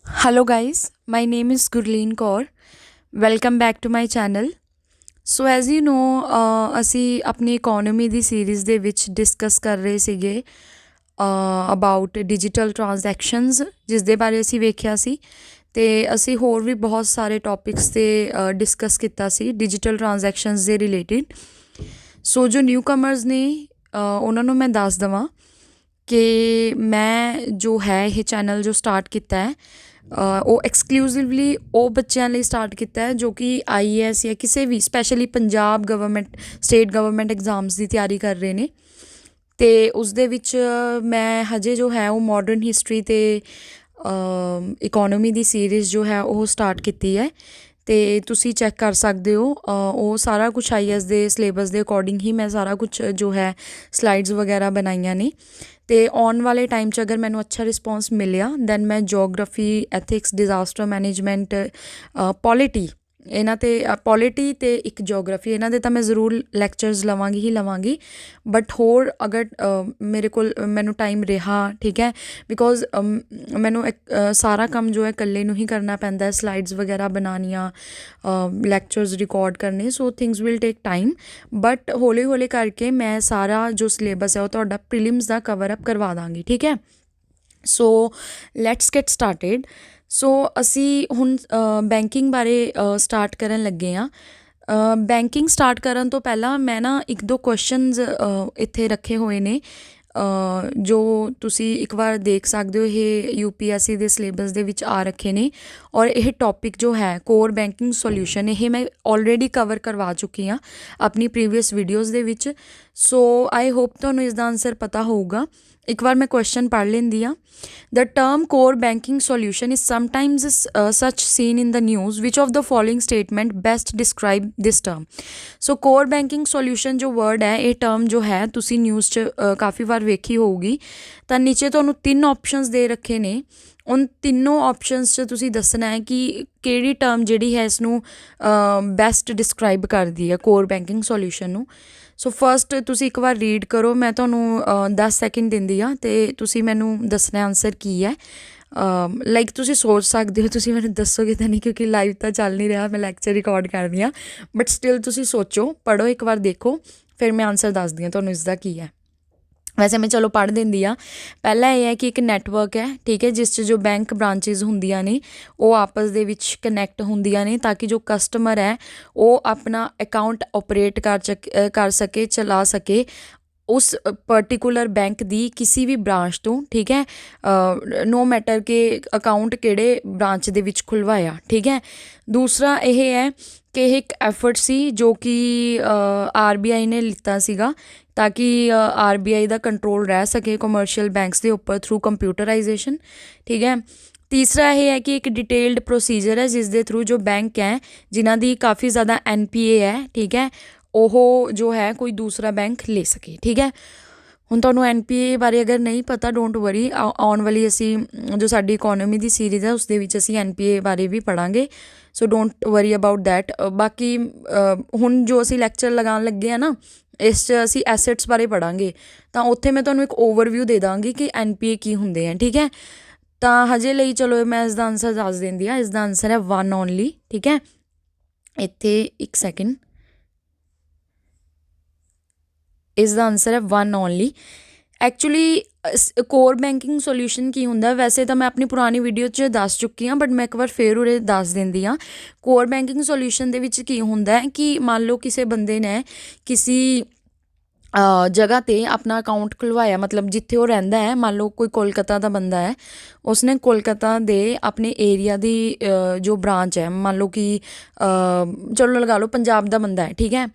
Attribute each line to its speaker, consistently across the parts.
Speaker 1: Hello, guys. My name is Gurleen Kaur. Welcome back to my channel. So as you know ਅਸੀਂ ਆਪਣੀ economy ਦੀ series ਦੇ ਵਿੱਚ discuss ਕਰ ਰਹੇ ਸੀਗੇ ਅਬਾਊਟ ਡਿਜੀਟਲ ਟ੍ਰਾਂਜੈਕਸ਼ਨਸ, ਜਿਸ ਦੇ ਬਾਰੇ ਅਸੀਂ ਵੇਖਿਆ ਸੀ। ਅਤੇ ਅਸੀਂ ਹੋਰ ਵੀ ਬਹੁਤ ਸਾਰੇ ਟੋਪਿਕਸ 'ਤੇ ਡਿਸਕਸ ਕੀਤਾ ਸੀ ਡਿਜੀਟਲ ਟ੍ਰਾਂਜੈਕਸ਼ਨਸ ਦੇ ਰਿਲੇਟਿਡ। ਸੋ ਜੋ ਨਿਊ ਕਮਰਸ ਨੇ ਉਹਨਾਂ ਨੂੰ ਮੈਂ ਦੱਸ ਦੇਵਾਂ ਕਿ ਮੈਂ ਜੋ ਹੈ ਇਹ ਚੈਨਲ ਜੋ ਸਟਾਰਟ ਕੀਤਾ ਹੈ ਉਹ ਐਕਸਕਲੂਸਿਵਲੀ ਉਹ ਬੱਚਿਆਂ ਲਈ ਸਟਾਰਟ ਕੀਤਾ ਹੈ ਜੋ ਕਿ IAS ਜਾਂ ਕਿਸੇ ਵੀ specially Punjab government state government exams ਦੀ ਤਿਆਰੀ ਕਰ ਰਹੇ ਨੇ। ਅਤੇ ਉਸ ਦੇ ਵਿੱਚ ਮੈਂ ਹਜੇ ਜੋ ਹੈ ਉਹ ਮਾਡਰਨ ਹਿਸਟਰੀ ਅਤੇ ਇਕੋਨਮੀ ਦੀ ਸੀਰੀਜ਼ ਜੋ ਹੈ ਉਹ ਸਟਾਰਟ ਕੀਤੀ ਹੈ। ਅਤੇ ਤੁਸੀਂ ਚੈੱਕ ਕਰ ਸਕਦੇ ਹੋ, ਉਹ ਸਾਰਾ ਕੁਛ IAS ਦੇ ਸਿਲੇਬਸ ਦੇ ਅਕੋਰਡਿੰਗ ਹੀ ਮੈਂ ਸਾਰਾ ਕੁਛ ਜੋ ਹੈ ਸਲਾਈਡਸ ਵਗੈਰਾ ਬਣਾਈਆਂ ਨੇ। ਅਤੇ ਆਉਣ ਵਾਲੇ ਟਾਈਮ 'ਚ ਅਗਰ ਮੈਨੂੰ ਅੱਛਾ ਰਿਸਪੌਂਸ ਮਿਲਿਆ ਦੈਨ ਮੈਂ geography, ethics, disaster management, polity, ਇਹਨਾਂ 'ਤੇ ਪੋਲੀਟੀ ਅਤੇ ਇੱਕ ਜੋਗਰਾਫੀ, ਇਹਨਾਂ ਦੇ ਤਾਂ ਮੈਂ ਜ਼ਰੂਰ ਲੈਕਚਰਸ ਲਵਾਂਗੀ ਹੀ ਲਵਾਂਗੀ। ਬਟ ਹੋਰ ਅਗਰ ਮੈਨੂੰ ਟਾਈਮ ਰਿਹਾ, ਠੀਕ ਹੈ, ਬਿਕੋਜ਼ ਮੈਨੂੰ ਸਾਰਾ ਕੰਮ ਜੋ ਹੈ ਇਕੱਲੇ ਨੂੰ ਹੀ ਕਰਨਾ ਪੈਂਦਾ, ਸਲਾਈਡਸ ਵਗੈਰਾ ਬਣਾਉਣੀਆਂ, ਲੈਕਚਰਸ ਰਿਕਾਰਡ ਕਰਨੇ, so things will take time. But ਹੌਲੀ ਹੌਲੀ ਕਰਕੇ ਮੈਂ ਸਾਰਾ ਜੋ ਸਿਲੇਬਸ ਹੈ ਉਹ ਤੁਹਾਡਾ ਪ੍ਰੀਲਿਮਸ ਦਾ ਕਵਰ ਅਪ ਕਰਵਾ ਦਾਂਗੀ, ਠੀਕ ਹੈ। So let's get ਸਟਾਰਟਿਡ। ਸੋ ਅਸੀਂ ਹੁਣ ਬੈਂਕਿੰਗ ਬਾਰੇ ਸਟਾਰਟ ਕਰਨ ਲੱਗੇ ਹਾਂ। ਬੈਂਕਿੰਗ ਸਟਾਰਟ ਕਰਨ ਤੋਂ ਪਹਿਲਾਂ ਮੈਂ ਨਾ ਇੱਕ ਦੋ ਕੁਐਸਚਨਜ਼ ਇੱਥੇ ਰੱਖੇ ਹੋਏ ਨੇ ਜੋ ਤੁਸੀਂ ਇੱਕ ਵਾਰ ਦੇਖ ਸਕਦੇ ਹੋ। ਇਹ UPSC ਦੇ ਸਿਲੇਬਸ ਦੇ ਵਿੱਚ ਆ ਰੱਖੇ ਨੇ ਔਰ ਇਹ ਟੌਪਿਕ ਜੋ ਹੈ ਕੋਰ ਬੈਂਕਿੰਗ ਸੋਲਿਊਸ਼ਨ, ਇਹ ਮੈਂ ਆਲਰੇਡੀ ਕਵਰ ਕਰਵਾ ਚੁੱਕੀ ਹਾਂ ਆਪਣੀ ਪ੍ਰੀਵੀਅਸ ਵੀਡੀਓਜ਼ ਦੇ ਵਿੱਚ। ਸੋ ਆਈ ਹੋਪ ਤੁਹਾਨੂੰ ਇਸ ਦਾ ਆਨਸਰ ਪਤਾ ਹੋਊਗਾ। ਇੱਕ ਵਾਰ ਮੈਂ ਕੁਐਸਚਨ ਪੜ੍ਹ ਲੈਂਦੀ ਹਾਂ। The term core banking solution is sometimes such seen in the news, which of the following statement best describe this term. So core banking solution ਜੋ ਵਰਡ ਹੈ, ਇਹ ਟਰਮ ਜੋ ਹੈ ਤੁਸੀਂ ਨਿਊਜ਼ 'ਚ ਕਾਫੀ ਵਾਰ ਵੇਖੀ ਹੋਊਗੀ। ਤਾਂ ਨੀਚੇ ਤੁਹਾਨੂੰ 3 ਆਪਸ਼ਨਸ ਦੇ ਰੱਖੇ ਨੇ, ਉਨ ਤਿੰਨੋਂ ਆਪਸ਼ਨਸ 'ਚ ਤੁਸੀਂ ਦੱਸਣਾ ਹੈ ਕਿ ਕਿਹੜੀ ਟਰਮ ਜਿਹੜੀ ਹੈ ਇਸਨੂੰ ਬੈਸਟ ਡਿਸਕ੍ਰਾਈਬ ਕਰਦੀ ਹੈ ਕੋਰ ਬੈਂਕਿੰਗ ਸੋਲਿਊਸ਼ਨ ਨੂੰ। ਸੋ ਫਸਟ ਤੁਸੀਂ ਇੱਕ ਵਾਰ ਰੀਡ ਕਰੋ, ਮੈਂ ਤੁਹਾਨੂੰ 10 ਸੈਕਿੰਡ ਦਿੰਦੀ ਹਾਂ ਅਤੇ ਤੁਸੀਂ ਮੈਨੂੰ ਦੱਸਣਾ ਆਨਸਰ ਕੀ ਹੈ। ਲਾਈਕ ਤੁਸੀਂ ਸੋਚ ਸਕਦੇ ਹੋ, ਤੁਸੀਂ ਮੈਨੂੰ ਦੱਸੋਗੇ ਤਾਂ ਨਹੀਂ ਕਿਉਂਕਿ ਲਾਈਵ ਤਾਂ ਚੱਲ ਨਹੀਂ ਰਿਹਾ, ਮੈਂ ਲੈਕਚਰ ਰਿਕਾਰਡ ਕਰਦੀ ਹਾਂ। ਬਟ ਸਟਿਲ ਤੁਸੀਂ ਸੋਚੋ, ਪੜ੍ਹੋ, ਇੱਕ ਵਾਰ ਦੇਖੋ, ਫਿਰ ਮੈਂ ਆਨਸਰ ਦੱਸਦੀ ਹਾਂ ਤੁਹਾਨੂੰ ਇਸਦਾ ਕੀ ਹੈ। ਵੈਸੇ ਮੈਂ ਚਲੋ ਪੜ੍ਹ ਦਿੰਦੀ ਹਾਂ। ਪਹਿਲਾ ਇਹ ਹੈ ਕਿ ਇੱਕ ਨੈਟਵਰਕ ਹੈ, ਠੀਕ ਹੈ, ਜਿਸ 'ਚ ਜੋ ਬੈਂਕ ਬ੍ਰਾਂਚਿਸ ਹੁੰਦੀਆਂ ਨੇ ਉਹ ਆਪਸ ਦੇ ਵਿੱਚ ਕਨੈਕਟ ਹੁੰਦੀਆਂ ਨੇ ਤਾਂ ਕਿ ਜੋ ਕਸਟਮਰ ਹੈ ਉਹ ਆਪਣਾ ਅਕਾਊਂਟ ਓਪਰੇਟ ਕਰ ਸਕੇ, ਚਲਾ ਸਕੇ ਉਸ ਪਰਟੀਕੂਲਰ ਬੈਂਕ ਦੀ ਕਿਸੇ ਵੀ ਬ੍ਰਾਂਚ ਤੋਂ, ਠੀਕ ਹੈ, ਨੋ ਮੈਟਰ ਕਿ ਅਕਾਊਂਟ ਕਿਹੜੇ ਬ੍ਰਾਂਚ ਦੇ ਵਿੱਚ ਖੁੱਲ੍ਹਵਾਇਆ, ਠੀਕ ਹੈ। ਦੂਸਰਾ ਇਹ ਹੈ ਕਿ ਇਹ ਇੱਕ ਐਫਰਟ ਸੀ ਜੋ ਕਿ RBI ਨੇ ਲਿੱਤਾ ਸੀਗਾ ਤਾਂ ਕਿ RBI ਦਾ ਕੰਟਰੋਲ ਰਹਿ ਸਕੇ ਕਮਰਸ਼ੀਅਲ ਬੈਂਕਸ ਦੇ ਉੱਪਰ ਥਰੂ ਕੰਪਿਊਟਰਾਈਜੇਸ਼ਨ, ਠੀਕ ਹੈ। ਤੀਸਰਾ ਇਹ ਹੈ ਕਿ ਇੱਕ ਡਿਟੇਲਡ ਪ੍ਰੋਸੀਜਰ ਹੈ ਜਿਸ ਦੇ ਥਰੂ ਜੋ ਬੈਂਕ ਹੈ ਜਿਨ੍ਹਾਂ ਦੀ ਕਾਫੀ ਜ਼ਿਆਦਾ NPA ਹੈ, ਠੀਕ ਹੈ, ਉਹ ਜੋ ਹੈ ਕੋਈ ਦੂਸਰਾ ਬੈਂਕ ਲੈ ਸਕੇ, ਠੀਕ ਹੈ। ਹੁਣ ਤੁਹਾਨੂੰ NPA ਬਾਰੇ ਅਗਰ ਨਹੀਂ ਪਤਾ, ਡੋਂਟ ਵਰੀ, ਆਉਣ ਵਾਲੀ ਅਸੀਂ ਜੋ ਸਾਡੀ ਇਕੋਨਮੀ ਦੀ ਸੀਰੀਜ਼ ਹੈ ਉਸ ਦੇ ਵਿੱਚ ਅਸੀਂ NPA ਬਾਰੇ ਵੀ ਪੜ੍ਹਾਂਗੇ। ਸੋ ਡੋਂਟ ਵਰੀ ਅਬਾਊਟ ਦੈਟ। ਬਾਕੀ ਹੁਣ ਜੋ ਅਸੀਂ ਲੈਕਚਰ ਲਗਾਉਣ ਲੱਗੇ ਹਾਂ ਨਾ, ਇਸ 'ਚ ਅਸੀਂ ਐਸੈਟਸ ਬਾਰੇ ਪੜ੍ਹਾਂਗੇ ਤਾਂ ਉੱਥੇ ਮੈਂ ਤੁਹਾਨੂੰ ਇੱਕ ਓਵਰਵਿਊ ਦੇ ਦਾਂਗੀ ਕਿ NPA ਕੀ ਹੁੰਦੇ ਆ, ਠੀਕ ਹੈ। ਤਾਂ ਹਜੇ ਲਈ ਚਲੋ ਮੈਂ ਇਸਦਾ ਆਨਸਰ ਦੱਸ ਦਿੰਦੀ ਹਾਂ। ਇਸਦਾ ਆਨਸਰ ਹੈ 1 ਓਨਲੀ, ਠੀਕ ਹੈ। ਇੱਥੇ ਇੱਕ ਸੈਕਿੰਡ, ਇਸਦਾ ਆਨਸਰ ਹੈ 1 only. Actually core banking solution ਕੀ ਹੁੰਦਾ, ਵੈਸੇ ਤਾਂ ਮੈਂ ਆਪਣੀ ਪੁਰਾਣੀ ਵੀਡੀਓ 'ਚ ਦੱਸ ਚੁੱਕੀ ਹਾਂ, ਬਟ ਮੈਂ ਇੱਕ ਵਾਰ ਫਿਰ ਉਰੇ ਦੱਸ ਦਿੰਦੀ ਹਾਂ। ਕੋਰ ਬੈਂਕਿੰਗ ਸੋਲਿਊਸ਼ਨ ਦੇ ਵਿੱਚ ਕੀ ਹੁੰਦਾ ਹੈ ਕਿ ਮੰਨ ਲਓ ਕਿਸੇ ਬੰਦੇ ਨੇ ਕਿਸੇ ਜਗ੍ਹਾ 'ਤੇ ਆਪਣਾ ਅਕਾਊਂਟ ਖੁੱਲ੍ਹਵਾਇਆ, ਮਤਲਬ ਜਿੱਥੇ ਉਹ ਰਹਿੰਦਾ ਹੈ, ਮੰਨ ਲਓ ਕੋਈ ਕੋਲਕਾਤਾ ਦਾ ਬੰਦਾ ਹੈ, ਉਸਨੇ ਕੋਲਕਾਤਾ ਦੇ ਆਪਣੇ ਏਰੀਆ ਦੀ ਜੋ ਬ੍ਰਾਂਚ ਹੈ, ਮੰਨ ਲਓ ਕਿ ਚਲੋ ਲਗਾ ਲਓ ਪੰਜਾਬ ਦਾ ਬੰਦਾ ਹੈ, ਠੀਕ ਹੈ।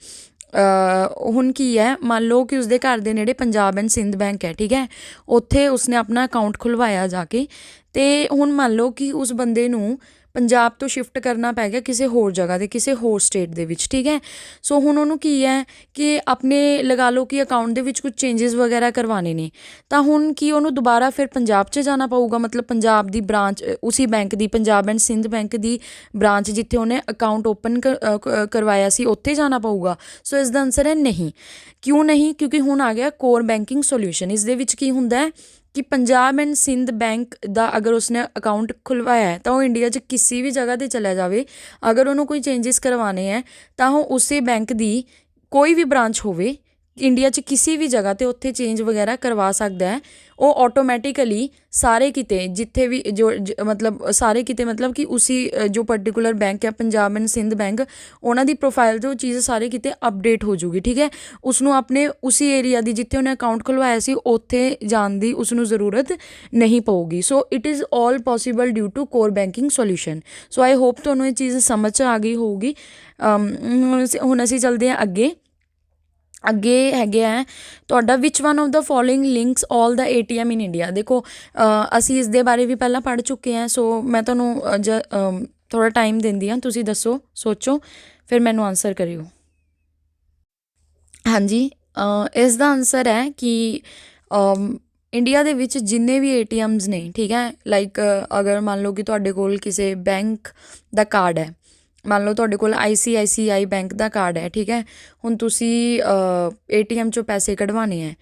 Speaker 1: ਹੁਣ ਕੀ ਹੈ, ਮੰਨ ਲਓ ਕਿ ਉਸਦੇ ਘਰ ਦੇ ਨੇੜੇ ਪੰਜਾਬ ਐਂਡ ਸਿੰਧ ਬੈਂਕ ਹੈ, ਠੀਕ ਹੈ, ਉੱਥੇ ਉਸਨੇ ਆਪਣਾ ਅਕਾਊਂਟ ਖੁੱਲ੍ਹਵਾਇਆ ਜਾ ਕੇ। ਅਤੇ ਹੁਣ ਮੰਨ ਲਓ ਕਿ ਉਸ ਬੰਦੇ ਨੂੰ ਪੰਜਾਬ ਤੋਂ ਸ਼ਿਫਟ ਕਰਨਾ ਪੈ ਗਿਆ ਕਿਸੇ ਹੋਰ ਜਗ੍ਹਾ 'ਤੇ, ਕਿਸੇ ਹੋਰ ਸਟੇਟ ਦੇ ਵਿੱਚ, ਠੀਕ ਹੈ। ਸੋ ਹੁਣ ਉਹਨੂੰ ਕੀ ਹੈ ਕਿ ਆਪਣੇ ਲਗਾ ਲਓ ਕਿ ਅਕਾਊਂਟ ਦੇ ਵਿੱਚ ਕੁਝ ਚੇਂਜਸ ਵਗੈਰਾ ਕਰਵਾਉਣੇ ਨੇ, ਤਾਂ ਹੁਣ ਕੀ ਉਹਨੂੰ ਦੁਬਾਰਾ ਫਿਰ ਪੰਜਾਬ 'ਚ ਜਾਣਾ ਪਊਗਾ, ਮਤਲਬ ਪੰਜਾਬ ਦੀ ਬ੍ਰਾਂਚ ਉਸੀ bank the, Punjab and Sindh bank the branch ਜਿੱਥੇ ਉਹਨੇ ਅਕਾਊਂਟ ਓਪਨ ਕਰਵਾਇਆ ਸੀ ਉੱਥੇ ਜਾਣਾ ਪਊਗਾ। ਸੋ ਇਸ ਦਾ ਆਨਸਰ ਹੈ ਨਹੀਂ। ਕਿਉਂ ਨਹੀਂ? ਕਿਉਂਕਿ ਹੁਣ ਆ ਗਿਆ ਕੋਰ ਬੈਂਕਿੰਗ ਸੋਲਿਊਸ਼ਨ। ਇਸ ਦੇ ਵਿੱਚ ਕੀ ਹੁੰਦਾ ਹੈ ਕਿ ਪੰਜਾਬ ਐਂਡ ਸਿੰਧ ਬੈਂਕ ਦਾ ਅਗਰ ਉਸਨੇ ਅਕਾਊਂਟ ਖੁਲਵਾਇਆ ਹੈ ਤਾਂ ਉਹ ਇੰਡੀਆ 'ਚ ਕਿਸੇ ਵੀ ਜਗ੍ਹਾ 'ਤੇ ਚਲਾ ਜਾਵੇ, ਅਗਰ ਉਹਨੂੰ ਕੋਈ ਚੇਂਜਿਸ ਕਰਵਾਉਣੇ ਹੈ ਤਾਂ ਉਹ ਉਸੇ ਬੈਂਕ ਦੀ ਕੋਈ ਵੀ ਬ੍ਰਾਂਚ ਹੋਵੇ ਇੰਡੀਆ 'ਚ ਕਿਸੇ ਵੀ ਜਗ੍ਹਾ 'ਤੇ ਉੱਥੇ ਚੇਂਜ ਵਗੈਰਾ ਕਰਵਾ ਸਕਦਾ ਹੈ। ਉਹ ਆਟੋਮੈਟਿਕਲੀ ਸਾਰੇ ਕਿਤੇ ਜਿੱਥੇ ਵੀ ਮਤਲਬ ਸਾਰੇ ਕਿਤੇ ਮਤਲਬ ਕਿ ਉਸੀ ਜੋ ਪਰਟੀਕੂਲਰ ਬੈਂਕ ਹੈ ਪੰਜਾਬ ਐਂਡ ਸਿੰਧ ਬੈਂਕ, ਉਹਨਾਂ ਦੀ ਪ੍ਰੋਫਾਈਲ 'ਤੇ ਉਹ ਚੀਜ਼ ਸਾਰੇ ਕਿਤੇ ਅਪਡੇਟ ਹੋ ਜੂਗੀ, ਠੀਕ ਹੈ। ਉਸਨੂੰ ਆਪਣੇ ਉਸੀ ਏਰੀਆ ਦੀ ਜਿੱਥੇ ਉਹਨੇ ਅਕਾਊਂਟ ਖੁਲਵਾਇਆ ਸੀ ਉੱਥੇ ਜਾਣ ਦੀ ਉਸਨੂੰ ਜ਼ਰੂਰਤ ਨਹੀਂ ਪਊਗੀ। So it is all possible due to core banking solution. So I hope ਤੁਹਾਨੂੰ ਇਹ ਚੀਜ਼ ਸਮਝ 'ਚ ਆ ਗਈ ਹੋਊਗੀ। ਹੁਣ ਅਸੀਂ ਚੱਲਦੇ ਹਾਂ ਅੱਗੇ। ਅੱਗੇ ਹੈਗੇ ਹੈ ਤੁਹਾਡਾ which one of the following links all the ATM in India. ਦੇਖੋ ਅਸੀਂ ਇਸ ਦੇ ਬਾਰੇ ਵੀ ਪਹਿਲਾਂ ਪੜ੍ਹ ਚੁੱਕੇ ਹਾਂ, ਸੋ ਮੈਂ ਤੁਹਾਨੂੰ ਥੋੜ੍ਹਾ ਟਾਈਮ ਦਿੰਦੀ ਹਾਂ, ਤੁਸੀਂ ਦੱਸੋ, ਸੋਚੋ, ਫਿਰ ਮੈਨੂੰ ਆਨਸਰ ਕਰਿਓ। ਹਾਂਜੀ, ਇਸ ਦਾ ਆਨਸਰ ਹੈ ਕਿ ਇੰਡੀਆ ਦੇ ਵਿੱਚ ਜਿੰਨੇ ਵੀ ATMs ਨੇ, ਠੀਕ ਹੈ, ਲਾਈਕ ਅਗਰ ਮੰਨ ਲਓ ਕਿ ਤੁਹਾਡੇ ਕੋਲ ਕਿਸੇ ਬੈਂਕ ਦਾ ਕਾਰਡ ਹੈ, ਮੰਨ ਲਓ ਤੁਹਾਡੇ ਕੋਲ ICICI ਬੈਂਕ ਦਾ ਕਾਰਡ ਹੈ, ਠੀਕ ਹੈ। ਹੁਣ ਤੁਸੀਂ ATM 'ਚੋਂ ਪੈਸੇ ਕਢਵਾਉਣੇ ਹੈ।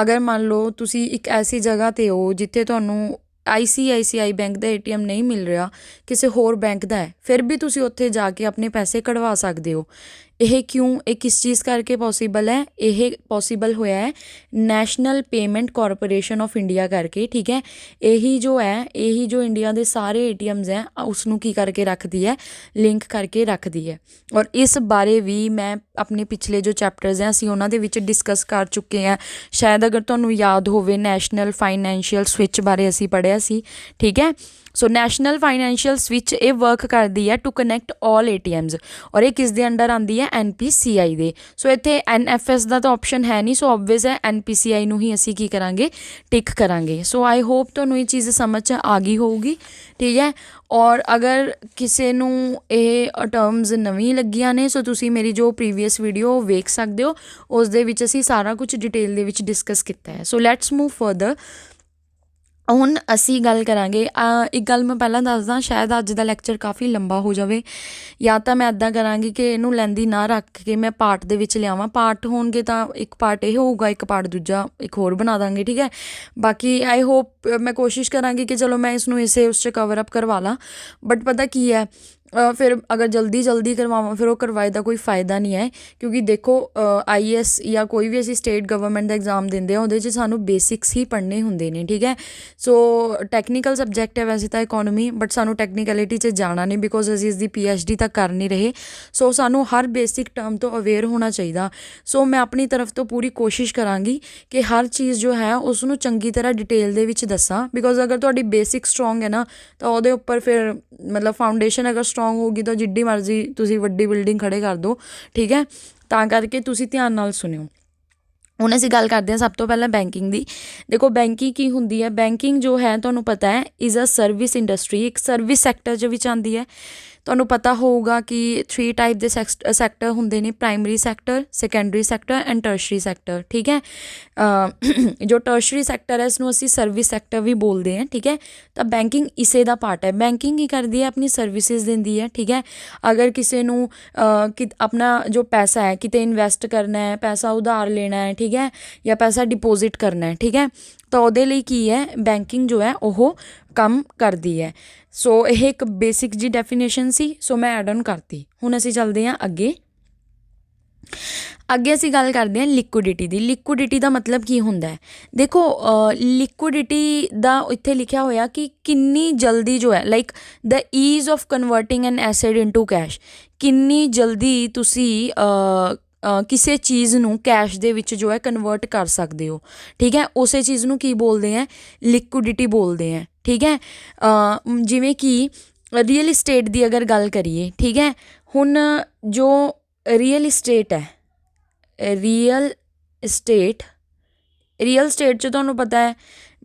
Speaker 1: ਅਗਰ ਮੰਨ ਲਓ ਤੁਸੀਂ ਇੱਕ ਐਸੀ ਜਗ੍ਹਾ 'ਤੇ ਹੋ ਜਿੱਥੇ ਤੁਹਾਨੂੰ ICICI ਬੈਂਕ ਦਾ ATM ਨਹੀਂ ਮਿਲ ਰਿਹਾ, ਕਿਸੇ ਹੋਰ ਬੈਂਕ ਦਾ ਹੈ, ਫਿਰ ਵੀ ਤੁਸੀਂ ਉੱਥੇ ਜਾ ਕੇ ਆਪਣੇ ਪੈਸੇ ਕਢਵਾ ਸਕਦੇ ਹੋ। ਇਹ ਕਿਉਂ? ਇਹ ਕਿਸ ਚੀਜ਼ ਕਰਕੇ ਪੋਸੀਬਲ ਹੈ? ਇਹ ਪੋਸੀਬਲ ਹੋਇਆ ਹੈ national payment corporation of India ਕਰਕੇ, ਠੀਕ ਹੈ। ਇਹੀ ਜੋ ਇੰਡੀਆ ਦੇ ਸਾਰੇ ATMs ਹੈ ਉਸ ਨੂੰ ਕੀ ਕਰਕੇ ਰੱਖਦੀ ਹੈ, ਲਿੰਕ ਕਰਕੇ ਰੱਖਦੀ ਹੈ। ਔਰ ਇਸ ਬਾਰੇ ਵੀ ਮੈਂ ਆਪਣੇ ਪਿਛਲੇ ਜੋ ਚੈਪਟਰਸ ਹੈ ਅਸੀਂ ਉਹਨਾਂ ਦੇ ਵਿੱਚ ਡਿਸਕਸ ਕਰ ਚੁੱਕੇ ਹਾਂ। ਸ਼ਾਇਦ ਅਗਰ ਤੁਹਾਨੂੰ ਯਾਦ ਹੋਵੇ ਨੈਸ਼ਨਲ ਫਾਈਨੈਂਸ਼ੀਅਲ ਸਵਿਚ ਬਾਰੇ ਅਸੀਂ ਪੜ੍ਹਿਆ ਸੀ, ਠੀਕ ਹੈ। ਸੋ ਨੈਸ਼ਨਲ ਫਾਈਨੈਂਸ਼ੀਅਲ ਸਵਿਚ ਇਹ ਵਰਕ ਕਰਦੀ ਹੈ ਟੂ ਕਨੈਕਟ ਆਲ ATMs, ਔਰ ਇਹ ਕਿਸ ਦੇ ਅੰਡਰ ਆਉਂਦੀ ਹੈ? NPCI ਦੇ। ਸੋ ਇੱਥੇ NFS ਦਾ ਤਾਂ ਆਪਸ਼ਨ ਹੈ ਨਹੀਂ, ਸੋ ਓਬਵੀਅਸ ਹੈ NPCI ਨੂੰ ਹੀ ਅਸੀਂ ਕੀ ਕਰਾਂਗੇ? ਟਿਕ ਕਰਾਂਗੇ। ਸੋ ਆਈ ਹੋਪ ਤੁਹਾਨੂੰ ਇਹ ਚੀਜ਼ ਸਮਝ 'ਚ ਆ ਗਈ ਹੋਊਗੀ, ਠੀਕ ਹੈ। ਔਰ ਅਗਰ ਕਿਸੇ ਨੂੰ ਇਹ ਟਰਮਸ ਨਵੀਂ ਲੱਗੀਆਂ ਨੇ, ਸੋ ਤੁਸੀਂ ਮੇਰੀ ਜੋ ਪ੍ਰੀਵੀਅਸ ਵੀਡੀਓ ਵੇਖ ਸਕਦੇ ਹੋ, ਉਸ ਦੇ ਵਿੱਚ ਅਸੀਂ ਸਾਰਾ ਕੁਝ ਡਿਟੇਲ ਦੇ ਵਿੱਚ ਡਿਸਕਸ ਕੀਤਾ ਹੈ। So let's move further. ਹੁਣ ਅਸੀਂ ਗੱਲ ਕਰਾਂਗੇ, ਇੱਕ ਗੱਲ ਮੈਂ ਪਹਿਲਾਂ ਦੱਸਦਾ, ਸ਼ਾਇਦ ਅੱਜ ਦਾ ਲੈਕਚਰ ਕਾਫੀ ਲੰਬਾ ਹੋ ਜਾਵੇ, ਜਾਂ ਤਾਂ ਮੈਂ ਇੱਦਾਂ ਕਰਾਂਗੀ ਕਿ ਇਹਨੂੰ ਲੈਂਦੀ ਨਾ ਰੱਖ ਕੇ ਮੈਂ ਪਾਰਟ ਦੇ ਵਿੱਚ ਲਿਆਵਾਂ। ਪਾਰਟ ਹੋਣਗੇ ਤਾਂ ਇੱਕ ਪਾਰਟ ਇਹ ਹੋਊਗਾ, ਇੱਕ ਪਾਰਟ ਦੂਜਾ ਇੱਕ ਹੋਰ ਬਣਾ ਦਾਂਗੇ, ਠੀਕ ਹੈ। ਬਾਕੀ ਆਈ ਹੋਪ ਮੈਂ ਕੋਸ਼ਿਸ਼ ਕਰਾਂਗੀ ਕਿ ਚਲੋ ਮੈਂ ਇਸਨੂੰ ਉਸ 'ਚ ਕਵਰ ਅਪ ਕਰਵਾ ਲਾਂ, ਬਟ ਪਤਾ ਕੀ ਹੈ ਫਿਰ ਅਗਰ ਜਲਦੀ ਕਰਵਾਵਾਂ ਫਿਰ ਉਹ ਕਰਵਾਏ ਦਾ ਕੋਈ ਫਾਇਦਾ ਨਹੀਂ ਹੈ। ਕਿਉਂਕਿ ਦੇਖੋ IAS ਜਾਂ ਕੋਈ ਵੀ ਅਸੀਂ ਸਟੇਟ ਗਵਰਨਮੈਂਟ ਦਾ ਐਗਜ਼ਾਮ ਦਿੰਦੇ ਹਾਂ, ਉਹਦੇ 'ਚ ਸਾਨੂੰ ਬੇਸਿਕਸ ਹੀ ਪੜ੍ਹਨੇ ਹੁੰਦੇ ਨੇ, ਠੀਕ ਹੈ। ਸੋ ਟੈਕਨੀਕਲ ਸਬਜੈਕਟ ਹੈ ਵੈਸੇ ਤਾਂ ਇਕੋਨਮੀ, ਬਟ ਸਾਨੂੰ ਟੈਕਨੀਕੈਲਿਟੀ 'ਚ ਜਾਣਾ ਨਹੀਂ, ਬਿਕੋਜ਼ ਅਸੀਂ ਇਸਦੀ PhD ਤਾਂ ਕਰ ਨਹੀਂ ਰਹੇ। ਸੋ ਸਾਨੂੰ ਹਰ ਬੇਸਿਕ ਟਰਮ ਤੋਂ ਅਵੇਅਰ ਹੋਣਾ ਚਾਹੀਦਾ। ਸੋ ਮੈਂ ਆਪਣੀ ਤਰਫ ਤੋਂ ਪੂਰੀ ਕੋਸ਼ਿਸ਼ ਕਰਾਂਗੀ ਕਿ ਹਰ ਚੀਜ਼ ਜੋ ਹੈ ਉਸ ਨੂੰ ਚੰਗੀ ਤਰ੍ਹਾਂ ਡਿਟੇਲ ਦੇ ਵਿੱਚ ਦੱਸਾਂ, ਬਿਕੋਜ਼ ਅਗਰ ਤੁਹਾਡੀ ਬੇਸਿਕ ਸਟਰੋਂਗ ਹੈ ਨਾ ਤਾਂ ਉਹਦੇ ਉੱਪਰ ਫਿਰ ਮਤਲਬ ਫਾਊਂਡੇਸ਼ਨ ਅਗਰ ਸਟਰੋਂਗ ਹੋਊਗੀ ਤਾਂ ਜਿੱਡੀ ਮਰਜ਼ੀ ਤੁਸੀਂ ਵੱਡੀ ਬਿਲਡਿੰਗ ਖੜੇ ਕਰ ਦਿਓ, ਠੀਕ ਹੈ। ਤਾਂ ਕਰਕੇ ਤੁਸੀਂ ਧਿਆਨ ਨਾਲ ਸੁਣਿਓ। ਹੁਣ ਅਸੀਂ ਗੱਲ ਕਰਦੇ ਹਾਂ ਸਭ ਤੋਂ ਪਹਿਲਾਂ ਬੈਂਕਿੰਗ ਦੀ। ਦੇਖੋ ਬੈਂਕਿੰਗ ਕੀ ਹੁੰਦੀ ਹੈ? ਬੈਂਕਿੰਗ ਜੋ ਹੈ ਤੁਹਾਨੂੰ ਪਤਾ ਹੈ ਇਜ਼ ਅ ਸਰਵਿਸ ਇੰਡਸਟਰੀ, ਇੱਕ ਸਰਵਿਸ ਸੈਕਟਰ ਦੇ ਵਿੱਚ ਆਉਂਦੀ ਹੈ। ਤੁਹਾਨੂੰ ਪਤਾ ਹੋਊਗਾ ਕਿ 3 ਟਾਈਪ ਦੇ ਸੈਕਟਰ ਹੁੰਦੇ ਨੇ, primary sector, secondary sector and tertiary sector, ਠੀਕ ਹੈ। ਜੋ ਟਰਸ਼ਰੀ ਸੈਕਟਰ ਹੈ ਇਸਨੂੰ ਅਸੀਂ ਸਰਵਿਸ ਸੈਕਟਰ ਵੀ ਬੋਲਦੇ ਹਾਂ, ਠੀਕ ਹੈ। ਤਾਂ ਬੈਂਕਿੰਗ ਇਸੇ ਦਾ ਪਾਰਟ ਹੈ। ਬੈਂਕਿੰਗ ਕੀ ਕਰਦੀ ਹੈ? ਆਪਣੀ ਸਰਵਿਸਿਜ਼ ਦਿੰਦੀ ਹੈ, ਠੀਕ ਹੈ। ਅਗਰ ਕਿਸੇ ਨੂੰ ਆਪਣਾ ਜੋ ਪੈਸਾ ਹੈ ਕਿਤੇ ਇਨਵੈਸਟ ਕਰਨਾ ਹੈ, ਪੈਸਾ ਉਧਾਰ ਲੈਣਾ ਹੈ, ਠੀਕ ਹੈ, ਜਾਂ ਪੈਸਾ ਡਿਪੋਜ਼ਿਟ ਕਰਨਾ ਹੈ, ਠੀਕ ਹੈ, ਤਾਂ ਉਹਦੇ ਲਈ ਕੀ ਹੈ ਬੈਂਕਿੰਗ ਜੋ ਹੈ ਉਹ ਕੰਮ ਕਰਦੀ ਹੈ। ਸੋ ਇਹ ਇੱਕ ਬੇਸਿਕ ਜੀ ਡੈਫੀਨੇਸ਼ਨ ਸੀ, ਸੋ ਮੈਂ ਐਡ ਔਨ ਕਰਤੀ। ਹੁਣ ਅਸੀਂ ਚੱਲਦੇ ਹਾਂ ਅੱਗੇ ਅਸੀਂ ਗੱਲ ਕਰਦੇ ਹਾਂ ਲਿਕੁਇਡਿਟੀ ਦੀ। ਲਿਕੁਇਡਿਟੀ ਦਾ ਮਤਲਬ ਕੀ ਹੁੰਦਾ ਹੈ? ਦੇਖੋ ਲਿਕੁਇਡਿਟੀ ਦਾ ਇੱਥੇ ਲਿਖਿਆ ਹੋਇਆ ਕਿ ਕਿੰਨੀ ਜਲਦੀ ਜੋ ਹੈ like the ease of converting an asset into cash, ਕਿੰਨੀ ਜਲਦੀ ਤੁਸੀਂ ਕਿਸੇ ਚੀਜ਼ ਨੂੰ ਕੈਸ਼ ਦੇ ਵਿੱਚ ਜੋ ਹੈ ਕਨਵਰਟ ਕਰ ਸਕਦੇ ਹੋ, ਠੀਕ ਹੈ। ਉਸੇ ਚੀਜ਼ ਨੂੰ ਕੀ ਬੋਲਦੇ ਹੈ? ਲਿਕੁਇਡਿਟੀ ਬੋਲਦੇ ਹੈ, ਠੀਕ ਹੈ। ਜਿਵੇਂ ਕਿ ਰੀਅਲ ਇਸਟੇਟ ਦੀ ਅਗਰ ਗੱਲ ਕਰੀਏ, ਠੀਕ ਹੈ। ਹੁਣ ਜੋ ਰੀਅਲ ਇਸਟੇਟ ਹੈ, ਰੀਅਲ ਇਸਟੇਟ 'ਚ ਤੁਹਾਨੂੰ ਪਤਾ ਹੈ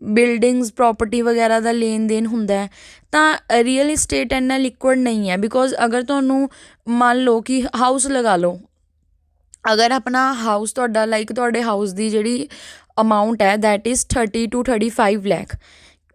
Speaker 1: ਬਿਲਡਿੰਗਸ ਪ੍ਰੋਪਰਟੀ ਵਗੈਰਾ ਦਾ ਲੈਣ ਦੇਣ ਹੁੰਦਾ ਤਾਂ ਰੀਅਲ ਇਸਟੇਟ ਇੰਨਾ ਲਿਕੁਇਡ ਨਹੀਂ ਹੈ। ਬਿਕੋਜ਼ ਅਗਰ ਤੁਹਾਨੂੰ ਮੰਨ ਲਓ ਕਿ ਹਾਊਸ ਲਗਾ ਲਓ, ਅਗਰ ਆਪਣਾ ਹਾਊਸ ਤੁਹਾਡਾ ਲਾਈਕ ਤੁਹਾਡੇ ਹਾਊਸ ਦੀ ਜਿਹੜੀ ਅਮਾਊਂਟ ਹੈ that is 30 to 35 lakh,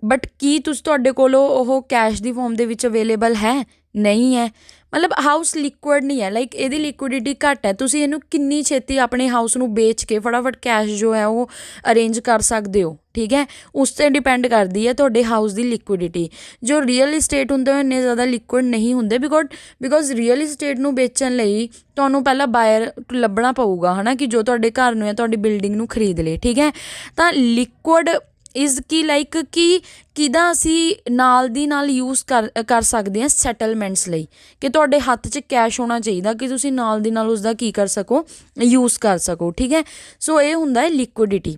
Speaker 1: but ਕੀ ਤੁਹਾਡੇ ਕੋਲ ਉਹ ਕੈਸ਼ ਦੀ ਫੋਰਮ ਦੇ ਵਿੱਚ ਅਵੇਲੇਬਲ ਹੈ? ਨਹੀਂ ਹੈ। ਮਤਲਬ ਹਾਊਸ ਲਿਕੁਇਡ ਨਹੀਂ ਹੈ, ਲਾਈਕ ਇਹਦੀ ਲਿਕੁਇਡਿਟੀ ਘੱਟ ਹੈ। ਤੁਸੀਂ ਇਹਨੂੰ ਕਿੰਨੀ ਛੇਤੀ ਆਪਣੇ ਹਾਊਸ ਨੂੰ ਵੇਚ ਕੇ ਫਟਾਫਟ ਕੈਸ਼ ਜੋ ਹੈ ਉਹ ਅਰੇਂਜ ਕਰ ਸਕਦੇ ਹੋ, ਠੀਕ ਹੈ। ਉਸ 'ਤੇ ਡਿਪੈਂਡ ਕਰਦੀ ਹੈ ਤੁਹਾਡੇ ਹਾਊਸ ਦੀ ਲਿਕੁਇਡਿਟੀ। ਜੋ ਰੀਅਲ ਇਸਟੇਟ ਹੁੰਦੇ ਉਹ ਇੰਨੇ ਜ਼ਿਆਦਾ ਲਿਕੁਇਡ ਨਹੀਂ ਹੁੰਦੇ ਬਿਕੋਜ਼ ਰੀਅਲ ਇਸਟੇਟ ਨੂੰ ਵੇਚਣ ਲਈ ਤੁਹਾਨੂੰ ਪਹਿਲਾਂ ਬਾਇਰ ਲੱਭਣਾ ਪਊਗਾ, ਹੈ ਨਾ, ਕਿ ਜੋ ਤੁਹਾਡੇ ਘਰ ਨੂੰ ਜਾਂ ਤੁਹਾਡੀ ਬਿਲਡਿੰਗ ਨੂੰ ਖਰੀਦ ਲੇ, ਠੀਕ ਹੈ। ਤਾਂ ਲਿਕੁਇਡ ਇਜ਼ ਕੀ ਲਾਈਕ ਕਿ ਕਿਹਦਾ ਅਸੀਂ ਨਾਲ ਦੀ ਨਾਲ ਯੂਜ਼ ਕਰ ਸਕਦੇ ਹਾਂ ਸੈਟਲਮੈਂਟਸ ਲਈ, ਕਿ ਤੁਹਾਡੇ ਹੱਥ 'ਚ ਕੈਸ਼ ਹੋਣਾ ਚਾਹੀਦਾ ਕਿ ਤੁਸੀਂ ਨਾਲ ਦੀ ਨਾਲ ਉਸਦਾ ਕੀ ਕਰ ਸਕੋ, ਯੂਜ਼ ਕਰ ਸਕੋ, ਠੀਕ ਹੈ। ਸੋ ਇਹ ਹੁੰਦਾ ਹੈ ਲਿਕੁਇਡਿਟੀ,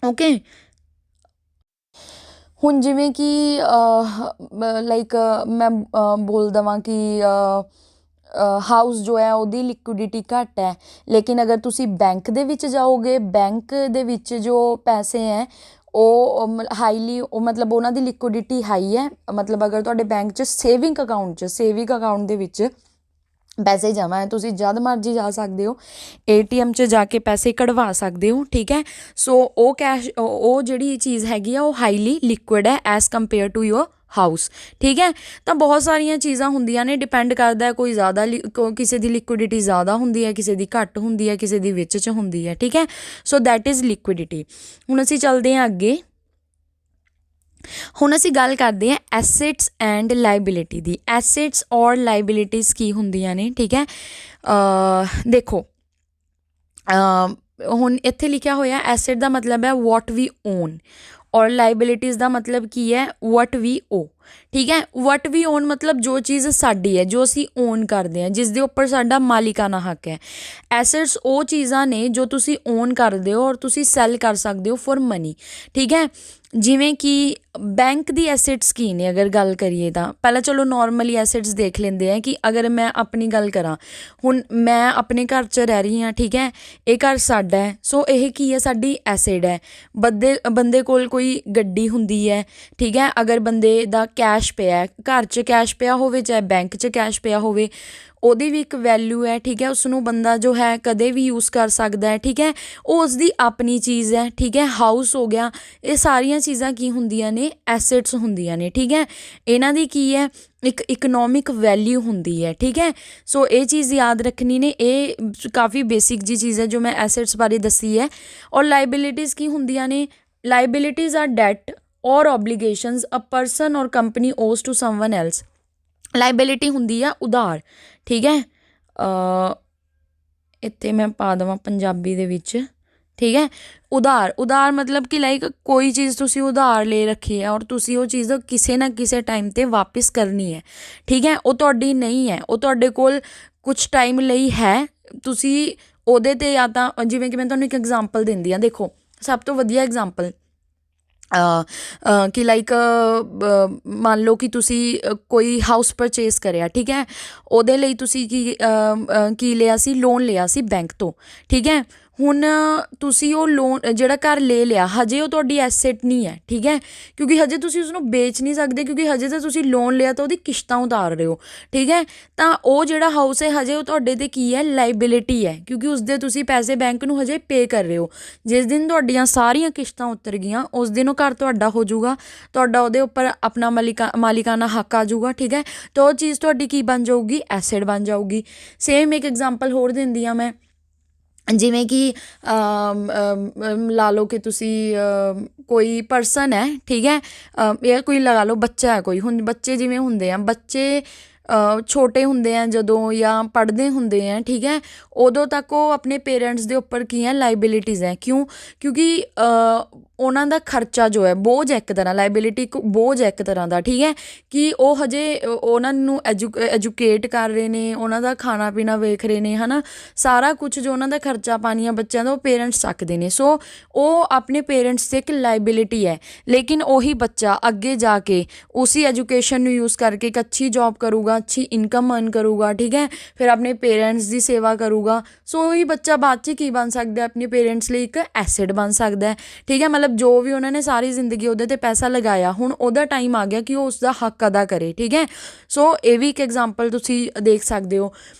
Speaker 1: ਓਕੇ। ਹੁਣ ਜਿਵੇਂ ਕਿ ਲਾਈਕ ਮੈਂ ਬੋਲ ਦੇਵਾਂ ਕਿ ਹਾਊਸ ਜੋ ਹੈ ਉਹਦੀ ਲਿਕੁਇਡਿਟੀ ਘੱਟ ਹੈ, ਲੇਕਿਨ ਅਗਰ ਤੁਸੀਂ ਬੈਂਕ ਦੇ ਵਿੱਚ ਜਾਓਗੇ, ਬੈਂਕ ਦੇ ਵਿੱਚ ਜੋ ਪੈਸੇ ਹੈ ਉਹ ਹਾਈਲੀ ਮਤਲਬ ਉਹਨਾਂ ਦੀ ਲਿਕੁਇਡਿਟੀ ਹਾਈ ਹੈ। ਮਤਲਬ ਅਗਰ ਤੁਹਾਡੇ ਬੈਂਕ 'ਚ ਸੇਵਿੰਗ ਅਕਾਊਂਟ ਦੇ ਵਿੱਚ ਪੈਸੇ ਜਮ੍ਹਾਂ ਹੈ, ਤੁਸੀਂ ਜਦ ਮਰਜ਼ੀ ਜਾ ਸਕਦੇ ਹੋ, ATM 'ਚ ਜਾ ਕੇ ਪੈਸੇ ਕਢਵਾ ਸਕਦੇ ਹੋ, ਠੀਕ ਹੈ। ਸੋ ਉਹ ਕੈਸ਼ ਉਹ ਜਿਹੜੀ ਚੀਜ਼ ਹੈਗੀ ਆ ਉਹ ਹਾਈਲੀ ਲਿਕੁਇਡ ਹੈ as compare to your house, ਠੀਕ ਹੈ। ਤਾਂ ਬਹੁਤ ਸਾਰੀਆਂ ਚੀਜ਼ਾਂ ਹੁੰਦੀਆਂ ਨੇ, ਡਿਪੈਂਡ ਕਰਦਾ ਕੋਈ ਜ਼ਿਆਦਾ ਕਿਸੇ ਦੀ ਲਿਕੁਇਡਿਟੀ ਜ਼ਿਆਦਾ ਹੁੰਦੀ ਹੈ, ਕਿਸੇ ਦੀ ਘੱਟ ਹੁੰਦੀ ਹੈ, ਕਿਸੇ ਦੀ ਵਿੱਚ 'ਚ ਹੁੰਦੀ ਹੈ, ਠੀਕ ਹੈ। So that is liquidity. ਹੁਣ ਅਸੀਂ ਚੱਲਦੇ ਹਾਂ ਅੱਗੇ। ਹੁਣ ਅਸੀਂ ਗੱਲ ਕਰਦੇ ਹਾਂ assets and liability the. Assets ਔਰ ਲਾਇਬਿਲਿਟੀਜ਼ ਕੀ ਹੁੰਦੀਆਂ ਨੇ, ਠੀਕ ਹੈ। ਦੇਖੋ ਹੁਣ ਇੱਥੇ ਲਿਖਿਆ ਹੋਇਆ ਐਸੈਟ ਦਾ ਮਤਲਬ ਹੈ ਵਾਟ ਵੀ ਓਨ, ਔਰ ਲਾਇਬਿਲਿਟੀਜ਼ ਦਾ ਮਤਲਬ ਕੀ ਹੈ ਵਟ ਵੀ ਓ, ਠੀਕ ਹੈ। ਵਟ ਵੀ ਓਨ ਮਤਲਬ ਜੋ ਚੀਜ਼ ਸਾਡੀ ਹੈ, ਜੋ ਅਸੀਂ ਓਨ ਕਰਦੇ ਹਾਂ, ਜਿਸ ਦੇ ਉੱਪਰ ਸਾਡਾ ਮਾਲਿਕਾਨਾ ਹੱਕ ਹੈ। ਐਸੈਟਸ ਉਹ ਚੀਜ਼ਾਂ ਨੇ ਜੋ ਤੁਸੀਂ ਓਨ ਕਰਦੇ ਹੋ ਔਰ ਤੁਸੀਂ ਸੈੱਲ ਕਰ ਸਕਦੇ ਹੋ ਫॉर ਮਨੀ, ਠੀਕ ਹੈ। ਜਿਵੇਂ ਕਿ ਬੈਂਕ ਦੀ ਐਸੈਟਸ ਕੀ ਨੇ ਅਗਰ ਗੱਲ ਕਰੀਏ ਤਾਂ ਪਹਿਲਾਂ ਚਲੋ ਨੋਰਮਲੀ ਐਸੈਟਸ ਦੇਖ ਲੈਂਦੇ ਆ ਕਿ ਅਗਰ ਮੈਂ ਆਪਣੀ ਗੱਲ ਕਰਾਂ, ਹੁਣ ਮੈਂ ਆਪਣੇ ਘਰ 'ਚ ਰਹਿ ਰਹੀ ਹਾਂ, ਠੀਕ ਹੈ। ਇਹ ਘਰ ਸਾਡਾ ਹੈ, ਸੋ ਇਹ ਕੀ ਹੈ, ਸਾਡੀ ਐਸੈਟ ਹੈ। ਬੰਦੇ ਕੋਲ ਕੋਈ ਗੱਡੀ ਹੁੰਦੀ ਹੈ, ਠੀਕ ਹੈ। ਅਗਰ ਬੰਦੇ ਦਾ ਕੈਸ਼ ਪਿਆ, ਘਰ 'ਚ ਕੈਸ਼ ਪਿਆ ਹੋਵੇ ਚਾਹੇ ਬੈਂਕ 'ਚ ਕੈਸ਼ ਪਿਆ ਹੋਵੇ, ਉਹਦੀ ਵੀ ਇੱਕ ਵੈਲਿਊ ਹੈ, ਠੀਕ ਹੈ। ਉਸਨੂੰ ਬੰਦਾ ਜੋ ਹੈ ਕਦੇ ਵੀ ਯੂਜ਼ ਕਰ ਸਕਦਾ ਹੈ, ਠੀਕ ਹੈ। ਉਹ ਉਸਦੀ ਆਪਣੀ ਚੀਜ਼ ਹੈ, ਠੀਕ ਹੈ। ਹਾਊਸ ਹੋ ਗਿਆ, ਇਹ ਸਾਰੀਆਂ ਚੀਜ਼ਾਂ ਕੀ ਹੁੰਦੀਆਂ ਨੇ, ਐਸੈਟਸ ਹੁੰਦੀਆਂ ਨੇ, ਠੀਕ ਹੈ। ਇਹਨਾਂ ਦੀ ਕੀ ਹੈ, ਇੱਕ ਇਕਨੋਮਿਕ ਵੈਲਿਊ ਹੁੰਦੀ ਹੈ, ਠੀਕ ਹੈ। ਸੋ ਇਹ ਚੀਜ਼ ਯਾਦ ਰੱਖਣੀ ਨੇ, ਇਹ ਕਾਫੀ ਬੇਸਿਕ ਜੀ ਚੀਜ਼ ਹੈ ਜੋ ਮੈਂ ਐਸੈਟਸ ਬਾਰੇ ਦੱਸੀ ਹੈ। ਔਰ ਲਾਇਬਿਲਿਟੀਜ਼ ਕੀ ਹੁੰਦੀਆਂ ਨੇ, liabilities are debt or obligations a person or company owes to someone else. Liability ਹੁੰਦੀ ਆ ਉਧਾਰ, ਠੀਕ ਹੈ। ਇੱਥੇ ਮੈਂ ਪਾ ਦੇਵਾਂ ਪੰਜਾਬੀ ਦੇ ਵਿੱਚ, ਠੀਕ ਹੈ। ਉਧਾਰ ਮਤਲਬ ਕਿ ਲਾਈਕ ਕੋਈ ਚੀਜ਼ ਤੁਸੀਂ ਉਧਾਰ ਲੈ ਰੱਖੀ ਹੈ ਔਰ ਤੁਸੀਂ ਉਹ ਚੀਜ਼ ਕਿਸੇ ਨਾ ਕਿਸੇ ਟਾਈਮ 'ਤੇ ਵਾਪਿਸ ਕਰਨੀ ਹੈ, ਠੀਕ ਹੈ। ਉਹ ਤੁਹਾਡੀ ਨਹੀਂ ਹੈ, ਉਹ ਤੁਹਾਡੇ ਕੋਲ ਕੁਛ ਟਾਈਮ ਲਈ ਹੈ। ਤੁਸੀਂ ਉਹਦੇ 'ਤੇ ਜਾਂ ਤਾਂ ਜਿਵੇਂ ਕਿ ਮੈਂ ਤੁਹਾਨੂੰ ਇੱਕ ਐਗਜ਼ਾਮਪਲ ਦਿੰਦੀ ਹਾਂ, ਦੇਖੋ ਸਭ ਤੋਂ ਵਧੀਆ ਐਗਜ਼ਾਮਪਲ ਕਿ ਲਾਈਕ ਮੰਨ ਲਓ ਕਿ ਤੁਸੀਂ ਕੋਈ ਹਾਊਸ ਪਰਚੇਸ ਕਰਿਆ, ਠੀਕ ਹੈ। ਉਹਦੇ ਲਈ ਤੁਸੀਂ ਕੀ ਲਿਆ ਸੀ, ਲੋਨ ਲਿਆ ਸੀ ਬੈਂਕ ਤੋਂ, ਠੀਕ ਹੈ। ਹੁਣ ਤੁਸੀਂ ਉਹ ਲੋਨ ਜਿਹੜਾ ਘਰ ਲੈ ਲਿਆ, ਹਜੇ ਉਹ ਤੁਹਾਡੀ ਐਸੈਟ ਨਹੀਂ ਹੈ, ਠੀਕ ਹੈ। ਕਿਉਂਕਿ ਹਜੇ ਤੁਸੀਂ ਉਸਨੂੰ ਵੇਚ ਨਹੀਂ ਸਕਦੇ, ਕਿਉਂਕਿ ਹਜੇ ਤਾਂ ਤੁਸੀਂ ਲੋਨ ਲਿਆ ਤਾਂ ਉਹਦੀ ਕਿਸ਼ਤਾਂ ਉਤਾਰ ਰਹੇ ਹੋ, ਠੀਕ ਹੈ। ਤਾਂ ਉਹ ਜਿਹੜਾ ਹਾਊਸ ਹੈ ਹਜੇ ਉਹ ਤੁਹਾਡੇ 'ਤੇ ਕੀ ਹੈ, ਲਾਇਬਿਲਿਟੀ ਹੈ, ਕਿਉਂਕਿ ਉਸਦੇ ਤੁਸੀਂ ਪੈਸੇ ਬੈਂਕ ਨੂੰ ਹਜੇ ਪੇ ਕਰ ਰਹੇ ਹੋ। ਜਿਸ ਦਿਨ ਤੁਹਾਡੀਆਂ ਸਾਰੀਆਂ ਕਿਸ਼ਤਾਂ ਉਤਰ ਗਈਆਂ ਉਸ ਦਿਨ ਉਹ ਘਰ ਤੁਹਾਡਾ ਹੋ ਜਾਊਗਾ, ਤੁਹਾਡਾ ਉਹਦੇ ਉੱਪਰ ਆਪਣਾ ਮਾਲਿਕਾਨਾ ਹੱਕ ਆ ਜਾਊਗਾ, ਠੀਕ ਹੈ। ਤਾਂ ਉਹ ਚੀਜ਼ ਤੁਹਾਡੀ ਕੀ ਬਣ ਜਾਊਗੀ, ਐਸੈਟ ਬਣ ਜਾਊਗੀ। ਸੇਮ ਇੱਕ ਐਗਜ਼ਾਮਪਲ ਹੋਰ ਦਿੰਦੀ ਹਾਂ ਮੈਂ, ਜਿਵੇਂ ਕਿ ਲਾ ਲਓ ਕਿ ਤੁਸੀਂ ਕੋਈ ਪਰਸਨ ਹੈ, ਠੀਕ ਹੈ। ਜਾਂ ਕੋਈ ਲਗਾ ਲਓ ਬੱਚਾ ਹੈ ਕੋਈ, ਹੁਣ ਬੱਚੇ ਜਿਵੇਂ ਹੁੰਦੇ ਆ, ਬੱਚੇ ਛੋਟੇ ਹੁੰਦੇ ਆ ਜਦੋਂ ਜਾਂ ਪੜ੍ਹਦੇ ਹੁੰਦੇ ਆ, ਠੀਕ ਹੈ। ਉਦੋਂ ਤੱਕ ਉਹ ਆਪਣੇ ਪੇਰੈਂਟਸ ਦੇ ਉੱਪਰ ਕੀ ਹੈ, ਲਾਇਬਿਲਿਟੀਜ਼ ਹੈ। ਕਿਉਂਕਿ ਉਹਨਾਂ ਦਾ ਖਰਚਾ ਜੋ ਹੈ ਬੋਝ ਹੈ, ਇੱਕ ਤਰ੍ਹਾਂ ਲਾਇਬਿਲਿਟੀ ਇੱਕ ਬੋਝ ਹੈ ਇੱਕ ਤਰ੍ਹਾਂ ਦਾ, ਠੀਕ ਹੈ। ਕਿ ਉਹ ਹਜੇ ਉਹਨਾਂ ਨੂੰ ਐਜੂਕੇਟ ਕਰ ਰਹੇ ਨੇ, ਉਹਨਾਂ ਦਾ ਖਾਣਾ ਪੀਣਾ ਵੇਖ ਰਹੇ ਨੇ, ਹੈ ਨਾ। ਸਾਰਾ ਕੁਛ ਜੋ ਉਹਨਾਂ ਦਾ ਖਰਚਾ ਪਾਣੀ ਆ ਬੱਚਿਆਂ ਦਾ ਉਹ ਪੇਰੈਂਟਸ ਚੱਕਦੇ ਨੇ। ਸੋ ਉਹ ਆਪਣੇ ਪੇਰੈਂਟਸ 'ਤੇ ਇੱਕ ਲਾਇਬਿਲਿਟੀ ਹੈ। ਲੇਕਿਨ ਉਹੀ ਬੱਚਾ ਅੱਗੇ ਜਾ ਕੇ ਉਸੀ ਐਜੂਕੇਸ਼ਨ ਨੂੰ ਯੂਜ਼ ਕਰਕੇ ਇੱਕ ਅੱਛੀ ਜੋਬ ਕਰੂਗਾ, अच्छी इनकम अर्न ਕਰੂਗਾ, ਠੀਕ ਹੈ, ਫਿਰ ਆਪਣੇ ਪੇਰੈਂਟਸ ਦੀ ਸੇਵਾ ਕਰੂਗਾ। ਸੋ ਉਹੀ ਬੱਚਾ ਬਾਅਦ 'ਚ ਕੀ ਬਣ ਸਕਦਾ, ਆਪਣੇ ਪੇਰੈਂਟਸ ਲਈ ਇੱਕ ਐਸੈਟ ਬਣ ਸਕਦਾ, ਠੀਕ ਹੈ। ਮਤਲਬ ਜੋ ਵੀ ਉਹਨਾਂ ਨੇ ਸਾਰੀ ਜ਼ਿੰਦਗੀ ਉਹਦੇ 'ਤੇ ਪੈਸਾ ਲਗਾਇਆ, ਹੁਣ ਉਹਦਾ ਟਾਈਮ ਆ ਗਿਆ ਕਿ ਉਹ ਉਸਦਾ ਹੱਕ ਅਦਾ ਕਰੇ, ਠੀਕ ਹੈ। ਸੋ ਇਹ ਵੀ ਇੱਕ ਐਗਜ਼ਾਮਪਲ ਤੁਸੀਂ ਦੇਖ ਸਕਦੇ ਹੋ।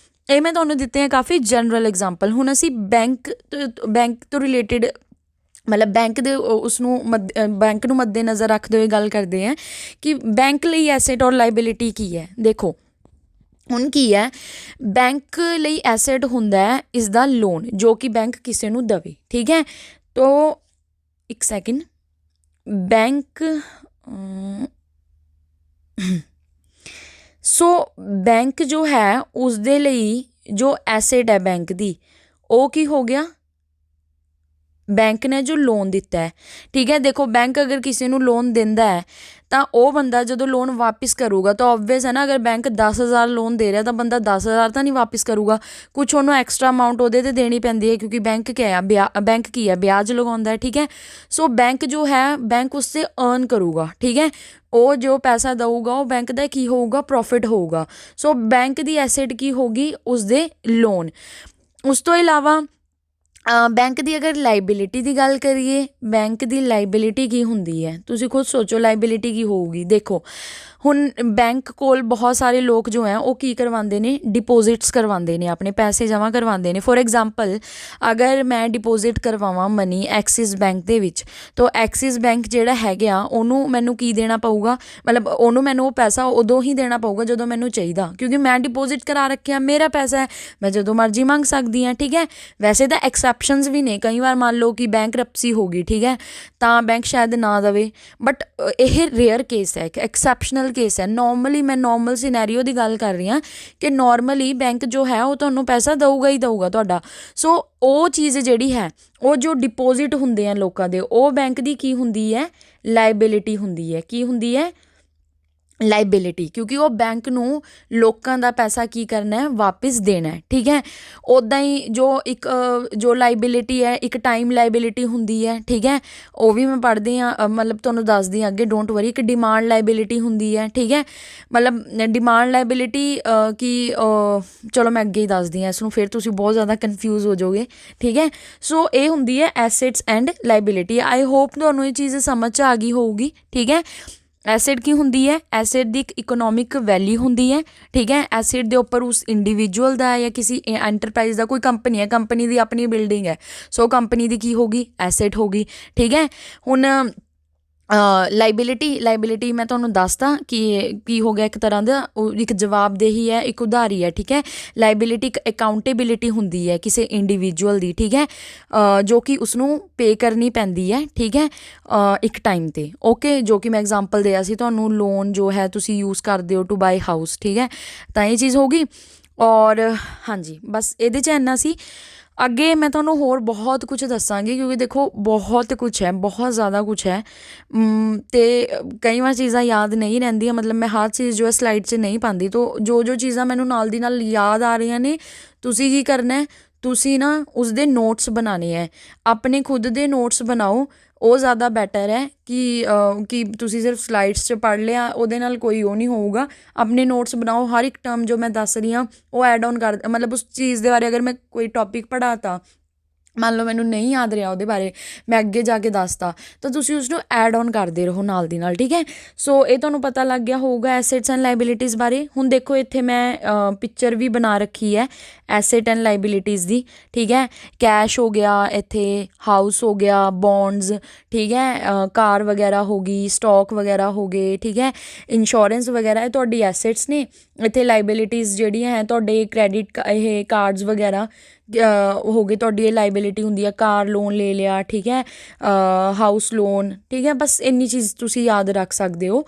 Speaker 1: ਇਹ ਮੈਂ ਤੁਹਾਨੂੰ ਦਿੱਤੇ ਆ ਕਾਫੀ ਜਨਰਲ ਐਗਜ਼ਾਮਪਲ। ਹੁਣ ਅਸੀਂ ਬੈਂਕ ਤੋਂ ਰਿਲੇਟਿਡ ਮਤਲਬ ਬੈਂਕ ਦੇ ਉਸਨੂੰ ਬੈਂਕ ਨੂੰ ਮੱਦੇ ਨਜ਼ਰ ਰੱਖਦੇ ਹੋਏ ਗੱਲ ਕਰਦੇ ਹਾਂ ਕਿ ਬੈਂਕ ਲਈ ਐਸੈਟ ਔਰ ਲਾਇਬਿਲਿਟੀ ਕੀ ਹੈ। ਦੇਖੋ ਹੁਣ ਕੀ ਹੈ, ਬੈਂਕ ਲਈ ਐਸੈਟ ਹੁੰਦਾ ਹੈ ਇਸ ਦਾ ਲੋਨ, ਜੋ ਕਿ ਬੈਂਕ ਕਿਸੇ ਨੂੰ ਦੇਵੇ, ਠੀਕ ਹੈ। ਤੋ ਇੱਕ ਸੈਕਿੰਡ, ਬੈਂਕ ਸੋ ਬੈਂਕ ਜੋ ਹੈ ਉਸਦੇ ਲਈ ਜੋ ਐਸੈਟ ਹੈ ਬੈਂਕ ਦੀ, ਉਹ ਕੀ ਹੋ ਗਿਆ, ਬੈਂਕ ਨੇ ਜੋ ਲੋਨ ਦਿੱਤਾ ਹੈ, ਠੀਕ ਹੈ। ਦੇਖੋ ਬੈਂਕ ਅਗਰ ਕਿਸੇ ਨੂੰ ਲੋਨ ਦਿੰਦਾ ਹੈ ਤਾਂ ਉਹ ਬੰਦਾ ਜਦੋਂ ਲੋਨ ਵਾਪਿਸ ਕਰੂਗਾ ਤਾਂ ਓਬਵੀਅਸ ਹੈ ਨਾ, ਅਗਰ ਬੈਂਕ 10,000 ਲੋਨ ਦੇ ਰਿਹਾ ਤਾਂ ਬੰਦਾ 10,000 ਤਾਂ ਨਹੀਂ ਵਾਪਿਸ ਕਰੂਗਾ, ਕੁਛ ਉਹਨੂੰ ਐਕਸਟਰਾ ਅਮਾਊਂਟ ਉਹਦੇ 'ਤੇ ਦੇਣੀ ਪੈਂਦੀ ਹੈ, ਕਿਉਂਕਿ ਬੈਂਕ ਕੀ ਹੈ ਵਿਆਜ ਲਗਾਉਂਦਾ ਹੈ, ਠੀਕ ਹੈ। ਸੋ ਬੈਂਕ ਜੋ ਹੈ ਬੈਂਕ ਉਸ 'ਤੇ ਅਰਨ ਕਰੂਗਾ, ਠੀਕ ਹੈ। ਉਹ ਜੋ ਪੈਸਾ ਦਊਗਾ ਉਹ ਬੈਂਕ ਦਾ ਕੀ ਹੋਊਗਾ, ਪ੍ਰੋਫਿਟ ਹੋਊਗਾ। ਸੋ ਬੈਂਕ ਦੀ ਐਸੈਟ ਕੀ ਹੋਊਗੀ, ਉਸਦੇ ਲੋਨ। ਉਸ ਤੋਂ ਇਲਾਵਾ ਬੈਂਕ ਦੀ ਅਗਰ ਲਾਇਬਿਲਿਟੀ ਦੀ ਗੱਲ ਕਰੀਏ, ਬੈਂਕ ਦੀ ਲਾਇਬਿਲਿਟੀ ਕੀ ਹੁੰਦੀ ਹੈ, ਤੁਸੀਂ ਖੁਦ ਸੋਚੋ ਲਾਇਬਿਲਿਟੀ ਕੀ ਹੋਊਗੀ। ਦੇਖੋ ਹੁਣ ਬੈਂਕ ਕੋਲ ਬਹੁਤ ਸਾਰੇ ਲੋਕ ਜੋ ਹੈ ਉਹ ਕੀ ਕਰਵਾਉਂਦੇ ਨੇ, ਡਿਪੋਜ਼ਿਟਸ ਕਰਵਾਉਂਦੇ ਨੇ, ਆਪਣੇ ਪੈਸੇ ਜਮ੍ਹਾਂ ਕਰਵਾਉਂਦੇ ਨੇ। ਫੋਰ ਐਗਜ਼ਾਮਪਲ ਅਗਰ ਮੈਂ ਡਿਪੋਜ਼ਿਟ ਕਰਵਾਵਾਂ ਮਨੀ ਐਕਸਿਸ ਬੈਂਕ ਦੇ ਵਿੱਚ, ਤਾਂ ਐਕਸਿਸ ਬੈਂਕ ਜਿਹੜਾ ਹੈਗਾ ਉਹਨੂੰ ਮੈਨੂੰ ਕੀ ਦੇਣਾ ਪਊਗਾ, ਮਤਲਬ ਉਹਨੂੰ ਮੈਨੂੰ ਉਹ ਪੈਸਾ ਉਦੋਂ ਹੀ ਦੇਣਾ ਪਊਗਾ ਜਦੋਂ ਮੈਨੂੰ ਚਾਹੀਦਾ, ਕਿਉਂਕਿ ਮੈਂ ਡਿਪੋਜ਼ਿਟ ਕਰਾ ਰੱਖਿਆ, ਮੇਰਾ ਪੈਸਾ ਹੈ, ਮੈਂ ਜਦੋਂ ਮਰਜ਼ੀ ਮੰਗ ਸਕਦੀ ਹਾਂ, ਠੀਕ ਹੈ। ਵੈਸੇ ਤਾਂ ਐਕਸੈਪਸ਼ਨਸ ਵੀ ਨੇ, ਕਈ ਵਾਰ ਮੰਨ ਲਓ ਕਿ ਬੈਂਕਰਪਸੀ ਹੋ ਗਈ, ਠੀਕ ਹੈ, ਤਾਂ ਬੈਂਕ ਸ਼ਾਇਦ ਨਾ ਦੇਵੇ, ਬਟ ਇਹ ਰੇਅਰ ਕੇਸ ਹੈ, ਇੱਕ ਐਕਸੈਪਸ਼ਨਲ ਕੇਸ ਹੈ। ਨੋਰਮਲੀ ਮੈਂ ਨੋਰਮਲ ਸਿਨੈਰੀਓ ਦੀ ਗੱਲ ਕਰ ਰਹੀ ਹਾਂ ਕਿ ਨੋਰਮਲੀ ਬੈਂਕ ਜੋ ਹੈ ਉਹ ਤੁਹਾਨੂੰ ਪੈਸਾ ਦਊਗਾ ਹੀ ਦਊਗਾ ਤੁਹਾਡਾ। ਸੋ ਉਹ ਚੀਜ਼ ਜਿਹੜੀ ਹੈ, ਉਹ ਜੋ ਡਿਪੋਜ਼ਿਟ ਹੁੰਦੇ ਆ ਲੋਕਾਂ ਦੇ, ਉਹ ਬੈਂਕ ਦੀ ਕੀ ਹੁੰਦੀ ਹੈ, ਲਾਇਬਿਲਿਟੀ ਹੁੰਦੀ ਹੈ। ਕੀ ਹੁੰਦੀ ਹੈ, ਲਾਇਬਿਲਿਟੀ, ਕਿਉਂਕਿ ਉਹ ਬੈਂਕ ਨੂੰ ਲੋਕਾਂ ਦਾ ਪੈਸਾ ਕੀ ਕਰਨਾ ਹੈ, ਵਾਪਿਸ ਦੇਣਾ ਹੈ, ਠੀਕ ਹੈ। ਉੱਦਾਂ ਹੀ ਜੋ ਲਾਇਬਿਲਿਟੀ ਹੈ, ਇੱਕ ਟਾਈਮ ਲਾਇਬਿਲਿਟੀ ਹੁੰਦੀ ਹੈ, ਠੀਕ ਹੈ, ਉਹ ਵੀ ਮੈਂ ਪੜ੍ਹਦੀ ਹਾਂ, ਮਤਲਬ ਤੁਹਾਨੂੰ ਦੱਸਦੀ ਹਾਂ ਅੱਗੇ, ਡੋਂਟ ਵਰੀ। ਇੱਕ ਡਿਮਾਂਡ ਲਾਇਬਿਲਿਟੀ ਹੁੰਦੀ ਹੈ, ਠੀਕ ਹੈ, ਮਤਲਬ ਡਿਮਾਂਡ ਲਾਇਬਿਲਿਟੀ ਚਲੋ ਮੈਂ ਅੱਗੇ ਹੀ ਦੱਸਦੀ ਹਾਂ ਇਸਨੂੰ, ਫਿਰ ਤੁਸੀਂ ਬਹੁਤ ਜ਼ਿਆਦਾ ਕਨਫਿਊਜ਼ ਹੋ ਜਾਓਗੇ, ਠੀਕ ਹੈ। ਸੋ ਇਹ ਹੁੰਦੀ ਹੈ assets and liability. I hope ਤੁਹਾਨੂੰ ਇਹ ਚੀਜ਼ ਸਮਝ 'ਚ ਆ ਗਈ ਹੋਊਗੀ, ਠੀਕ ਹੈ। ਐਸੈਟ ਕੀ ਹੁੰਦੀ ਹੈ, ਐਸੈਟ ਦੀ ਇੱਕ ਇਕਨੋਮਿਕ ਵੈਲਿਊ ਹੁੰਦੀ ਹੈ, ਠੀਕ ਹੈ। ਐਸੈਟ ਦੇ ਉੱਪਰ ਉਸ ਇੰਡੀਵਿਜੂਅਲ ਦਾ ਜਾਂ ਕਿਸੇ ਐਂਟਰਪ੍ਰਾਈਜ਼ ਦਾ, ਕੋਈ ਕੰਪਨੀ ਹੈ, ਕੰਪਨੀ ਦੀ ਆਪਣੀ ਬਿਲਡਿੰਗ ਹੈ, ਸੋ ਕੰਪਨੀ ਦੀ ਕੀ ਹੋਗੀ, ਐਸੈਟ ਹੋਗੀ, ਠੀਕ ਹੈ। ਹੁਣ ਲਾਇਬਿਲਿਟੀ ਮੈਂ ਤੁਹਾਨੂੰ ਦੱਸਦਾ ਕਿ ਕੀ ਹੋ ਗਿਆ, ਇੱਕ ਤਰ੍ਹਾਂ ਦਾ ਇੱਕ ਜਵਾਬਦੇਹੀ ਹੈ, ਇੱਕ ਉਧਾਰੀ ਹੈ, ਠੀਕ ਹੈ। ਲਾਇਬਿਲਿਟੀ ਇੱਕ ਅਕਾਊਂਟੇਬਿਲਿਟੀ ਹੁੰਦੀ ਹੈ ਕਿਸੇ ਇੰਡੀਵਿਜੂਅਲ ਦੀ, ਠੀਕ ਹੈ, ਜੋ ਕਿ ਉਸਨੂੰ ਪੇ ਕਰਨੀ ਪੈਂਦੀ ਹੈ, ਠੀਕ ਹੈ, ਇੱਕ ਟਾਈਮ 'ਤੇ, ਓਕੇ। ਜੋ ਕਿ ਮੈਂ ਐਗਜ਼ਾਮਪਲ ਦਿਆ ਸੀ ਤੁਹਾਨੂੰ, ਲੋਨ ਜੋ ਹੈ ਤੁਸੀਂ ਯੂਜ਼ ਕਰਦੇ ਹੋ ਟੂ ਬਾਈ ਹਾਊਸ, ਠੀਕ ਹੈ, ਤਾਂ ਇਹ ਚੀਜ਼ ਹੋ ਗਈ। ਔਰ ਹਾਂਜੀ ਬਸ ਇਹਦੇ 'ਚ ਇੰਨਾ ਸੀ। ਅੱਗੇ ਮੈਂ ਤੁਹਾਨੂੰ ਹੋਰ ਬਹੁਤ ਕੁਛ ਦੱਸਾਂਗੀ, ਕਿਉਂਕਿ ਦੇਖੋ ਬਹੁਤ ਕੁਛ ਹੈ, ਬਹੁਤ ਜ਼ਿਆਦਾ ਕੁਛ ਹੈ, ਅਤੇ ਕਈ ਵਾਰ ਚੀਜ਼ਾਂ ਯਾਦ ਨਹੀਂ ਰਹਿੰਦੀਆਂ, ਮਤਲਬ ਮੈਂ ਹਰ ਚੀਜ਼ ਜੋ ਹੈ ਸਲਾਈਡ 'ਚ ਨਹੀਂ ਪਾਉਂਦੀ। ਤੋ ਜੋ ਚੀਜ਼ਾਂ ਮੈਨੂੰ ਨਾਲ ਦੀ ਨਾਲ ਯਾਦ ਆ ਰਹੀਆਂ ਨੇ, ਤੁਸੀਂ ਕੀ ਕਰਨਾ, ਤੁਸੀਂ ਨਾ ਉਸਦੇ ਨੋਟਸ ਬਣਾਉਣੇ ਹੈ, ਆਪਣੇ ਖੁਦ ਦੇ ਨੋਟਸ ਬਣਾਓ, ਉਹ ਜ਼ਿਆਦਾ ਬੈਟਰ ਹੈ ਕਿ ਤੁਸੀਂ ਸਿਰਫ ਸਲਾਈਡਸ 'ਚ ਪੜ੍ਹ ਲਿਆ, ਉਹਦੇ ਨਾਲ ਕੋਈ ਉਹ ਨਹੀਂ ਹੋਊਗਾ। ਆਪਣੇ ਨੋਟਸ ਬਣਾਓ, ਹਰ ਇੱਕ ਟਰਮ ਜੋ ਮੈਂ ਦੱਸ ਰਹੀ ਹਾਂ ਉਹ ਐਡ ਔਨ ਕਰ, ਮਤਲਬ ਉਸ ਚੀਜ਼ ਦੇ ਬਾਰੇ ਅਗਰ ਮੈਂ ਕੋਈ ਟੋਪਿਕ ਪੜ੍ਹਾ ਤਾ, ਮੰਨ ਲਓ ਮੈਨੂੰ ਨਹੀਂ ਯਾਦ ਰਿਹਾ ਉਹਦੇ ਬਾਰੇ, ਮੈਂ ਅੱਗੇ ਜਾ ਕੇ ਦੱਸਤਾ, ਤਾਂ ਤੁਸੀਂ ਉਸਨੂੰ ਐਡ ਔਨ ਕਰਦੇ ਰਹੋ ਨਾਲ ਦੀ ਨਾਲ, ਠੀਕ ਹੈ। ਸੋ ਇਹ ਤੁਹਾਨੂੰ ਪਤਾ ਲੱਗ ਗਿਆ ਹੋਊਗਾ ਐਸੈਟਸ ਐਂਡ ਲਾਇਬਿਲਿਟੀਜ਼ ਬਾਰੇ। ਹੁਣ ਦੇਖੋ ਇੱਥੇ ਮੈਂ ਪਿਕਚਰ ਵੀ ਬਣਾ ਰੱਖੀ ਹੈ ਐਸੈਟ ਐਂਡ ਲਾਇਬਿਲਿਟੀਜ਼ ਦੀ, ਠੀਕ ਹੈ। ਕੈਸ਼ ਹੋ ਗਿਆ, ਇੱਥੇ ਹਾਊਸ ਹੋ ਗਿਆ, ਬੌਂਡਸ, ਠੀਕ ਹੈ, ਕਾਰ ਵਗੈਰਾ ਹੋ ਗਈ, ਸਟਾਕ ਵਗੈਰਾ ਹੋ ਗਏ, ਠੀਕ ਹੈ, ਇੰਸ਼ੋਰੈਂਸ ਵਗੈਰਾ, ਇਹ ਤੁਹਾਡੀ ਐਸੈਟਸ ਨੇ। ਇੱਥੇ ਲਾਇਬਿਲਿਟੀਜ਼ ਜਿਹੜੀਆਂ ਹੈ ਤੁਹਾਡੇ ਇਹ ਕਾਰਡਸ ਵਗੈਰਾ ਹੋ ਗਏ, ਤੁਹਾਡੀ ਇਹ ਲਾਇਬਿਲਿਟੀ ਹੁੰਦੀ ਹੈ। ਕਾਰ ਲੋਨ ਲੈ ਲਿਆ, ਠੀਕ ਹੈ, ਹਾਊਸ ਲੋਨ, ਠੀਕ ਹੈ, ਬਸ ਇੰਨੀ ਚੀਜ਼ ਤੁਸੀਂ ਯਾਦ ਰੱਖ ਸਕਦੇ ਹੋ।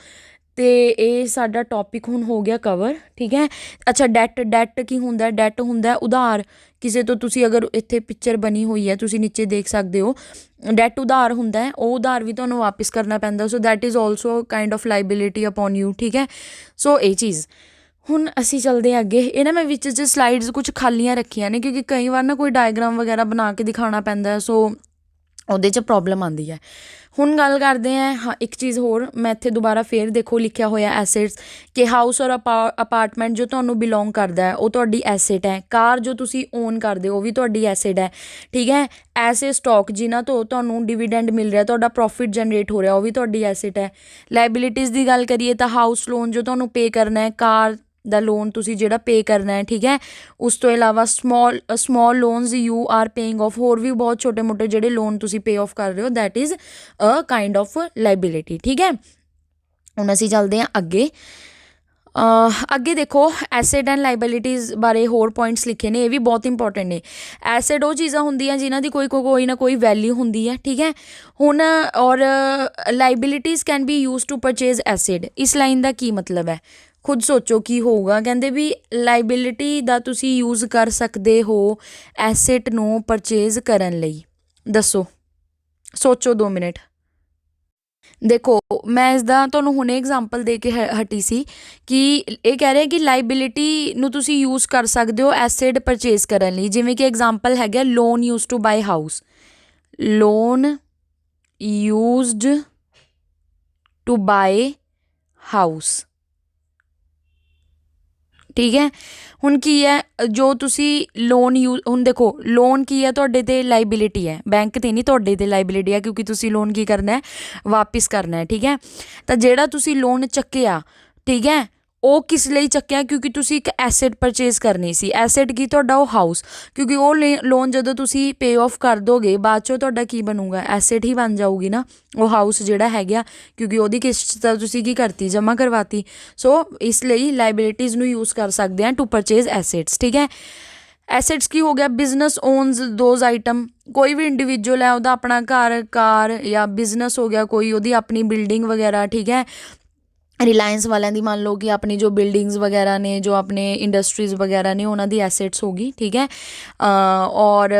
Speaker 1: ਅਤੇ ਇਹ ਸਾਡਾ ਟੋਪਿਕ ਹੁਣ ਹੋ ਗਿਆ ਕਵਰ, ਠੀਕ ਹੈ। ਅੱਛਾ ਡੈਟ ਕੀ ਹੁੰਦਾ, ਡੈਟ ਹੁੰਦਾ ਉਧਾਰ ਕਿਸੇ ਤੋਂ। ਤੁਸੀਂ ਅਗਰ ਇੱਥੇ ਪਿਕਚਰ ਬਣੀ ਹੋਈ ਹੈ ਤੁਸੀਂ ਨੀਚੇ ਦੇਖ ਸਕਦੇ ਹੋ, ਡੈਟ ਉਧਾਰ ਹੁੰਦਾ ਹੈ, ਉਹ ਉਧਾਰ ਵੀ ਤੁਹਾਨੂੰ ਵਾਪਿਸ ਕਰਨਾ ਪੈਂਦਾ। ਸੋ that is also kind of liability upon you, ਠੀਕ ਹੈ। ਸੋ ਇਹ ਚੀਜ਼। ਹੁਣ ਅਸੀਂ ਚੱਲਦੇ ਹਾਂ ਅੱਗੇ। ਇਹ ਨਾ ਮੈਂ ਵਿੱਚ 'ਚ ਸਲਾਈਡਸ ਕੁਛ ਖਾਲੀਆਂ ਰੱਖੀਆਂ ਨੇ, ਕਿਉਂਕਿ ਕਈ ਵਾਰ ਨਾ ਕੋਈ ਡਾਇਗਰਾਮ ਵਗੈਰਾ ਬਣਾ ਕੇ ਦਿਖਾਉਣਾ ਪੈਂਦਾ, ਸੋ ਉਹਦੇ 'ਚ ਪ੍ਰੋਬਲਮ ਆਉਂਦੀ ਹੈ। ਹੁਣ ਗੱਲ ਕਰਦੇ ਹਾਂ ਹਾਂ ਇੱਕ ਚੀਜ਼ ਹੋਰ, ਮੈਂ ਇੱਥੇ ਦੁਬਾਰਾ ਫੇਰ ਦੇਖੋ ਲਿਖਿਆ ਹੋਇਆ ਐਸੇਟਸ, ਕਿ ਹਾਊਸ ਔਰ ਅਪਾਰਟਮੈਂਟ ਜੋ ਤੁਹਾਨੂੰ ਬਿਲੋਂਗ ਕਰਦਾ ਹੈ ਉਹ ਤੁਹਾਡੀ ਐਸੇਟ ਹੈ। ਕਾਰ ਜੋ ਤੁਸੀਂ ਓਨ ਕਰਦੇ ਹੋ ਉਹ ਵੀ ਤੁਹਾਡੀ ਐਸੇਟ ਹੈ, ਠੀਕ ਹੈ। ਐਸੇ ਸਟਾਕ ਜਿਨ੍ਹਾਂ ਤੋਂ ਤੁਹਾਨੂੰ ਡਿਵੀਡੈਂਡ ਮਿਲ ਰਿਹਾ, ਤੁਹਾਡਾ ਪ੍ਰੋਫਿਟ ਜਨਰੇਟ ਹੋ ਰਿਹਾ, ਉਹ ਵੀ ਤੁਹਾਡੀ ਐਸੇਟ ਹੈ। ਲਾਇਬਿਲਿਟੀਜ਼ ਦੀ ਗੱਲ ਕਰੀਏ ਤਾਂ ਹਾਊਸ ਲੋਨ ਜੋ ਤੁਹਾਨੂੰ ਪੇ ਕਰਨਾ ਹੈ, ਕਾਰ ਦਾ ਲੋਨ ਤੁਸੀਂ ਜਿਹੜਾ ਪੇ ਕਰਨਾ ਹੈ, ਠੀਕ ਹੈ। ਉਸ ਤੋਂ ਇਲਾਵਾ small loans you are paying of, ਹੋਰ ਵੀ ਬਹੁਤ ਛੋਟੇ ਮੋਟੇ ਜਿਹੜੇ ਲੋਨ ਤੁਸੀਂ ਪੇ ਆਫ ਕਰ ਰਹੇ ਹੋ, that is a kind of liability, ਠੀਕ ਹੈ। ਹੁਣ ਅਸੀਂ ਚੱਲਦੇ ਹਾਂ ਅੱਗੇ। ਅੱਗੇ ਦੇਖੋ ਐਸੇਟ ਐਂਡ ਲਾਇਬਿਲਿਟੀਜ਼ ਬਾਰੇ ਹੋਰ ਪੁਆਇੰਟਸ ਲਿਖੇ ਨੇ, ਇਹ ਵੀ ਬਹੁਤ ਇੰਪੋਰਟੈਂਟ ਨੇ। ਐਸੇਟ ਉਹ ਚੀਜ਼ਾਂ ਹੁੰਦੀਆਂ ਜਿਨ੍ਹਾਂ ਦੀ ਕੋਈ ਨਾ ਕੋਈ ਵੈਲਿਊ ਹੁੰਦੀ ਹੈ, ਠੀਕ ਹੈ। ਹੁਣ or liabilities can be use to purchase asset, ਇਸ ਲਾਈਨ ਦਾ ਕੀ ਮਤਲਬ ਹੈ, ਖੁਦ ਸੋਚੋ ਕੀ ਹੋਊਗਾ। ਕਹਿੰਦੇ ਵੀ ਲਾਇਬਿਲਿਟੀ ਦਾ ਤੁਸੀਂ ਯੂਜ਼ ਕਰ ਸਕਦੇ ਹੋ ਐਸੇਟ ਨੂੰ ਪਰਚੇਜ਼ ਕਰਨ ਲਈ। ਦੱਸੋ, ਸੋਚੋ 2 ਮਿੰਟ। ਦੇਖੋ ਮੈਂ ਇਸਦਾ ਤੁਹਾਨੂੰ ਹੁਣੇ ਐਗਜ਼ਾਮਪਲ ਦੇ ਕੇ ਹਟੀ ਸੀ ਕਿ ਇਹ ਕਹਿ ਰਿਹਾ ਕਿ ਲਾਇਬਿਲਿਟੀ ਨੂੰ ਤੁਸੀਂ ਯੂਜ਼ ਕਰ ਸਕਦੇ ਹੋ ਐਸੇਟ ਪਰਚੇਜ਼ ਕਰਨ ਲਈ। ਜਿਵੇਂ ਕਿ ਐਗਜ਼ਾਮਪਲ ਹੈਗਾ loan use to buy house, loan used to buy house, ਠੀਕ ਹੈ। ਹੁਣ ਕੀ ਹੈ, ਜੋ ਤੁਸੀਂ ਲੋਨ ਹੁਣ ਦੇਖੋ ਲੋਨ ਕੀ ਹੈ, ਤੁਹਾਡੇ 'ਤੇ ਲਾਇਬਿਲਿਟੀ ਹੈ, ਬੈਂਕ 'ਤੇ ਨਹੀਂ, ਤੁਹਾਡੇ 'ਤੇ ਲਾਇਬਿਲਿਟੀ ਹੈ, ਕਿਉਂਕਿ ਤੁਸੀਂ ਲੋਨ ਕੀ ਕਰਨਾ ਹੈ, ਵਾਪਿਸ ਕਰਨਾ ਹੈ, ਠੀਕ ਹੈ। ਤਾਂ ਜਿਹੜਾ ਤੁਸੀਂ ਲੋਨ ਚੱਕਿਆ, ਠੀਕ ਹੈ, ਉਹ ਕਿਸ ਲਈ ਚੱਕਿਆ, ਕਿਉਂਕਿ ਤੁਸੀਂ ਇੱਕ ਐਸੇਟ ਪਰਚੇਜ਼ ਕਰਨੀ ਸੀ। ਐਸੇਟ ਕੀ ਤੁਹਾਡਾ, ਉਹ ਹਾਊਸ, ਕਿਉਂਕਿ ਉਹ ਲੋਨ ਜਦੋਂ ਤੁਸੀਂ ਪੇ ਆਫ ਕਰ ਦੋਗੇ ਬਾਅਦ 'ਚੋਂ ਤੁਹਾਡਾ ਕੀ ਬਣੂਗਾ, ਐਸੇਟ ਹੀ ਬਣ ਜਾਊਗੀ ਨਾ ਉਹ ਹਾਊਸ ਜਿਹੜਾ ਹੈਗਾ, ਕਿਉਂਕਿ ਉਹਦੀ ਕਿਸ਼ਤ ਤਾਂ ਤੁਸੀਂ ਕੀ ਕਰਤੀ, ਜਮ੍ਹਾਂ ਕਰਵਾਤੀ। ਸੋ ਇਸ ਲਈ ਲਾਇਬਿਲਿਟੀਜ਼ ਨੂੰ ਯੂਜ਼ ਕਰ ਸਕਦੇ ਹਾਂ ਟੂ ਪਰਚੇਜ਼ ਐਸੇਟਸ, ਠੀਕ ਹੈ। ਐਸੇਟਸ ਕੀ ਹੋ ਗਿਆ, ਬਿਜ਼ਨਸ ਓਨਸ ਦੋਜ਼ ਆਈਟਮ, ਕੋਈ ਵੀ ਇੰਡੀਵਿਜੂਅਲ ਹੈ ਉਹਦਾ ਆਪਣਾ ਘਰ, ਕਾਰ ਜਾਂ ਬਿਜ਼ਨਸ ਹੋ ਗਿਆ ਕੋਈ, ਉਹਦੀ ਆਪਣੀ ਬਿਲਡਿੰਗ ਵਗੈਰਾ, ਠੀਕ ਹੈ। ਰਿਲਾਇੰਸ ਵਾਲਿਆਂ ਦੀ ਮੰਨ ਲਓ ਕਿ ਆਪਣੀ ਜੋ ਬਿਲਡਿੰਗਸ ਵਗੈਰਾ ਨੇ, ਜੋ ਆਪਣੇ ਇੰਡਸਟਰੀਜ਼ ਵਗੈਰਾ ਨੇ, ਉਹਨਾਂ ਦੀ ਐਸੇਟਸ ਹੋ ਗਈ, ਠੀਕ ਹੈ। ਔਰ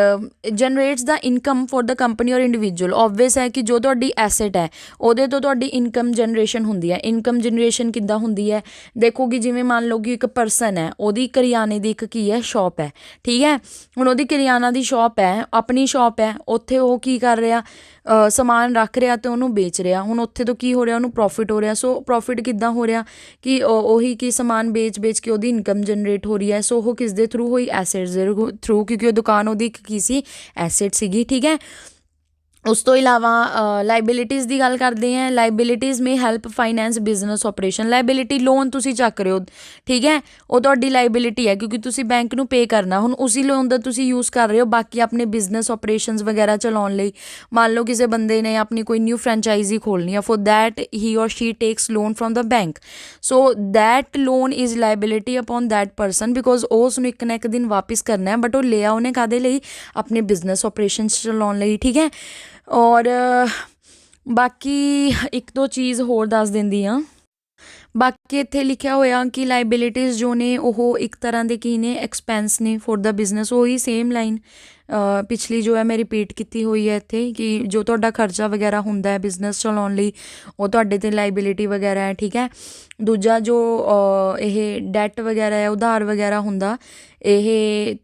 Speaker 1: ਜਨਰੇਟਸ ਦਾ ਇਨਕਮ ਫॉर ਦ ਕੰਪਨੀ ਔਰ ਇੰਡੀਵਿਜੂਅਲ, ਓਬਵੀਅਸ ਹੈ ਕਿ ਜੋ ਤੁਹਾਡੀ ਐਸੇਟ ਹੈ ਉਹਦੇ ਤੋਂ ਤੁਹਾਡੀ ਇਨਕਮ ਜਨਰੇਸ਼ਨ ਹੁੰਦੀ ਹੈ। ਇਨਕਮ ਜਨਰੇਸ਼ਨ ਕਿੱਦਾਂ ਹੁੰਦੀ ਹੈ, ਦੇਖੋ ਕਿ ਜਿਵੇਂ ਮੰਨ ਲਓ ਕਿ ਇੱਕ ਪਰਸਨ ਹੈ, ਉਹਦੀ ਕਰਿਆਨੇ ਦੀ ਇੱਕ ਕੀ ਹੈ, ਸ਼ੌਪ ਹੈ, ਠੀਕ ਹੈ। ਹੁਣ ਉਹਦੀ ਕਰਿਆਨਾ ਦੀ ਸ਼ੌਪ ਹੈ, ਆਪਣੀ ਸ਼ੌਪ ਹੈ, ਉੱਥੇ ਉਹ ਕੀ ਕਰ ਰਿਹਾ, ਸਮਾਨ ਰੱਖ ਰਿਹਾ ਅਤੇ ਉਹਨੂੰ ਵੇਚ ਰਿਹਾ। ਹੁਣ ਉੱਥੇ ਤੋਂ ਕੀ ਹੋ ਰਿਹਾ, ਉਹਨੂੰ ਪ੍ਰੋਫਿਟ ਹੋ ਰਿਹਾ। ਸੋ ਪ੍ਰੋਫਿਟ ਕਿੱਦਾਂ ਹੋ ਰਿਹਾ ਕਿ ਉਹੀ ਕੀ ਸਮਾਨ ਵੇਚ ਕੇ ਉਹਦੀ ਇਨਕਮ ਜਨਰੇਟ ਹੋ ਰਹੀ ਹੈ। ਸੋ ਉਹ ਕਿਸ ਦੇ ਥਰੂ ਹੋਈ, ਐਸੇਟਸ ਦੇ ਥਰੂ, ਕਿਉਂਕਿ ਉਹ ਦੁਕਾਨ ਉਹਦੀ ਇੱਕ ਕੀ ਸੀ, ਐਸੇਟ ਸੀਗੀ, ਠੀਕ ਹੈ। ਉਸ ਤੋਂ ਇਲਾਵਾ ਲਾਇਬਿਲਿਟੀਜ਼ ਦੀ ਗੱਲ ਕਰਦੇ ਹਾਂ। Liabilities may help finance business operation, liability loan ਤੁਸੀਂ ਚੱਕ ਰਹੇ ਹੋ, ਠੀਕ ਹੈ, ਉਹ ਤੁਹਾਡੀ ਲਾਇਬਿਲਿਟੀ ਹੈ, ਕਿਉਂਕਿ ਤੁਸੀਂ ਬੈਂਕ ਨੂੰ ਪੇ ਕਰਨਾ। ਹੁਣ ਉਸੀ ਲੋਨ ਦਾ ਤੁਸੀਂ ਯੂਜ਼ ਕਰ ਰਹੇ ਹੋ ਬਾਕੀ ਆਪਣੇ ਬਿਜ਼ਨਸ ਆਪਰੇਸ਼ਨਸ ਵਗੈਰਾ ਚਲਾਉਣ ਲਈ। ਮੰਨ ਲਓ ਕਿਸੇ ਬੰਦੇ ਨੇ ਆਪਣੀ ਕੋਈ ਨਿਊ ਫਰੈਂਚਾਈਜ਼ੀ ਖੋਲ੍ਹਣੀ ਆ, for that he or she takes loan from the bank, so that loan is liability upon that person, because ਉਹ ਉਸਨੂੰ ਇੱਕ ਨਾ ਇੱਕ ਦਿਨ ਵਾਪਿਸ ਕਰਨਾ ਹੈ, ਬਟ ਉਹ ਲਿਆ ਉਹਨੇ ਕਾਹਦੇ ਲਈ, ਆਪਣੇ ਬਿਜ਼ਨਸ ਆਪਰੇਸ਼ਨਸ ਚਲਾਉਣ ਲਈ, ਠੀਕ ਹੈ। ਔਰ ਬਾਕੀ ਇੱਕ ਦੋ ਚੀਜ਼ ਹੋਰ ਦੱਸ ਦਿੰਦੀ ਹਾਂ। ਬਾਕੀ ਇੱਥੇ ਲਿਖਿਆ ਹੋਇਆ ਕਿ ਲਾਇਬਿਲਿਟੀਜ਼ ਜੋ ਨੇ ਉਹ ਇੱਕ ਤਰ੍ਹਾਂ ਦੇ ਕੀ ਨੇ, ਐਕਸਪੈਂਸ ਨੇ ਫॉर द ਬਿਜ਼ਨਸ। ਉਹੀ ਸੇਮ ਲਾਈਨ ਪਿਛਲੀ ਜੋ ਹੈ ਮੈਂ ਰਿਪੀਟ ਕੀਤੀ ਹੋਈ ਹੈ ਇੱਥੇ, ਕਿ ਜੋ ਤੁਹਾਡਾ ਖਰਚਾ ਵਗੈਰਾ ਹੁੰਦਾ ਹੈ ਬਿਜ਼ਨਸ ਚਲਾਉਣ ਲਈ, ਉਹ ਤੁਹਾਡੇ 'ਤੇ ਲਾਇਬਿਲਿਟੀ ਵਗੈਰਾ ਹੈ, ਠੀਕ ਹੈ। ਦੂਜਾ ਜੋ ਇਹ ਡੈਟ ਵਗੈਰਾ ਹੈ, ਉਧਾਰ ਵਗੈਰਾ ਹੁੰਦਾ, ਇਹ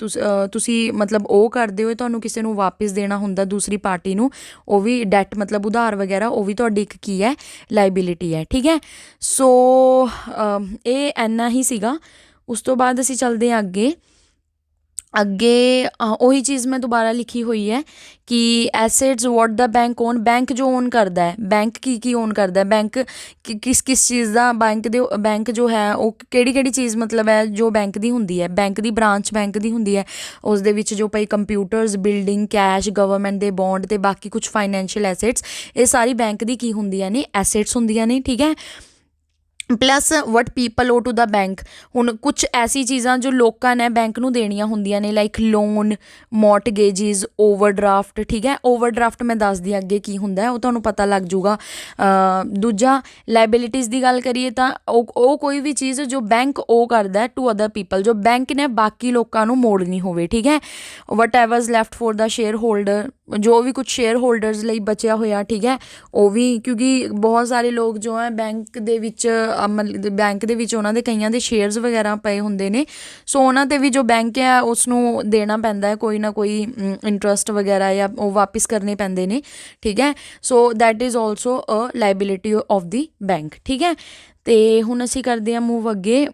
Speaker 1: ਤੁਸੀਂ ਮਤਲਬ ਉਹ ਕਰਦੇ ਹੋ, ਤੁਹਾਨੂੰ ਕਿਸੇ ਨੂੰ ਵਾਪਿਸ ਦੇਣਾ ਹੁੰਦਾ ਦੂਸਰੀ ਪਾਰਟੀ ਨੂੰ, ਉਹ ਵੀ ਡੈਟ ਮਤਲਬ ਉਧਾਰ ਵਗੈਰਾ, ਉਹ ਵੀ ਤੁਹਾਡੀ ਇੱਕ ਕੀ ਹੈ, ਲਾਇਬਿਲਿਟੀ ਹੈ, ਠੀਕ ਹੈ। ਸੋ ਇਹ ਇੰਨਾ ਹੀ ਸੀਗਾ। ਉਸ ਤੋਂ ਬਾਅਦ ਅਸੀਂ ਚੱਲਦੇ ਹਾਂ ਅੱਗੇ ਉਹੀ ਚੀਜ਼ ਮੈਂ ਦੁਬਾਰਾ ਲਿਖੀ ਹੋਈ ਹੈ ਕਿ ਐਸੇਟਸ ਵਾਟ ਦਾ ਬੈਂਕ ਓਨ, ਬੈਂਕ ਜੋ ਓਨ ਕਰਦਾ ਹੈ, ਬੈਂਕ ਕੀ ਓਨ ਕਰਦਾ ਹੈ, ਬੈਂਕ ਕਿਸ ਚੀਜ਼ ਦਾ, ਬੈਂਕ ਜੋ ਹੈ ਉਹ ਕਿਹੜੀ ਚੀਜ਼ ਮਤਲਬ ਹੈ ਜੋ ਬੈਂਕ ਦੀ ਹੁੰਦੀ ਹੈ, ਬੈਂਕ ਦੀ ਬ੍ਰਾਂਚ ਬੈਂਕ ਦੀ ਹੁੰਦੀ ਹੈ, ਉਸ ਦੇ ਵਿੱਚ ਜੋ ਪਈ ਕੰਪਿਊਟਰਸ, ਬਿਲਡਿੰਗ, ਕੈਸ਼, ਗਵਰਨਮੈਂਟ ਦੇ ਬੌਂਡ ਅਤੇ ਬਾਕੀ ਕੁਛ ਫਾਈਨੈਂਸ਼ੀਅਲ ਐਸੇਟਸ, ਇਹ ਸਾਰੀ ਬੈਂਕ ਦੀ ਕੀ ਹੁੰਦੀਆਂ ਨੇ, ਐਸੇਟਸ ਹੁੰਦੀਆਂ ਨੇ, ਠੀਕ ਹੈ। Plus what people owe to the bank, ਹੁਣ ਕੁਛ ਐਸੀ ਚੀਜ਼ਾਂ ਜੋ ਲੋਕਾਂ ਨੇ ਬੈਂਕ ਨੂੰ ਦੇਣੀਆਂ ਹੁੰਦੀਆਂ ਨੇ, ਲਾਈਕ ਲੋਨ, ਮੌਰਟਗੇਜਿਸ, ਓਵਰਡਰਾਫਟ, ਠੀਕ ਹੈ। ਓਵਰਡਰਾਫਟ ਮੈਂ ਦੱਸਦੀ ਅੱਗੇ ਕੀ ਹੁੰਦਾ, ਉਹ ਤੁਹਾਨੂੰ ਪਤਾ ਲੱਗ ਜੂਗਾ। ਦੂਜਾ ਲਾਇਬਿਲਿਟੀਜ਼ ਦੀ ਗੱਲ ਕਰੀਏ ਤਾਂ ਉਹ ਕੋਈ ਵੀ ਚੀਜ਼ ਜੋ ਬੈਂਕ ਉਹ ਕਰਦਾ ਟੂ ਅਦਰ ਪੀਪਲ, ਜੋ ਬੈਂਕ ਨੇ ਬਾਕੀ ਲੋਕਾਂ ਨੂੰ ਮੋੜਨੀ ਹੋਵੇ, ਠੀਕ ਹੈ। Whatever's left for the shareholder, ਜੋ ਵੀ ਕੁਛ ਸ਼ੇਅਰ ਹੋਲਡਰਸ ਲਈ ਬਚਿਆ ਹੋਇਆ, ਠੀਕ ਹੈ, ਉਹ ਵੀ, ਕਿਉਂਕਿ ਬਹੁਤ ਸਾਰੇ ਲੋਕ ਜੋ ਹੈ ਬੈਂਕ ਦੇ ਵਿੱਚ ਮਤਲਬ ਬੈਂਕ ਦੇ ਵਿੱਚ ਉਹਨਾਂ ਦੇ ਕਈਆਂ ਦੇ ਸ਼ੇਅਰਸ ਵਗੈਰਾ ਪਏ ਹੁੰਦੇ ਨੇ, ਸੋ ਉਹਨਾਂ 'ਤੇ ਵੀ ਜੋ ਬੈਂਕ ਹੈ ਉਸ ਨੂੰ ਦੇਣਾ ਪੈਂਦਾ ਹੈ ਕੋਈ ਨਾ ਕੋਈ ਇੰਟਰਸਟ ਵਗੈਰਾ, ਜਾਂ ਉਹ ਵਾਪਿਸ ਕਰਨੇ ਪੈਂਦੇ ਨੇ, ਠੀਕ ਹੈ। So that is also a liability of the bank, ਠੀਕ ਹੈ। ਅਤੇ ਹੁਣ ਅਸੀਂ ਕਰਦੇ ਹਾਂ ਮੂਵ ਅੱਗੇ।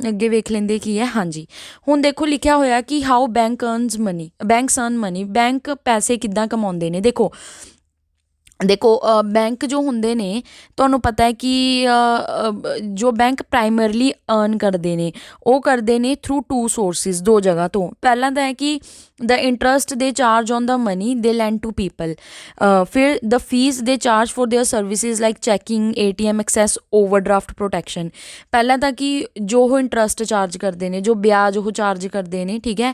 Speaker 1: ਅੱਗੇ ਵੇਖ ਲੈਂਦੇ ਕੀ ਹੈ। ਹਾਂਜੀ, ਹੁਣ ਦੇਖੋ ਲਿਖਿਆ ਹੋਇਆ ਕਿ how bank earns money, banks earn money, bank ਪੈਸੇ ਕਿੱਦਾਂ ਕਮਾਉਂਦੇ ਨੇ। ਦੇਖੋ ਬੈਂਕ ਜੋ ਹੁੰਦੇ ਨੇ, ਤੁਹਾਨੂੰ ਪਤਾ ਹੈ ਕਿ ਜੋ ਬੈਂਕ ਪ੍ਰਾਈਮਰਲੀ ਅਰਨ ਕਰਦੇ ਨੇ, ਉਹ ਕਰਦੇ ਨੇ ਥਰੂ 2 ਸੋਰਸਿਸ, 2 ਜਗ੍ਹਾ ਤੋਂ। ਪਹਿਲਾਂ ਤਾਂ ਹੈ ਕਿ the interest they charge on the money they lend to people, ਫਿਰ the fees they charge for their services like checking, ATM access, overdraft protection. ਪਹਿਲਾਂ ਤਾਂ ਕਿ ਜੋ ਉਹ ਇੰਟਰਸਟ ਚਾਰਜ ਕਰਦੇ ਨੇ, ਜੋ ਵਿਆਜ ਉਹ ਚਾਰਜ ਕਰਦੇ ਨੇ, ਠੀਕ ਹੈ,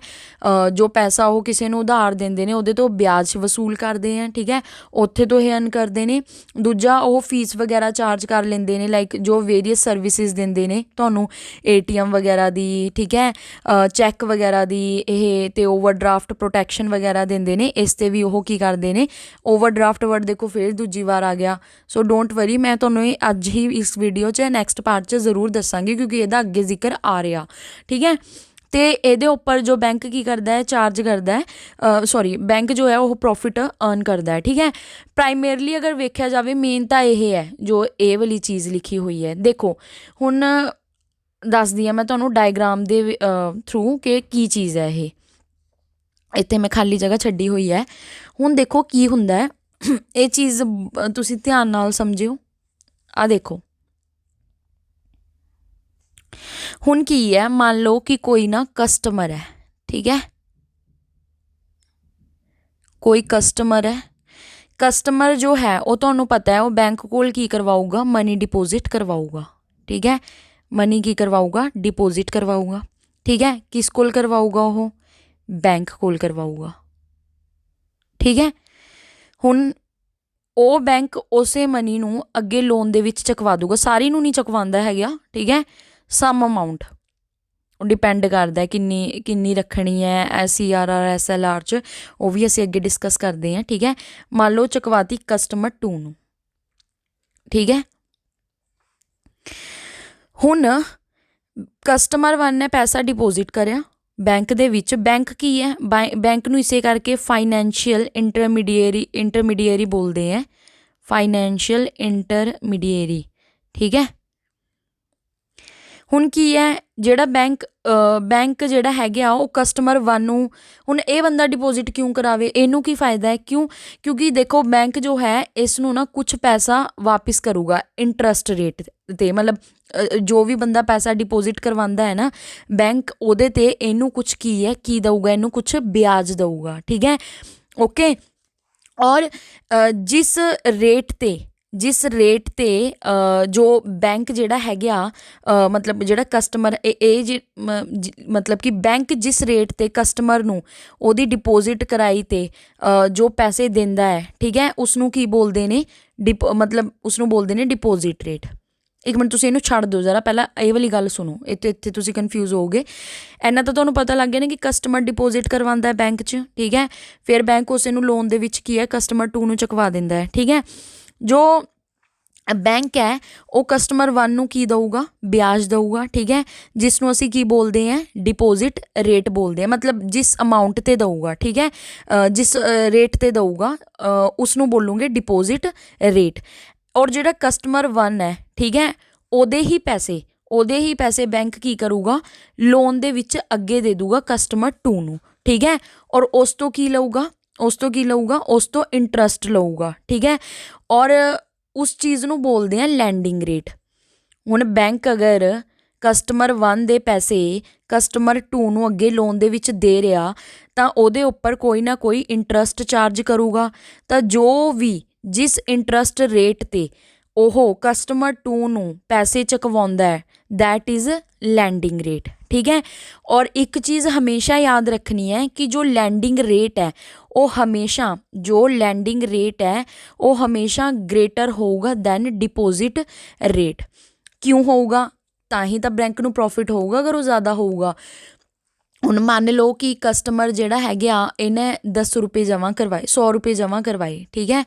Speaker 1: ਜੋ ਪੈਸਾ ਉਹ ਕਿਸੇ ਨੂੰ ਉਧਾਰ ਦਿੰਦੇ ਨੇ ਉਹਦੇ ਤੋਂ ਵਿਆਜ ਵਸੂਲ ਕਰਦੇ ਆ, ਠੀਕ ਹੈ, ਉੱਥੇ ਤੋਂ ਇਹ ਅਰਨ ਕਰਦੇ ਨੇ। ਦੂਜਾ ਉਹ ਫੀਸ ਵਗੈਰਾ ਚਾਰਜ ਕਰ ਲੈਂਦੇ ਨੇ, ਲਾਈਕ ਜੋ ਵੇਰੀਅਸ ਸਰਵਿਸਿਜ਼ ਦਿੰਦੇ ਨੇ ਤੁਹਾਨੂੰ, ATM ਵਗੈਰਾ ਦੀ, ਠੀਕ ਹੈ, ਚੈੱਕ ਵਗੈਰਾ ਦੀ, ਇਹ ਅਤੇ ਓਵਰਡਰਾਫਟ ਪ੍ਰੋਟੈਕਸ਼ਨ ਵਗੈਰਾ ਦਿੰਦੇ ਨੇ, ਇਸ 'ਤੇ ਵੀ ਉਹ ਕੀ ਕਰਦੇ ਨੇ। ਓਵਰਡਰਾਫਟ ਵਰਡ ਦੇਖੋ ਫਿਰ ਦੂਜੀ ਵਾਰ ਆ ਗਿਆ, ਸੋ ਡੋਂਟ ਵਰੀ, ਮੈਂ ਤੁਹਾਨੂੰ ਇਹ ਅੱਜ ਹੀ ਇਸ ਵੀਡੀਓ 'ਚ ਨੈਕਸਟ ਪਾਰਟ 'ਚ ਜ਼ਰੂਰ ਦੱਸਾਂਗੀ, ਕਿਉਂਕਿ ਇਹਦਾ ਅੱਗੇ ਜ਼ਿਕਰ ਆ ਰਿਹਾ, ਠੀਕ ਹੈ। ਅਤੇ ਇਹਦੇ ਉੱਪਰ ਜੋ ਬੈਂਕ ਕੀ ਕਰਦਾ ਹੈ, ਚਾਰਜ ਕਰਦਾ ਹੈ, ਸੋਰੀ ਬੈਂਕ ਜੋ ਹੈ ਉਹ ਪ੍ਰੋਫਿਟ ਅਰਨ ਕਰਦਾ ਹੈ, ਠੀਕ ਹੈ। ਪ੍ਰਾਈਮੇਰਲੀ ਅਗਰ ਵੇਖਿਆ ਜਾਵੇ ਮੇਨ ਤਾਂ ਇਹ ਹੈ ਜੋ ਇਹ ਵਾਲੀ ਚੀਜ਼ ਲਿਖੀ ਹੋਈ ਹੈ। ਦੇਖੋ ਹੁਣ ਦੱਸਦੀ ਹਾਂ ਮੈਂ ਤੁਹਾਨੂੰ ਡਾਇਗਰਾਮ ਦੇ ਥਰੂ ਕਿ ਕੀ ਚੀਜ਼ ਹੈ ਇਹ। ਇੱਥੇ ਮੈਂ ਖਾਲੀ ਜਗ੍ਹਾ ਛੱਡੀ ਹੋਈ ਹੈ। ਹੁਣ ਦੇਖੋ ਕੀ ਹੁੰਦਾ ਹੈ, ਇਹ ਚੀਜ਼ ਤੁਸੀਂ ਧਿਆਨ ਨਾਲ ਸਮਝਿਓ। ਆਹ ਦੇਖੋ ਹੁਣ ਕੀ ਹੈ, ਮੰਨ ਲਓ ਕਿ ਕੋਈ ਨਾ ਕਸਟਮਰ ਹੈ, ਠੀਕ ਹੈ, ਕੋਈ ਕਸਟਮਰ ਹੈ। ਕਸਟਮਰ ਜੋ ਹੈ ਉਹ ਤੁਹਾਨੂੰ ਪਤਾ ਹੈ ਉਹ ਬੈਂਕ ਕੋਲ ਕੀ ਕਰਵਾਊਗਾ, ਮਨੀ ਡਿਪੋਜ਼ਿਟ ਕਰਵਾਊਗਾ, ਠੀਕ ਹੈ। ਮਨੀ ਕੀ ਕਰਵਾਊਗਾ, ਡਿਪੋਜ਼ਿਟ ਕਰਵਾਊਗਾ, ਠੀਕ ਹੈ। ਕਿਸ ਕੋਲ ਕਰਵਾਊਗਾ, ਉਹ ਬੈਂਕ ਕੋਲ ਕਰਵਾਊਗਾ, ਠੀਕ ਹੈ। ਹੁਣ ਉਹ ਬੈਂਕ ਉਸੇ ਮਨੀ ਨੂੰ ਅੱਗੇ ਲੋਨ ਦੇ ਵਿੱਚ ਚੁਕਵਾ ਦੂਗਾ, ਸਾਰੀ ਨੂੰ ਨਹੀਂ ਚੁਕਵਾਉਂਦਾ ਹੈਗਾ, ਠੀਕ ਹੈ। ਸਮ ਅਮਾਊਂਟ ਡਿਪੈਂਡ ਕਰਦਾ ਕਿੰਨੀ ਰੱਖਣੀ ਹੈ, SCRR SLR 'ਚ, ਉਹ ਵੀ ਅਸੀਂ ਅੱਗੇ ਡਿਸਕਸ ਕਰਦੇ ਹਾਂ, ਠੀਕ ਹੈ। ਮੰਨ ਲਓ ਚੁਕਵਾਤੀ ਕਸਟਮਰ 2 ਨੂੰ, ਠੀਕ ਹੈ। ਹੁਣ ਕਸਟਮਰ 1 ਨੇ ਪੈਸਾ ਡਿਪੋਜ਼ਿਟ ਕਰਿਆ ਬੈਂਕ ਦੇ ਵਿੱਚ। ਬੈਂਕ ਕੀ ਹੈ, ਬੈਂਕ ਨੂੰ ਇਸੇ ਕਰਕੇ ਫਾਈਨੈਂਸ਼ੀਅਲ ਇੰਟਰਮੀਡੀਏਰੀ ਬੋਲਦੇ ਹੈ, ਫਾਈਨੈਂਸ਼ੀਅਲ ਇੰਟਰਮੀਡੀਏਰੀ, ਠੀਕ ਹੈ। ਹੁਣ ਕੀ ਹੈ, ਜਿਹੜਾ ਬੈਂਕ ਜਿਹੜਾ ਹੈਗਾ ਉਹ ਕਸਟਮਰ 1 ਨੂੰ, ਹੁਣ ਇਹ ਬੰਦਾ ਡਿਪੋਜ਼ਿਟ ਕਿਉਂ ਕਰਾਵੇ, ਇਹਨੂੰ ਕੀ ਫਾਇਦਾ ਹੈ, ਕਿਉਂਕਿ ਦੇਖੋ ਬੈਂਕ ਜੋ ਹੈ ਇਸ ਨੂੰ ਨਾ ਕੁਛ ਪੈਸਾ ਵਾਪਿਸ ਕਰੂਗਾ ਇੰਟਰਸਟ ਰੇਟ 'ਤੇ, ਮਤਲਬ ਜੋ ਵੀ ਬੰਦਾ ਪੈਸਾ ਡਿਪੋਜ਼ਿਟ ਕਰਵਾਉਂਦਾ ਹੈ ਨਾ ਬੈਂਕ, ਉਹਦੇ 'ਤੇ ਇਹਨੂੰ ਕੁਛ ਕੀ ਦਊਗਾ, ਇਹਨੂੰ ਕੁਛ ਵਿਆਜ ਦਊਗਾ, ਠੀਕ ਹੈ, ਓਕੇ। ਔਰ ਜਿਸ ਰੇਟ 'ਤੇ ਜੋ ਬੈਂਕ ਜਿਹੜਾ ਹੈਗਾ, ਮਤਲਬ ਜਿਹੜਾ ਕਸਟਮਰ ਮਤਲਬ ਕਿ ਬੈਂਕ ਜਿਸ ਰੇਟ 'ਤੇ ਕਸਟਮਰ ਨੂੰ ਉਹਦੀ ਡਿਪੋਜ਼ਿਟ ਕਰਾਈ 'ਤੇ ਜੋ ਪੈਸੇ ਦਿੰਦਾ ਹੈ, ਠੀਕ ਹੈ, ਉਸਨੂੰ ਕੀ ਬੋਲਦੇ ਨੇ, ਮਤਲਬ ਉਸਨੂੰ ਬੋਲਦੇ ਨੇ ਡਿਪੋਜ਼ਿਟ ਰੇਟ। ਇੱਕ ਮਿੰਟ ਤੁਸੀਂ ਇਹਨੂੰ ਛੱਡ ਦਿਓ ਜ਼ਰਾ, ਪਹਿਲਾਂ ਇਹ ਵਾਲੀ ਗੱਲ ਸੁਣੋ, ਇੱਥੇ ਤੁਸੀਂ ਕਨਫਿਊਜ਼ ਹੋਗੇ। ਇੰਨਾ ਤਾਂ ਤੁਹਾਨੂੰ ਪਤਾ ਲੱਗ ਗਿਆ ਨਾ ਕਿ ਕਸਟਮਰ ਡਿਪੋਜ਼ਿਟ ਕਰਵਾਉਂਦਾ ਹੈ ਬੈਂਕ 'ਚ, ਠੀਕ ਹੈ, ਫਿਰ ਬੈਂਕ ਉਸੇ ਨੂੰ ਲੋਨ ਦੇ ਵਿੱਚ ਕੀ ਹੈ ਕਸਟਮਰ 2 ਨੂੰ ਚੁਕਵਾ ਦਿੰਦਾ ਹੈ, ਠੀਕ ਹੈ। ਜੋ ਬੈਂਕ ਹੈ ਉਹ ਕਸਟਮਰ 1 ਨੂੰ ਕੀ ਦਊਗਾ, ਵਿਆਜ ਦਊਗਾ, ਠੀਕ ਹੈ, ਜਿਸ ਨੂੰ ਅਸੀਂ ਕੀ ਬੋਲਦੇ ਹਾਂ, ਡਿਪੋਜ਼ਿਟ ਰੇਟ ਬੋਲਦੇ ਹਾਂ, ਮਤਲਬ ਜਿਸ ਅਮਾਊਂਟ 'ਤੇ ਦਊਗਾ, ਠੀਕ ਹੈ, ਜਿਸ ਰੇਟ 'ਤੇ ਦਊਗਾ ਉਸ ਨੂੰ ਬੋਲੂਗੇ ਡਿਪੋਜ਼ਿਟ ਰੇਟ। ਔਰ ਜਿਹੜਾ ਕਸਟਮਰ 1 ਹੈ, ਠੀਕ ਹੈ, ਉਹਦੇ ਹੀ ਪੈਸੇ ਬੈਂਕ ਕੀ ਕਰੂਗਾ, ਲੋਨ ਦੇ ਵਿੱਚ ਅੱਗੇ ਦੇ ਦੂਗਾ ਕਸਟਮਰ 2 ਨੂੰ, ਠੀਕ ਹੈ। ਔਰ ਉਸ ਤੋਂ ਕੀ ਲਊਗਾ, ਉਸ ਤੋਂ ਇੰਟਰਸਟ ਲਊਗਾ, ਠੀਕ ਹੈ। ਔਰ ਉਸ ਚੀਜ਼ ਨੂੰ ਬੋਲਦੇ ਆ ਲੈਂਡਿੰਗ ਰੇਟ। ਹੁਣ ਬੈਂਕ ਅਗਰ ਕਸਟਮਰ 1 ਦੇ ਪੈਸੇ ਕਸਟਮਰ 2 ਨੂੰ ਅੱਗੇ ਲੋਨ ਦੇ ਵਿੱਚ ਦੇ ਰਿਹਾ ਤਾਂ ਉਹਦੇ ਉੱਪਰ ਕੋਈ ਨਾ ਕੋਈ ਇੰਟਰਸਟ ਚਾਰਜ ਕਰੂਗਾ, ਤਾਂ ਜੋ ਵੀ ਜਿਸ ਇੰਟਰਸਟ ਰੇਟ 'ਤੇ ਉਹ ਕਸਟਮਰ 2 ਨੂੰ ਪੈਸੇ ਚੁਕਵਾਉਂਦਾ ਹੈ ਦੈਟ ਇਜ਼ ਲੈਂਡਿੰਗ ਰੇਟ, ਠੀਕ ਹੈ। ਔਰ ਇੱਕ ਚੀਜ਼ ਹਮੇਸ਼ਾ ਯਾਦ ਰੱਖਣੀ ਹੈ ਕਿ ਜੋ ਲੈਂਡਿੰਗ ਰੇਟ ਹੈ ਉਹ ਹਮੇਸ਼ਾ ਗ੍ਰੇਟਰ ਹੋਊਗਾ ਦੈਨ ਡਿਪੋਜ਼ਿਟ ਰੇਟ। ਕਿਉਂ ਹੋਊਗਾ, ਤਾਂ ਹੀ ਤਾਂ ਬੈਂਕ ਨੂੰ ਪ੍ਰੋਫਿਟ ਹੋਊਗਾ ਅਗਰ ਉਹ ਜ਼ਿਆਦਾ ਹੋਊਗਾ। ਹੁਣ ਮੰਨ ਲਓ ਕਿ ਕਸਟਮਰ ਜਿਹੜਾ ਹੈਗਾ ਇਹਨੇ 10 ਰੁਪਏ ਜਮ੍ਹਾਂ ਕਰਵਾਏ, 100 ਰੁਪਏ ਜਮ੍ਹਾਂ ਕਰਵਾਏ, ਠੀਕ ਹੈ,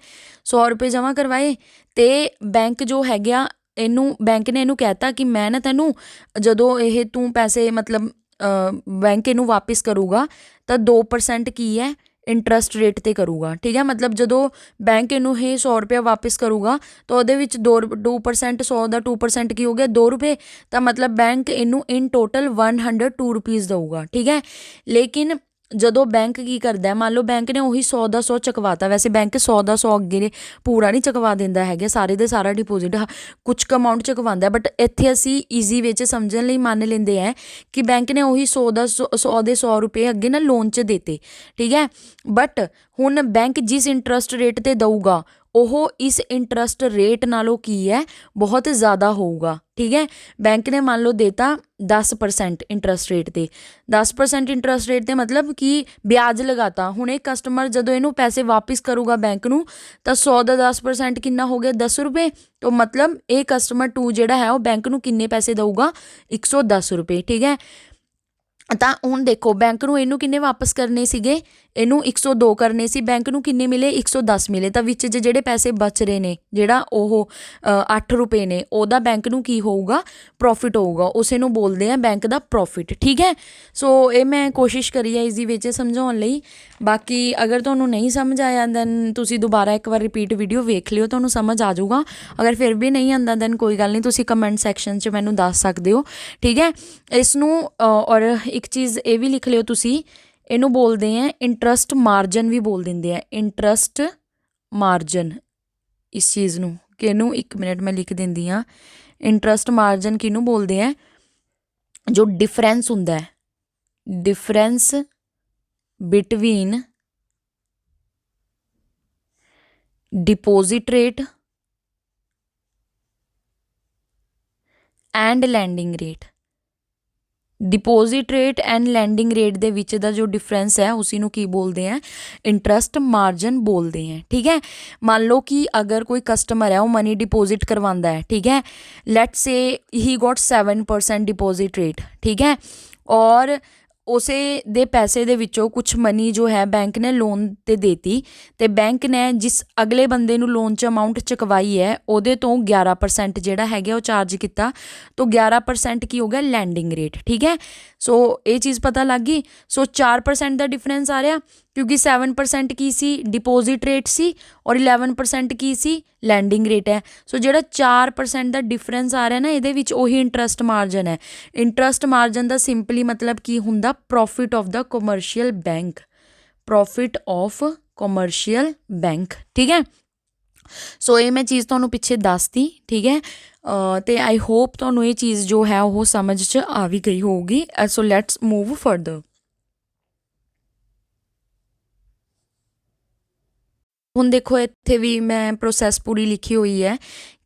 Speaker 1: 100 ਰੁਪਏ ਜਮ੍ਹਾਂ ਕਰਵਾਏ ਅਤੇ ਬੈਂਕ ਜੋ ਹੈਗਾ ਇਹਨੂੰ ਬੈਂਕ ਨੇ ਇਹਨੂੰ ਕਹਿਤਾ ਕਿ ਮੈਂ ਨਾ ਤੈਨੂੰ ਜਦੋਂ ਇਹ ਤੂੰ ਪੈਸੇ ਮਤਲਬ ਬੈਂਕ ਇਹਨੂੰ ਵਾਪਿਸ ਕਰੂਗਾ ਤਾਂ 2% ਕੀ ਹੈ ਇੰਟਰਸਟ ਰੇਟ 'ਤੇ ਕਰੂਗਾ। ਠੀਕ ਹੈ, ਮਤਲਬ ਜਦੋਂ ਬੈਂਕ ਇਹਨੂੰ ਇਹ 100 ਰੁਪਇਆ ਵਾਪਿਸ ਕਰੂਗਾ ਤਾਂ ਉਹਦੇ ਵਿੱਚ 2% 100 ਦਾ 2% ਕੀ ਹੋ ਗਿਆ 2 ਰੁਪਏ, ਤਾਂ ਮਤਲਬ ਬੈਂਕ ਇਹਨੂੰ ਇਨ ਟੋਟਲ 102 ਰੁਪੀਜ਼ ਦਊਗਾ। ਠੀਕ ਹੈ, ਲੇਕਿਨ ਜਦੋਂ ਬੈਂਕ ਕੀ ਕਰਦਾ, ਮੰਨ ਲਓ ਬੈਂਕ ਨੇ ਉਹੀ 100 ਦਾ 100 ਚਕਵਾਤਾ, ਵੈਸੇ ਬੈਂਕ 100 ਦਾ 100 ਅੱਗੇ ਪੂਰਾ ਨਹੀਂ ਚਕਵਾ ਦਿੰਦਾ ਹੈਗਾ, ਸਾਰੇ ਦੇ ਸਾਰਾ ਡਿਪੋਜ਼ਿਟ ਕੁਛ ਕੁ ਅਮਾਊਂਟ ਚਕਵਾਉਂਦਾ, ਬਟ ਇੱਥੇ ਅਸੀਂ ਈਜ਼ੀ ਵਿੱਚ ਸਮਝਣ ਲਈ ਮੰਨ ਲੈਂਦੇ ਹੈ ਕਿ ਬੈਂਕ ਨੇ ਉਹੀ 100 ਦਾ 100 ਦੇ 100 ਰੁਪਏ ਅੱਗੇ ਨਾ ਲੋਨ 'ਚ ਦੇਤੇ। ਠੀਕ ਹੈ, ਬਟ ਹੁਣ ਬੈਂਕ ਜਿਸ ਇੰਟਰਸਟ ਰੇਟ 'ਤੇ ਦਊਗਾ ਉਹ ਇਸ ਇੰਟਰਸਟ ਰੇਟ ਨਾਲੋਂ ਕੀ ਹੈ ਬਹੁਤ ਜ਼ਿਆਦਾ ਹੋਊਗਾ। ਠੀਕ ਹੈ, ਬੈਂਕ ਨੇ ਮੰਨ ਲਓ ਦੇਤਾ 10% ਇੰਟਰਸਟ ਰੇਟ 'ਤੇ, 10% ਇੰਟਰਸਟ ਰੇਟ 'ਤੇ ਮਤਲਬ ਕਿ ਵਿਆਜ ਲਗਾਤਾ। ਹੁਣ ਇਹ ਕਸਟਮਰ ਜਦੋਂ ਇਹਨੂੰ ਪੈਸੇ ਵਾਪਿਸ ਕਰੂਗਾ ਬੈਂਕ ਨੂੰ ਤਾਂ 100 ਦਾ 10% ਕਿੰਨਾ ਹੋ ਗਿਆ 10 ਰੁਪਏ, ਤਾਂ ਮਤਲਬ ਇਹ ਕਸਟਮਰ 2 ਜਿਹੜਾ ਹੈ ਉਹ ਬੈਂਕ ਨੂੰ ਕਿੰਨੇ ਪੈਸੇ ਦਊਗਾ 110 ਰੁਪਏ। ਠੀਕ ਹੈ, ਤਾਂ ਹੁਣ ਦੇਖੋ ਬੈਂਕ ਨੂੰ ਇਹਨੂੰ ਕਿੰਨੇ ਵਾਪਸ ਕਰਨੇ ਸੀਗੇ, ਇਹਨੂੰ 102 ਕਰਨੇ ਸੀ, ਬੈਂਕ ਨੂੰ ਕਿੰਨੇ ਮਿਲੇ 110 ਮਿਲੇ, ਤਾਂ ਵਿੱਚ ਜਿਹੜੇ ਪੈਸੇ ਬਚ ਰਹੇ ਨੇ ਜਿਹੜਾ ਉਹ 8 ਰੁਪਏ ਨੇ ਉਹਦਾ ਬੈਂਕ ਨੂੰ ਕੀ ਹੋਊਗਾ ਪ੍ਰੋਫਿਟ ਹੋਊਗਾ, ਉਸੇ ਨੂੰ ਬੋਲਦੇ ਆ ਬੈਂਕ ਦਾ ਪ੍ਰੋਫਿਟ। ਠੀਕ ਹੈ, ਸੋ ਇਹ ਮੈਂ ਕੋਸ਼ਿਸ਼ ਕਰੀ ਹੈ ਇਸਦੀ ਵਿੱਚ ਸਮਝਾਉਣ ਲਈ। ਬਾਕੀ ਅਗਰ ਤੁਹਾਨੂੰ ਨਹੀਂ ਸਮਝ ਆਇਆ ਦੈਨ ਤੁਸੀਂ ਦੁਬਾਰਾ ਇੱਕ ਵਾਰ ਰਿਪੀਟ ਵੀਡੀਓ ਵੇਖ ਲਿਓ, ਤੁਹਾਨੂੰ ਸਮਝ ਆ ਜਾਊਗਾ। ਅਗਰ ਫਿਰ ਵੀ ਨਹੀਂ ਆਉਂਦਾ ਦੈਨ ਕੋਈ ਗੱਲ ਨਹੀਂ, ਤੁਸੀਂ ਕਮੈਂਟ ਸੈਕਸ਼ਨ 'ਚ ਮੈਨੂੰ ਦੱਸ ਸਕਦੇ ਹੋ। ਠੀਕ ਹੈ, ਇਸ ਨੂੰ ਔਰ ਇੱਕ ਚੀਜ਼ ਇਹ ਵੀ ਲਿਖ ਲਿਓ ਤੁਸੀਂ, ਇਹਨੂੰ ਬੋਲਦੇ ਆ ਇੰਟਰਸਟ ਮਾਰਜਨ ਵੀ ਬੋਲ ਦਿੰਦੇ ਆ, ਇੰਟਰਸਟ ਮਾਰਜਨ ਇਸ ਚੀਜ਼ ਨੂੰ, ਕਿ ਇਹਨੂੰ 1 ਮਿੰਟ ਮੈਂ ਲਿਖ ਦਿੰਦੀ ਹਾਂ। ਇੰਟਰਸਟ ਮਾਰਜਨ ਕਿਹਨੂੰ ਬੋਲਦੇ ਆ, ਜੋ ਡਿਫਰੈਂਸ ਹੁੰਦਾ ਹੈ, difference between deposit rate and landing rate. Deposit rate and landing rate ਦੇ ਵਿੱਚ ਦਾ ਜੋ ਡਿਫਰੈਂਸ ਹੈ ਉਸੀ ਨੂੰ ਕੀ ਬੋਲਦੇ ਆ ਇੰਟਰਸਟ ਮਾਰਜਨ ਬੋਲਦੇ ਆ। ਠੀਕ ਹੈ, ਮੰਨ ਲਓ ਕਿ ਅਗਰ ਕੋਈ ਕਸਟਮਰ ਹੈ ਉਹ ਮਨੀ ਡਿਪੋਜ਼ਿਟ ਕਰਵਾਉਂਦਾ ਹੈ, ਠੀਕ ਹੈ, let's say he got 7% deposit rate. ਠੀਕ ਹੈ, ਔਰ ਉਸੇ ਦੇ ਪੈਸੇ ਦੇ ਵਿੱਚੋਂ ਕੁਛ ਮਨੀ ਜੋ ਹੈ ਬੈਂਕ ਨੇ ਲੋਨ 'ਤੇ ਦੇਤੀ, ਅਤੇ ਬੈਂਕ ਨੇ ਜਿਸ ਅਗਲੇ ਬੰਦੇ ਨੂੰ ਲੋਨ 'ਚ ਅਮਾਊਂਟ ਚੁਕਵਾਈ ਹੈ ਉਹਦੇ ਤੋਂ 11% ਜਿਹੜਾ ਹੈਗਾ ਉਹ ਚਾਰਜ ਕੀਤਾ, ਤਾਂ 11% ਕੀ ਹੋ ਗਿਆ ਲੈਂਡਿੰਗ ਰੇਟ। ਠੀਕ ਹੈ, ਸੋ ਇਹ ਚੀਜ਼ ਪਤਾ ਲੱਗ ਗਈ। ਸੋ 4% ਦਾ ਡਿਫਰੈਂਸ ਆ ਰਿਹਾ ਕਿਉਂਕਿ 7% ਕੀ ਸੀ ਡਿਪੋਜ਼ਿਟ ਰੇਟ ਸੀ ਔਰ 11% ਕੀ ਸੀ ਲੈਂਡਿੰਗ ਰੇਟ ਹੈ। ਸੋ ਜਿਹੜਾ 4% ਦਾ ਡਿਫਰੈਂਸ ਆ ਰਿਹਾ ਨਾ ਇਹਦੇ ਵਿੱਚ ਉਹੀ ਇੰਟਰਸਟ ਮਾਰਜਨ ਹੈ। ਇੰਟਰਸਟ ਮਾਰਜਨ ਦਾ ਸਿੰਪਲੀ ਮਤਲਬ ਕੀ ਹੁੰਦਾ profit of the commercial bank, profit of commercial bank. ਠੀਕ ਹੈ, ਸੋ ਇਹ ਮੈਂ ਚੀਜ਼ ਤੁਹਾਨੂੰ ਪਿੱਛੇ ਦੱਸਤੀ। ਠੀਕ ਹੈ, ਅਤੇ ਆਈ ਹੋਪ ਤੁਹਾਨੂੰ ਇਹ ਚੀਜ਼ ਜੋ ਹੈ ਉਹ ਸਮਝ 'ਚ ਆ ਵੀ ਗਈ ਹੋਊਗੀ। So let's move further. ਹੁਣ ਦੇਖੋ ਇੱਥੇ ਵੀ ਮੈਂ ਪ੍ਰੋਸੈਸ ਪੂਰੀ ਲਿਖੀ ਹੋਈ ਹੈ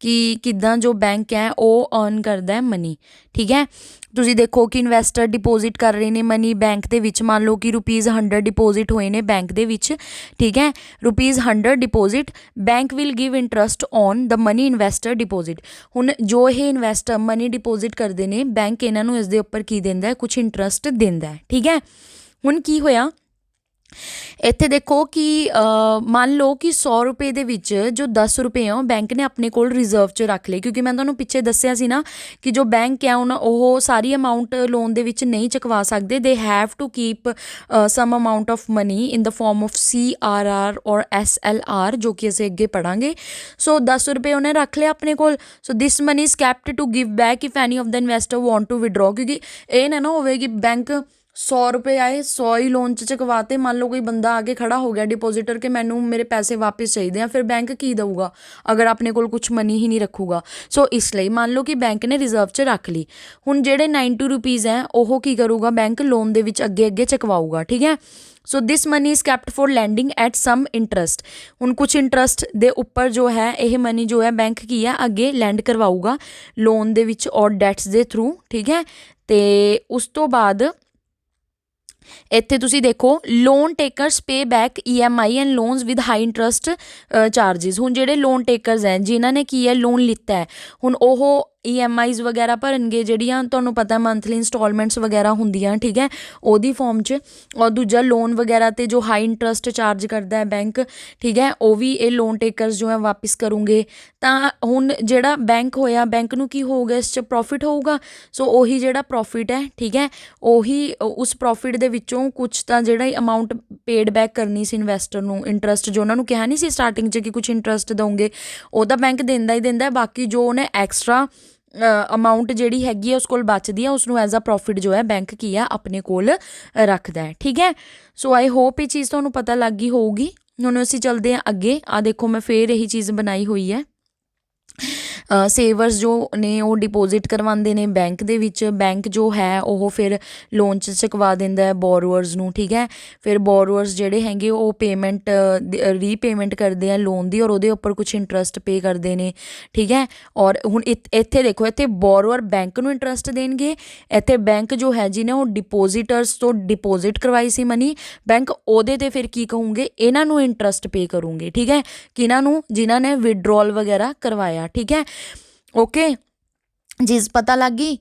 Speaker 1: ਕਿ ਕਿੱਦਾਂ ਜੋ ਬੈਂਕ ਹੈ ਉਹ ਅਰਨ ਕਰਦਾ ਹੈ ਮਨੀ। ਠੀਕ ਹੈ, ਤੁਸੀਂ ਦੇਖੋ ਕਿ ਇਨਵੈਸਟਰ ਡਿਪੋਜ਼ਿਟ ਕਰ ਰਹੇ ਨੇ ਮਨੀ ਬੈਂਕ ਦੇ ਵਿੱਚ, ਮੰਨ ਲਓ ਕਿ ₹100 ਡਿਪੋਜ਼ਿਟ ਹੋਏ ਨੇ ਬੈਂਕ ਦੇ ਵਿੱਚ। ਠੀਕ ਹੈ, ₹100 deposit, bank will give interest on the money investor deposit. ਹੁਣ ਜੋ ਇਹ ਇਨਵੈਸਟਰ ਮਨੀ ਡਿਪੋਜ਼ਿਟ ਕਰਦੇ ਨੇ ਬੈਂਕ ਇਹਨਾਂ ਨੂੰ ਇਸ ਦੇ ਉੱਪਰ ਕੀ ਦਿੰਦਾ ਹੈ ਕੁਛ ਇੰਟਰਸਟ ਦਿੰਦਾ ਹੈ। ਠੀਕ ਹੈ, ਹੁਣ ਕੀ ਹੋਇਆ ਇੱਥੇ ਦੇਖੋ ਕਿ ਮੰਨ ਲਓ ਕਿ 100 ਰੁਪਏ ਦੇ ਵਿੱਚ ਜੋ 10 ਰੁਪਏ ਆ ਉਹ ਬੈਂਕ ਨੇ ਆਪਣੇ ਕੋਲ ਰਿਜ਼ਰਵ 'ਚ ਰੱਖ ਲਏ, ਕਿਉਂਕਿ ਮੈਂ ਤੁਹਾਨੂੰ ਪਿੱਛੇ ਦੱਸਿਆ ਸੀ ਨਾ ਕਿ ਜੋ ਬੈਂਕ ਹੈ ਉਹ ਸਾਰੀ ਅਮਾਊਂਟ ਲੋਨ ਦੇ ਵਿੱਚ ਨਹੀਂ ਚੁਕਵਾ ਸਕਦੇ, they have to keep some amount of money in the form of CRR or SLR, ਜੋ ਕਿ ਅਸੀਂ ਅੱਗੇ ਪੜ੍ਹਾਂਗੇ। ਸੋ 10 ਰੁਪਏ ਉਹਨੇ ਰੱਖ ਲਿਆ ਆਪਣੇ ਕੋਲ। So this money is kept to give back if any of the investor want to withdraw, ਕਿਉਂਕਿ ਇਹ ਨਾ ਹੋਵੇ ਕਿ ਬੈਂਕ 100 ਰੁਪਏ ਆਏ 100 ਹੀ ਲੋਨ 'ਚ ਚੁਕਵਾਤੇ, ਮੰਨ ਲਓ ਕੋਈ ਬੰਦਾ ਆ ਕੇ ਖੜਾ ਹੋ ਗਿਆ ਡਿਪੋਜ਼ਿਟਰ ਕਿ ਮੈਨੂੰ ਮੇਰੇ ਪੈਸੇ ਵਾਪਸ ਚਾਹੀਦੇ ਆ, ਫਿਰ ਬੈਂਕ ਕੀ ਦਊਗਾ ਅਗਰ ਆਪਣੇ ਕੋਲ ਕੁਛ ਮਨੀ ਹੀ ਨਹੀਂ ਰੱਖੂਗਾ। ਸੋ ਇਸ ਲਈ ਮੰਨ ਲਓ ਕਿ ਬੈਂਕ ਨੇ ਰਿਜ਼ਰਵ 'ਚ ਰੱਖ ਲਈ। ਹੁਣ ਜਿਹੜੇ 90 ਰੁਪੀਜ਼ ਹੈ ਉਹ ਕੀ ਕਰੂਗਾ ਬੈਂਕ ਲੋਨ ਦੇ ਵਿੱਚ ਅੱਗੇ ਅੱਗੇ ਚੁਕਵਾਊਗਾ। ਠੀਕ ਹੈ, so this money is kept for lending at some interest. ਹੁਣ ਕੁਛ ਇੰਟਰਸਟ ਦੇ ਉੱਪਰ ਜੋ ਹੈ ਇਹ ਮਨੀ ਜੋ ਹੈ ਬੈਂਕ ਕੀ ਹੈ ਅੱਗੇ ਲੈਂਡ ਕਰਵਾਊਗਾ ਲੋਨ ਦੇ ਵਿੱਚ ਔਰ ਡੈਟਸ ਦੇ ਥਰੂ। ਠੀਕ ਹੈ, ਅਤੇ ਉਸ ਤੋਂ ਬਾਅਦ ਇੱਥੇ ਤੁਸੀਂ ਦੇਖੋ loan takers pay back EMI and loans with high interest charges. ਹੁਣ ਜਿਹੜੇ ਲੋਨ ਟੇਕਰਸ ਹੈ ਜਿਨ੍ਹਾਂ ਨੇ ਕੀ ਹੈ ਲੋਨ ਲਿੱਤਾ ਹੈ, ਹੁਣ ਉਹ EMIs ਵਗੈਰਾ ਭਰਨਗੇ, ਜਿਹੜੀਆਂ ਤੁਹਾਨੂੰ ਪਤਾ ਮੰਥਲੀ ਇੰਸਟਾਲਮੈਂਟਸ ਵਗੈਰਾ ਹੁੰਦੀਆਂ, ਠੀਕ ਹੈ, ਉਹਦੀ ਫੋਰਮ 'ਚ। ਔਰ ਦੂਜਾ ਲੋਨ ਵਗੈਰਾ 'ਤੇ ਜੋ ਹਾਈ ਇੰਟਰਸਟ ਚਾਰਜ ਕਰਦਾ ਹੈ ਬੈਂਕ, ਠੀਕ ਹੈ, ਉਹ ਵੀ ਇਹ ਲੋਨ ਟੇਕਰਸ ਜੋ ਹੈ ਵਾਪਿਸ ਕਰੂੰਗੇ। ਤਾਂ ਹੁਣ ਜਿਹੜਾ ਬੈਂਕ ਹੋਇਆ, ਬੈਂਕ ਨੂੰ ਕੀ ਹੋਊਗਾ, ਇਸ 'ਚ ਪ੍ਰੋਫਿਟ ਹੋਊਗਾ। ਸੋ ਉਹੀ ਜਿਹੜਾ ਪ੍ਰੋਫਿਟ ਹੈ, ਠੀਕ ਹੈ, ਉਹੀ ਉਸ ਪ੍ਰੋਫਿਟ ਦੇ ਵਿੱਚੋਂ ਕੁਛ ਤਾਂ ਜਿਹੜਾ ਅਮਾਊਂਟ ਪੇਡ ਬੈਕ ਕਰਨੀ ਸੀ ਇਨਵੈਸਟਰ ਨੂੰ, ਇੰਟਰਸਟ ਜੋ ਉਹਨਾਂ ਨੂੰ ਕਿਹਾ ਨਹੀਂ ਸੀ ਸਟਾਰਟਿੰਗ 'ਚ ਕਿ ਕੁਛ ਇੰਟਰਸਟ ਦਊਂਗੇ, ਉਹ ਤਾਂ ਬੈਂਕ ਦਿੰਦਾ ਹੀ ਦਿੰਦਾ। ਬਾਕੀ ਜੋ ਉਹਨੇ ਐਕਸਟਰਾ ਅਮਾਊਂਟ ਜਿਹੜੀ ਹੈਗੀ ਹੈ ਉਸ ਕੋਲ ਬਚਦੀ ਆ, ਉਸਨੂੰ ਐਜ਼ ਅ ਪ੍ਰੋਫਿਟ ਜੋ ਹੈ ਬੈਂਕ ਕੀ ਆ ਆਪਣੇ ਕੋਲ ਰੱਖਦਾ ਹੈ, ਠੀਕ ਹੈ। ਸੋ ਆਈ ਹੋਪ ਇਹ ਚੀਜ਼ ਤੁਹਾਨੂੰ ਪਤਾ ਲੱਗ ਗਈ ਹੋਊਗੀ। ਹੁਣ ਅਸੀਂ ਚੱਲਦੇ ਹਾਂ ਅੱਗੇ। ਆ ਦੇਖੋ ਮੈਂ ਫੇਰ ਇਹੀ ਚੀਜ਼ ਬਣਾਈ ਹੋਈ ਹੈ। ਸੇਵਰਸ ਜੋ ਨੇ ਉਹ ਡਿਪੋਜ਼ਿਟ ਕਰਵਾਉਂਦੇ ਨੇ ਬੈਂਕ ਦੇ ਵਿੱਚ, ਬੈਂਕ ਜੋ ਹੈ ਉਹ ਫਿਰ ਲੋਨ 'ਚ ਚੁਕਵਾ ਦਿੰਦਾ ਹੈ ਬੋਰੋਅਰਸ ਨੂੰ, ਠੀਕ ਹੈ। ਫਿਰ ਬੋਰੋਅਰਸ ਜਿਹੜੇ ਹੈਗੇ ਉਹ ਪੇਮੈਂਟ ਰੀਪੇਮੈਂਟ ਕਰਦੇ ਆ ਲੋਨ ਦੀ, ਔਰ ਉਹਦੇ ਉੱਪਰ ਕੁਛ ਇੰਟਰਸਟ ਪੇ ਕਰਦੇ ਨੇ, ਠੀਕ ਹੈ। ਔਰ ਹੁਣ ਇੱਥੇ ਦੇਖੋ, ਇੱਥੇ ਬੋਰੋਅਰ ਬੈਂਕ ਨੂੰ ਇੰਟਰਸਟ ਦੇਣਗੇ, ਇੱਥੇ ਬੈਂਕ ਜੋ ਹੈ ਜਿਹਨੇ ਉਹ ਡਿਪੋਜ਼ਿਟਰਸ ਤੋਂ ਡਿਪੋਜ਼ਿਟ ਕਰਵਾਈ ਸੀ ਮਨੀ, ਬੈਂਕ ਉਹਦੇ 'ਤੇ ਫਿਰ ਕੀ ਕਹੂੰਗੇ, ਇਹਨਾਂ ਨੂੰ ਇੰਟਰਸਟ ਪੇ ਕਰੂੰਗੇ, ਠੀਕ ਹੈ, ਕਿਹਨਾਂ ਨੂੰ, ਜਿਨ੍ਹਾਂ ਨੇ ਵਿਡਰੋਲ ਵਗੈਰਾ ਕਰਵਾਇਆ, ਠੀਕ ਹੈ। ਓਕੇ, ਚੀਜ਼ ਪਤਾ ਲੱਗ ਗਈ।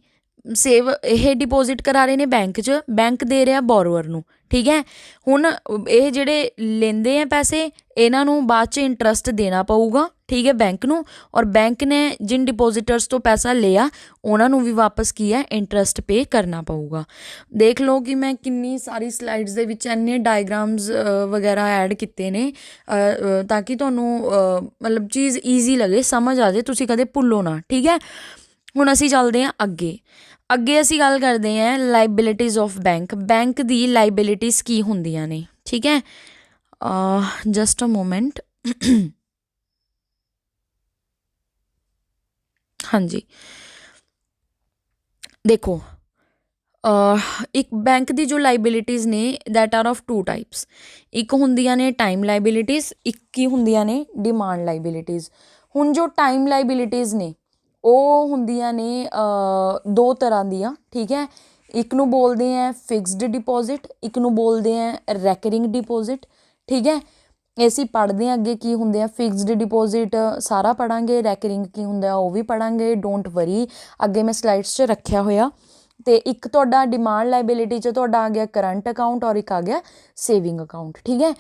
Speaker 1: ਇਹ ਡਿਪੋਜ਼ਿਟ ਕਰਾ ਰਹੇ ਨੇ ਬੈਂਕ 'ਚ, ਬੈਂਕ ਦੇ ਰਿਹਾ ਬੋਰੋਅਰ ਨੂੰ, ਠੀਕ ਹੈ। ਹੁਣ ਇਹ ਜਿਹੜੇ ਲੈਂਦੇ ਆ ਪੈਸੇ, ਇਹਨਾਂ ਨੂੰ ਬਾਅਦ 'ਚ ਇੰਟਰਸਟ ਦੇਣਾ ਪਊਗਾ, ਠੀਕ ਹੈ, ਬੈਂਕ ਨੂੰ। ਔਰ ਬੈਂਕ ਨੇ ਜਿਨ ਡਿਪੋਜ਼ਿਟਰਸ ਤੋਂ ਪੈਸਾ ਲਿਆ ਉਹਨਾਂ ਨੂੰ ਵੀ ਵਾਪਸ ਕੀ ਹੈ, ਇੰਟਰਸਟ ਪੇ ਕਰਨਾ ਪਊਗਾ। ਦੇਖ ਲਓ ਕਿ ਮੈਂ ਕਿੰਨੀ ਸਾਰੀ ਸਲਾਈਡਸ ਦੇ ਵਿੱਚ ਇੰਨੇ ਡਾਇਗਰਾਮਸ ਵਗੈਰਾ ਐਡ ਕੀਤੇ ਨੇ ਤਾਂ ਕਿ ਤੁਹਾਨੂੰ ਮਤਲਬ ਚੀਜ਼ ਈਜ਼ੀ ਲੱਗੇ, ਸਮਝ ਆ ਜਾਏ, ਤੁਸੀਂ ਕਦੇ ਭੁੱਲੋ ਨਾ, ਠੀਕ ਹੈ। ਹੁਣ ਅਸੀਂ ਚੱਲਦੇ ਹਾਂ ਅੱਗੇ। ਅੱਗੇ ਅਸੀਂ ਗੱਲ ਕਰਦੇ ਹਾਂ ਲਾਇਬਿਲਿਟੀਜ਼ ਆਫ ਬੈਂਕ। ਬੈਂਕ ਦੀ ਲਾਇਬਿਲਿਟੀਜ਼ ਕੀ ਹੁੰਦੀਆਂ ਨੇ, ਠੀਕ ਹੈ। Just a moment. ਹਾਂਜੀ, ਦੇਖੋ ਇੱਕ ਬੈਂਕ ਦੀ ਜੋ ਲਾਇਬਿਲਿਟੀਜ਼ ਨੇ ਦੈਟ ਆਰ ਆਫ 2 ਟਾਈਪਸ। ਇੱਕ ਹੁੰਦੀਆਂ ਨੇ ਟਾਈਮ ਲਾਇਬਿਲਿਟੀਜ਼, ਇੱਕ ਕੀ ਹੁੰਦੀਆਂ ਨੇ ਡਿਮਾਂਡ ਲਾਇਬਿਲਿਟੀਜ਼। ਹੁਣ ਜੋ ਟਾਈਮ ਲਾਇਬਿਲਿਟੀਜ਼ ਨੇ ਉਹ ਹੁੰਦੀਆਂ ਨੇ 2 ਤਰ੍ਹਾਂ ਦੀਆਂ, ਠੀਕ ਹੈ। ਇੱਕ ਨੂੰ ਬੋਲਦੇ ਹੈ ਫਿਕਸਡ ਡਿਪੋਜ਼ਿਟ, ਇੱਕ ਨੂੰ ਬੋਲਦੇ ਹੈ ਰੈਕਰਿੰਗ ਡਿਪੋਜ਼ਿਟ, ਠੀਕ ਹੈ। ਅਸੀਂ ਪੜ੍ਹਦੇ ਹਾਂ ਅੱਗੇ ਕੀ ਹੁੰਦੇ ਆ। ਫਿਕਸਡ ਡਿਪੋਜ਼ਿਟ ਸਾਰਾ ਪੜ੍ਹਾਂਗੇ, ਰੈਕਰਿੰਗ ਕੀ ਹੁੰਦਾ ਉਹ ਵੀ ਪੜ੍ਹਾਂਗੇ, ਡੋਂਟ ਵਰੀ, ਅੱਗੇ ਮੈਂ ਸਲਾਈਡਸ 'ਚ ਰੱਖਿਆ ਹੋਇਆ। ਅਤੇ ਇੱਕ ਤੁਹਾਡਾ ਡਿਮਾਂਡ ਲਾਇਬਿਲਿਟੀ 'ਚ ਤੁਹਾਡਾ ਆ ਗਿਆ ਕਰੰਟ ਅਕਾਊਂਟ, ਔਰ ਇੱਕ ਆ ਗਿਆ ਸੇਵਿੰਗ ਅਕਾਊਂਟ, ਠੀਕ ਹੈ।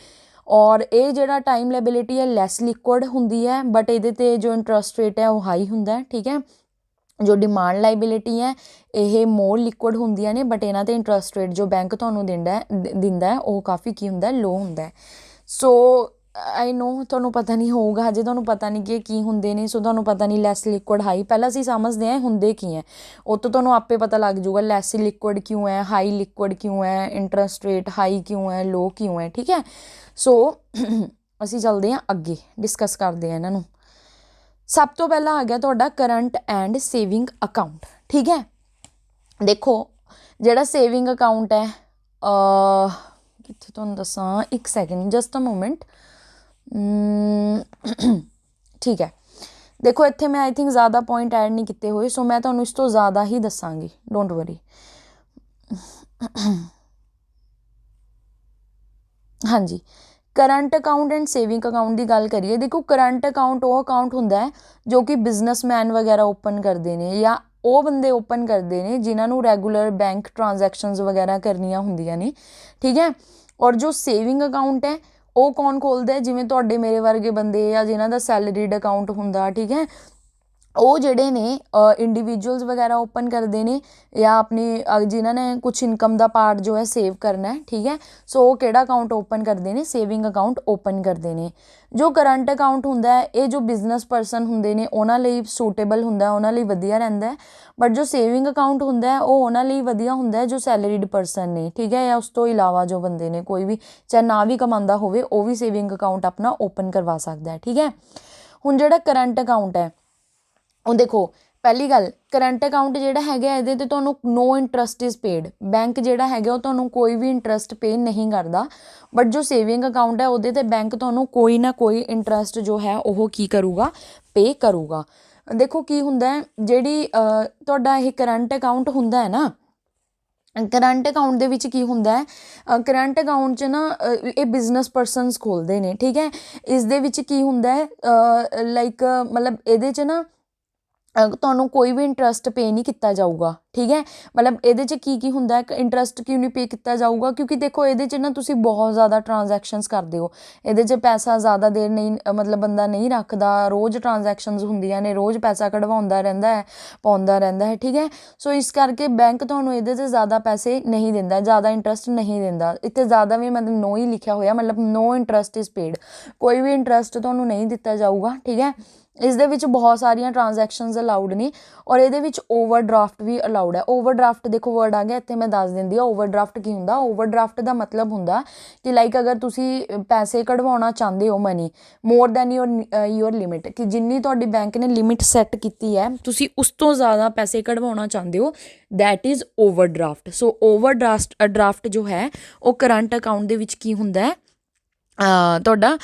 Speaker 1: ਔਰ ਇਹ ਜਿਹੜਾ ਟਾਈਮ ਲਾਇਬਿਲਿਟੀ ਹੈ ਲੈਸ ਲਿਕੁਅਡ ਹੁੰਦੀ ਹੈ, ਬਟ ਇਹਦੇ 'ਤੇ ਜੋ ਇੰਟਰਸਟ ਰੇਟ ਹੈ ਉਹ ਹਾਈ ਹੁੰਦਾ, ਠੀਕ ਹੈ। ਜੋ ਡਿਮਾਂਡ ਲਾਇਬਿਲਿਟੀ ਹੈ ਇਹ ਮੋਰ ਲਿਕੁਅਡ ਹੁੰਦੀਆਂ ਨੇ, ਬਟ ਇਹਨਾਂ 'ਤੇ ਇੰਟਰਸਟ ਰੇਟ ਜੋ ਬੈਂਕ ਤੁਹਾਨੂੰ ਦਿੰਦਾ ਉਹ ਕਾਫੀ ਕੀ ਹੁੰਦਾ, ਲੋ ਹੁੰਦਾ। ਸੋ ਆਈ ਨੋ ਤੁਹਾਨੂੰ ਪਤਾ ਨਹੀਂ ਹੋਊਗਾ, ਹਜੇ ਤੁਹਾਨੂੰ ਪਤਾ ਨਹੀਂ ਕਿ ਕੀ ਹੁੰਦੇ ਨੇ। ਸੋ ਤੁਹਾਨੂੰ ਪਤਾ ਨਹੀਂ ਲੈਸ ਲਿਕੁਅਡ ਹਾਈ, ਪਹਿਲਾਂ ਅਸੀਂ ਸਮਝਦੇ ਹਾਂ ਹੁੰਦੇ ਕੀ ਹੈ, ਉਹ ਤੋਂ ਤੁਹਾਨੂੰ ਆਪੇ ਪਤਾ ਲੱਗ ਜੂਗਾ ਲੈਸ ਲਿਕੁਅਡ ਕਿਉਂ ਹੈ, ਹਾਈ ਲਿਕੁਅਡ ਕਿਉਂ ਹੈ, ਇੰਟਰਸਟ ਰੇਟ ਹਾਈ ਕਿਉਂ ਹੈ, ਲੋ ਕਿਉਂ ਹੈ, ਠੀਕ ਹੈ। ਸੋ ਅਸੀਂ ਚੱਲਦੇ ਹਾਂ ਅੱਗੇ, ਡਿਸਕਸ ਕਰਦੇ ਹਾਂ ਇਹਨਾਂ ਨੂੰ। ਸਭ ਤੋਂ ਪਹਿਲਾਂ ਆ ਗਿਆ ਤੁਹਾਡਾ ਕਰੰਟ ਐਂਡ ਸੇਵਿੰਗ ਅਕਾਊਂਟ, ਠੀਕ ਹੈ। ਦੇਖੋ ਜਿਹੜਾ ਸੇਵਿੰਗ ਅਕਾਊਂਟ ਹੈ, ਕਿੱਥੇ ਤੁਹਾਨੂੰ ਦੱਸਾਂ, ਇੱਕ ਸੈਕਿੰਡ, ਜਸਟ ਅ ਮੂਮੈਂਟ, ਠੀਕ ਹੈ। ਦੇਖੋ ਇੱਥੇ ਮੈਂ ਆਈ ਥਿੰਕ ਜ਼ਿਆਦਾ ਪੁਆਇੰਟ ਐਡ ਨਹੀਂ ਕੀਤੇ ਹੋਏ, ਸੋ ਮੈਂ ਤੁਹਾਨੂੰ ਇਸ ਤੋਂ ਜ਼ਿਆਦਾ ਹੀ ਦੱਸਾਂਗੀ, ਡੋਂਟ ਵਰੀ। ਹਾਂਜੀ, current account and saving account ਦੀ ਗੱਲ ਕਰੀਏ। ਦੇਖੋ ਕਰੰਟ ਅਕਾਊਂਟ ਉਹ ਅਕਾਊਂਟ ਹੁੰਦਾ ਹੈ ਜੋ ਕਿ ਬਿਜ਼ਨਸਮੈਨ ਵਗੈਰਾ ਓਪਨ ਕਰਦੇ ਨੇ, ਜਾਂ ਉਹ ਬੰਦੇ ਓਪਨ ਕਰਦੇ ਨੇ ਜਿਨ੍ਹਾਂ ਨੂੰ ਰੈਗੂਲਰ ਬੈਂਕ ਟ੍ਰਾਂਜੈਕਸ਼ਨਸ ਵਗੈਰਾ ਕਰਨੀਆਂ ਹੁੰਦੀਆਂ ਨੇ, ਠੀਕ ਹੈ। ਔਰ ਜੋ ਸੇਵਿੰਗ ਅਕਾਊਂਟ ਹੈ ਉਹ ਕੌਣ ਖੋਲ੍ਹਦਾ, ਜਿਵੇਂ ਤੁਹਾਡੇ ਮੇਰੇ ਵਰਗੇ ਬੰਦੇ ਆ ਜਿਨ੍ਹਾਂ ਦਾ ਸੈਲਰੀਡ ਅਕਾਊਂਟ ਹੁੰਦਾ, ਠੀਕ ਹੈ। ਉਹ ਜਿਹੜੇ ਨੇ ਇੰਡੀਵਿਜੂਅਲਸ ਵਗੈਰਾ ਓਪਨ ਕਰਦੇ ਨੇ, ਜਾਂ ਆਪਣੀ ਜਿਨ੍ਹਾਂ ਨੇ ਕੁਛ ਇਨਕਮ ਦਾ ਪਾਰਟ ਜੋ ਹੈ ਸੇਵ ਕਰਨਾ, ਠੀਕ ਹੈ। ਸੋ ਉਹ ਕਿਹੜਾ ਅਕਾਊਂਟ ਓਪਨ ਕਰਦੇ ਨੇ, ਸੇਵਿੰਗ ਅਕਾਊਂਟ ਓਪਨ ਕਰਦੇ ਨੇ। ਜੋ ਕਰੰਟ ਅਕਾਊਂਟ ਹੁੰਦਾ ਹੈ ਇਹ ਜੋ ਬਿਜ਼ਨਸ ਪਰਸਨ ਹੁੰਦੇ ਨੇ ਉਹਨਾਂ ਲਈ ਸੂਟੇਬਲ ਹੁੰਦਾ, ਉਹਨਾਂ ਲਈ ਵਧੀਆ ਰਹਿੰਦਾ। ਬਟ ਜੋ ਸੇਵਿੰਗ ਅਕਾਊਂਟ ਹੁੰਦਾ ਹੈ ਉਹ ਉਹਨਾਂ ਲਈ ਵਧੀਆ ਹੁੰਦਾ ਜੋ ਸੈਲਰੀਡ ਪਰਸਨ ਨੇ, ਠੀਕ ਹੈ। ਜਾਂ ਉਸ ਤੋਂ ਇਲਾਵਾ ਜੋ ਬੰਦੇ ਨੇ, ਕੋਈ ਵੀ ਚਾਹੇ ਨਾ ਵੀ ਕਮਾਉਂਦਾ ਹੋਵੇ ਉਹ ਵੀ ਸੇਵਿੰਗ ਅਕਾਊਂਟ ਆਪਣਾ ਓਪਨ ਕਰਵਾ ਸਕਦਾ ਹੈ, ਠੀਕ ਹੈ। ਹੁਣ ਜਿਹੜਾ ਕਰੰਟ ਅਕਾਊਂਟ ਹੈ ਉਹ ਦੇਖੋ, ਪਹਿਲੀ ਗੱਲ ਕਰੰਟ ਅਕਾਊਂਟ ਜਿਹੜਾ ਹੈਗਾ ਇਹਦੇ 'ਤੇ ਤੁਹਾਨੂੰ ਨੋ ਇੰਟਰਸਟ ਇਜ਼ ਪੇਡ, ਬੈਂਕ ਜਿਹੜਾ ਹੈਗਾ ਉਹ ਤੁਹਾਨੂੰ ਕੋਈ ਵੀ ਇੰਟਰਸਟ ਪੇ ਨਹੀਂ ਕਰਦਾ। ਬਟ ਜੋ ਸੇਵਿੰਗ ਅਕਾਊਂਟ ਹੈ ਉਹਦੇ 'ਤੇ ਬੈਂਕ ਤੁਹਾਨੂੰ ਕੋਈ ਨਾ ਕੋਈ ਇੰਟਰਸਟ ਜੋ ਹੈ ਉਹ ਕੀ ਕਰੂਗਾ, ਪੇ ਕਰੂਗਾ। ਦੇਖੋ ਕੀ ਹੁੰਦਾ, ਜਿਹੜੀ ਤੁਹਾਡਾ ਇਹ ਕਰੰਟ ਅਕਾਊਂਟ ਹੁੰਦਾ ਹੈ ਨਾ, ਕਰੰਟ ਅਕਾਊਂਟ ਦੇ ਵਿੱਚ ਕੀ ਹੁੰਦਾ ਹੈ, ਕਰੰਟ ਅਕਾਊਂਟ 'ਚ ਨਾ ਇਹ ਬਿਜ਼ਨਸ ਪਰਸਨਸ ਖੋਲ੍ਹਦੇ ਨੇ, ਠੀਕ ਹੈ। ਇਸ ਦੇ ਵਿੱਚ ਕੀ ਹੁੰਦਾ ਹੈ, ਲਾਈਕ ਮਤਲਬ ਇਹਦੇ 'ਚ ਨਾ ਤੁਹਾਨੂੰ ਕੋਈ ਵੀ ਇੰਟਰਸਟ ਪੇ ਨਹੀਂ ਕੀਤਾ ਜਾਊਗਾ, ਠੀਕ ਹੈ। ਮਤਲਬ ਇਹਦੇ 'ਚ ਕੀ ਹੁੰਦਾ, ਇੰਟਰਸਟ ਕਿਉਂ ਨਹੀਂ ਪੇ ਕੀਤਾ ਜਾਊਗਾ, ਕਿਉਂਕਿ ਦੇਖੋ ਇਹਦੇ 'ਚ ਨਾ ਤੁਸੀਂ ਬਹੁਤ ਜ਼ਿਆਦਾ ਟ੍ਰਾਂਜੈਕਸ਼ਨਸ ਕਰਦੇ ਹੋ। ਇਹਦੇ 'ਚ ਪੈਸਾ ਜ਼ਿਆਦਾ ਦੇਰ ਨਹੀਂ ਮਤਲਬ ਬੰਦਾ ਨਹੀਂ ਰੱਖਦਾ, ਰੋਜ਼ ਟ੍ਰਾਂਜੈਕਸ਼ਨਸ ਹੁੰਦੀਆਂ ਨੇ, ਰੋਜ਼ ਪੈਸਾ ਕਢਵਾਉਂਦਾ ਰਹਿੰਦਾ ਹੈ, ਪਾਉਂਦਾ ਰਹਿੰਦਾ ਹੈ, ਠੀਕ ਹੈ। ਸੋ ਇਸ ਕਰਕੇ ਬੈਂਕ ਤੁਹਾਨੂੰ ਇਹਦੇ 'ਚ ਜ਼ਿਆਦਾ ਪੈਸੇ ਨਹੀਂ ਦਿੰਦਾ, ਜ਼ਿਆਦਾ ਇੰਟਰਸਟ ਨਹੀਂ ਦਿੰਦਾ। ਇੱਥੇ ਜ਼ਿਆਦਾ ਵੀ ਮਤਲਬ ਨੋ ਹੀ ਲਿਖਿਆ ਹੋਇਆ, ਮਤਲਬ ਨੋ ਇੰਟਰਸਟ ਇਜ਼ ਪੇਡ, ਕੋਈ ਵੀ ਇੰਟਰਸਟ ਤੁਹਾਨੂੰ ਨਹੀਂ ਦਿੱਤਾ ਜਾਊਗਾ, ਠੀਕ ਹੈ। ਇਸ ਦੇ ਵਿੱਚ ਬਹੁਤ ਸਾਰੀਆਂ ਟ੍ਰਾਂਜੈਕਸ਼ਨਸ ਅਲਾਊਡ ਨੇ, ਔਰ ਇਹਦੇ ਵਿੱਚ ਓਵਰਡਰਾਫਟ ਵੀ ਅਲਾਊਡ ਹੈ। ਓਵਰਡਰਾਫਟ ਦੇਖੋ ਵਰਡ ਆ ਗਿਆ ਇੱਥੇ, ਮੈਂ ਦੱਸ ਦਿੰਦੀ ਹਾਂ ਓਵਰਡਰਾਫਟ ਕੀ ਹੁੰਦਾ। ਓਵਰਡਰਾਫਟ ਦਾ ਮਤਲਬ ਹੁੰਦਾ ਕਿ ਲਾਈਕ ਅਗਰ ਤੁਸੀਂ ਪੈਸੇ ਕਢਵਾਉਣਾ ਚਾਹੁੰਦੇ ਹੋ, money more than your limit, ਕਿ ਜਿੰਨੀ ਤੁਹਾਡੀ ਬੈਂਕ ਨੇ ਲਿਮਿਟ ਸੈੱਟ ਕੀਤੀ ਹੈ, ਤੁਸੀਂ ਉਸ ਤੋਂ ਜ਼ਿਆਦਾ ਪੈਸੇ ਕਢਵਾਉਣਾ ਚਾਹੁੰਦੇ ਹੋ, that is overdraft. So overdraft ਜੋ ਹੈ ਉਹ ਕਰੰਟ ਅਕਾਊਂਟ ਦੇ ਵਿੱਚ ਕੀ ਹੁੰਦਾ ਹੈ, ਤੁਹਾਡਾ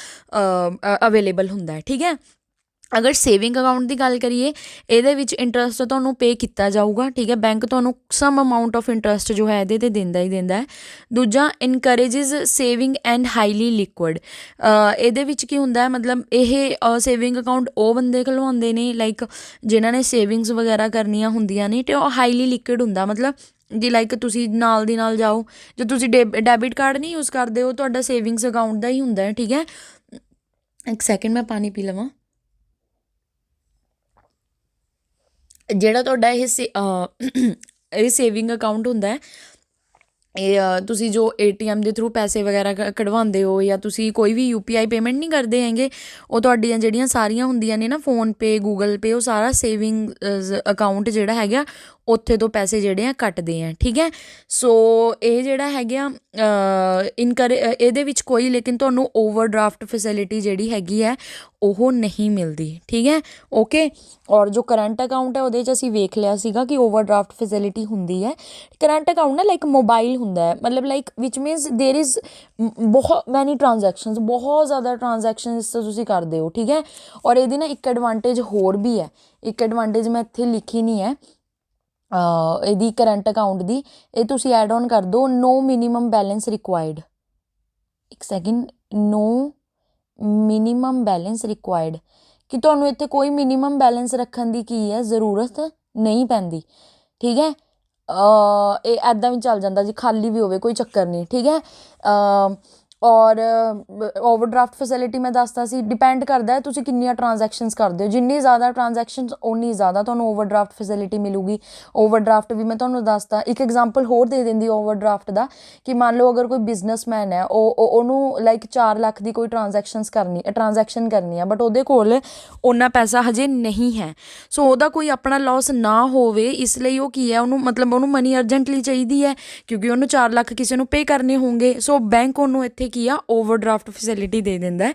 Speaker 1: ਅਵੇਲੇਬਲ ਹੁੰਦਾ ਹੈ, ਠੀਕ ਹੈ। ਅਗਰ ਸੇਵਿੰਗ ਅਕਾਊਂਟ ਦੀ ਗੱਲ ਕਰੀਏ, ਇਹਦੇ ਵਿੱਚ ਇੰਟਰਸਟ ਤੁਹਾਨੂੰ ਪੇ ਕੀਤਾ ਜਾਊਗਾ, ਠੀਕ ਹੈ। ਬੈਂਕ ਤੁਹਾਨੂੰ ਸਮ ਅਮਾਊਂਟ ਆਫ ਇੰਟਰਸਟ ਜੋ ਹੈ ਇਹਦੇ 'ਤੇ ਦਿੰਦਾ ਹੀ ਦਿੰਦਾ ਹੈ। ਦੂਜਾ, ਇਨਕਰੇਜਿਸ ਸੇਵਿੰਗ ਐਂਡ ਹਾਈਲੀ ਲਿਕੁਇਡ। ਇਹਦੇ ਵਿੱਚ ਕੀ ਹੁੰਦਾ ਹੈ, ਮਤਲਬ ਇਹ ਸੇਵਿੰਗ ਅਕਾਊਂਟ ਉਹ ਬੰਦੇ ਖੁਲਵਾਉਂਦੇ ਨੇ ਲਾਈਕ ਜਿਨ੍ਹਾਂ ਨੇ ਸੇਵਿੰਗਸ ਵਗੈਰਾ ਕਰਨੀਆਂ ਹੁੰਦੀਆਂ ਨੇ, ਅਤੇ ਉਹ ਹਾਈਲੀ ਲਿਕੁਇਡ ਹੁੰਦਾ, ਮਤਲਬ ਜੀ ਲਾਈਕ ਤੁਸੀਂ ਨਾਲ ਦੀ ਨਾਲ ਜਾਓ, ਜੇ ਤੁਸੀਂ ਡੈਬਿਟ ਕਾਰਡ ਨਹੀਂ ਯੂਜ਼ ਕਰਦੇ ਹੋ, ਤੁਹਾਡਾ ਸੇਵਿੰਗਸ ਅਕਾਊਂਟ ਦਾ ਹੀ ਹੁੰਦਾ ਹੈ, ਠੀਕ ਹੈ। ਇੱਕ ਸੈਕਿੰਡ ਮੈਂ ਪਾਣੀ ਪੀ ਲਵਾਂ। ਜਿਹੜਾ ਤੁਹਾਡਾ ਇਹ ਸੇਵਿੰਗ ਅਕਾਊਂਟ ਹੁੰਦਾ ਹੈ, ਇਹ ਤੁਸੀਂ ਜੋ ATM ਦੇ ਥਰੂ ਪੈਸੇ ਵਗੈਰਾ ਕਢਵਾਉਂਦੇ ਹੋ, ਜਾਂ ਤੁਸੀਂ ਕੋਈ ਵੀ UPI ਪੇਮੈਂਟ ਨਹੀਂ ਕਰਦੇ ਹੈਗੇ, ਉਹ ਤੁਹਾਡੀਆਂ ਜਿਹੜੀਆਂ ਸਾਰੀਆਂ ਹੁੰਦੀਆਂ ਨੇ ਨਾ, ਫੋਨਪੇ, ਗੂਗਲ ਪੇ, ਉਹ ਸਾਰਾ ਸੇਵਿੰਗ ਅਕਾਊਂਟ ਜਿਹੜਾ ਹੈਗਾ ਉੱਥੇ ਤੋਂ ਪੈਸੇ ਜਿਹੜੇ ਆ ਕੱਟਦੇ ਆ, ਠੀਕ ਹੈ। ਸੋ ਇਹ ਜਿਹੜਾ ਹੈਗਾ ਇਹਦੇ ਵਿੱਚ ਕੋਈ ਲੇਕਿਨ ਤੁਹਾਨੂੰ ਓਵਰਡਰਾਫਟ ਫੈਸਿਲਿਟੀ ਜਿਹੜੀ ਹੈਗੀ ਹੈ ਉਹ ਨਹੀਂ ਮਿਲਦੀ, ਠੀਕ ਹੈ, ਓਕੇ। ਔਰ ਜੋ ਕਰੰਟ ਅਕਾਊਂਟ ਹੈ ਉਹਦੇ 'ਚ ਅਸੀਂ ਵੇਖ ਲਿਆ ਸੀਗਾ ਕਿ ਓਵਰਡਰਾਫਟ ਫੈਸਿਲਿਟੀ ਹੁੰਦੀ ਹੈ। ਕਰੰਟ ਅਕਾਊਂਟ ਨਾ ਲਾਈਕ ਮੋਬਾਈਲ ਹੁੰਦਾ ਹੈ, ਮਤਲਬ like which means there is ਬਹੁਤ ਮੈਨੀ ਟ੍ਰਾਂਜੈਕਸ਼ਨਸ, ਬਹੁਤ ਜ਼ਿਆਦਾ ਟ੍ਰਾਂਜੈਕਸ਼ਨਸ ਤੁਸੀਂ ਕਰਦੇ ਹੋ, ਠੀਕ ਹੈ। ਔਰ ਇਹਦੀ ਨਾ ਇੱਕ ਐਡਵਾਂਟੇਜ ਹੋਰ ਵੀ ਹੈ, ਇੱਕ ਐਡਵਾਂਟੇਜ ਮੈਂ ਇੱਥੇ ਲਿਖੀ ਨਹੀਂ ਹੈ ਇਹਦੀ ਕਰੰਟ ਅਕਾਊਂਟ ਦੀ, ਇਹ ਤੁਸੀਂ ਐਡ ਔਨ ਕਰ ਦਿਓ, ਨੋ ਮਿਨੀਮਮ ਬੈਲੈਂਸ ਰਿਕੁਆਇਰਡ। ਇੱਕ ਸੈਕਿੰਡ, ਨੋ ਮਿਨੀਮਮ ਬੈਲੈਂਸ ਰਿਕੁਆਇਰਡ, ਕਿ ਤੁਹਾਨੂੰ ਇੱਥੇ ਕੋਈ ਮਿਨੀਮਮ ਬੈਲੈਂਸ ਰੱਖਣ ਦੀ ਕੀ ਹੈ ਜ਼ਰੂਰਤ ਨਹੀਂ ਪੈਂਦੀ, ਠੀਕ ਹੈ। ਇਹ ਇੱਦਾਂ ਵੀ ਚੱਲ ਜਾਂਦਾ ਜੀ, ਖਾਲੀ ਵੀ ਹੋਵੇ ਕੋਈ ਚੱਕਰ ਨਹੀਂ, ਠੀਕ ਹੈ। ਔਰ ਓਵਰਡਰਾਫਟ ਫੈਸਿਲਿਟੀ ਮੈਂ ਦੱਸਦਾ ਸੀ, ਡਿਪੈਂਡ ਕਰਦਾ ਤੁਸੀਂ ਕਿੰਨੀਆਂ ਟ੍ਰਾਂਜੈਕਸ਼ਨਸ ਕਰਦੇ ਹੋ, ਜਿੰਨੀ ਜ਼ਿਆਦਾ ਟ੍ਰਾਂਜੈਕਸ਼ਨਸ ਓਨੀ ਜ਼ਿਆਦਾ ਤੁਹਾਨੂੰ ਓਵਰਡਰਾਫਟ ਫੈਸਿਲਿਟੀ ਮਿਲੂਗੀ। ਓਵਰਡਰਾਫਟ ਵੀ ਮੈਂ ਤੁਹਾਨੂੰ ਦੱਸਦਾ, ਇੱਕ ਐਗਜ਼ਾਮਪਲ ਹੋਰ ਦੇ ਦਿੰਦੀ ਓਵਰਡਰਾਫਟ ਦਾ, ਕਿ ਮੰਨ ਲਓ ਅਗਰ ਕੋਈ ਬਿਜ਼ਨਸਮੈਨ ਹੈ, ਉਹਨੂੰ ਲਾਈਕ 4 ਲੱਖ ਦੀ ਕੋਈ ਟ੍ਰਾਂਜੈਕਸ਼ਨ ਕਰਨੀ ਹੈ, ਬਟ ਉਹਦੇ ਕੋਲ ਓਨਾ ਪੈਸਾ ਹਜੇ ਨਹੀਂ ਹੈ। ਸੋ ਉਹਦਾ ਕੋਈ ਆਪਣਾ ਲੋਸ ਨਾ ਹੋਵੇ, ਇਸ ਲਈ ਉਹ ਕੀ ਹੈ, ਉਹਨੂੰ ਮਤਲਬ ਉਹਨੂੰ ਮਨੀ ਅਰਜੈਂਟਲੀ ਚਾਹੀਦੀ ਹੈ, ਕਿਉਂਕਿ ਉਹਨੂੰ 4 ਲੱਖ ਕਿਸੇ ਨੂੰ ਪੇ ਕਰਨੇ ਹੋਣਗੇ। ਸੋ ਬੈਂਕ ਉਹਨੂੰ ਇੱਥੇ ਕੀ ਆ, ਓਵਰਡਰਾਫਟ ਫੈਸਿਲਿਟੀ ਦੇ ਦਿੰਦਾ,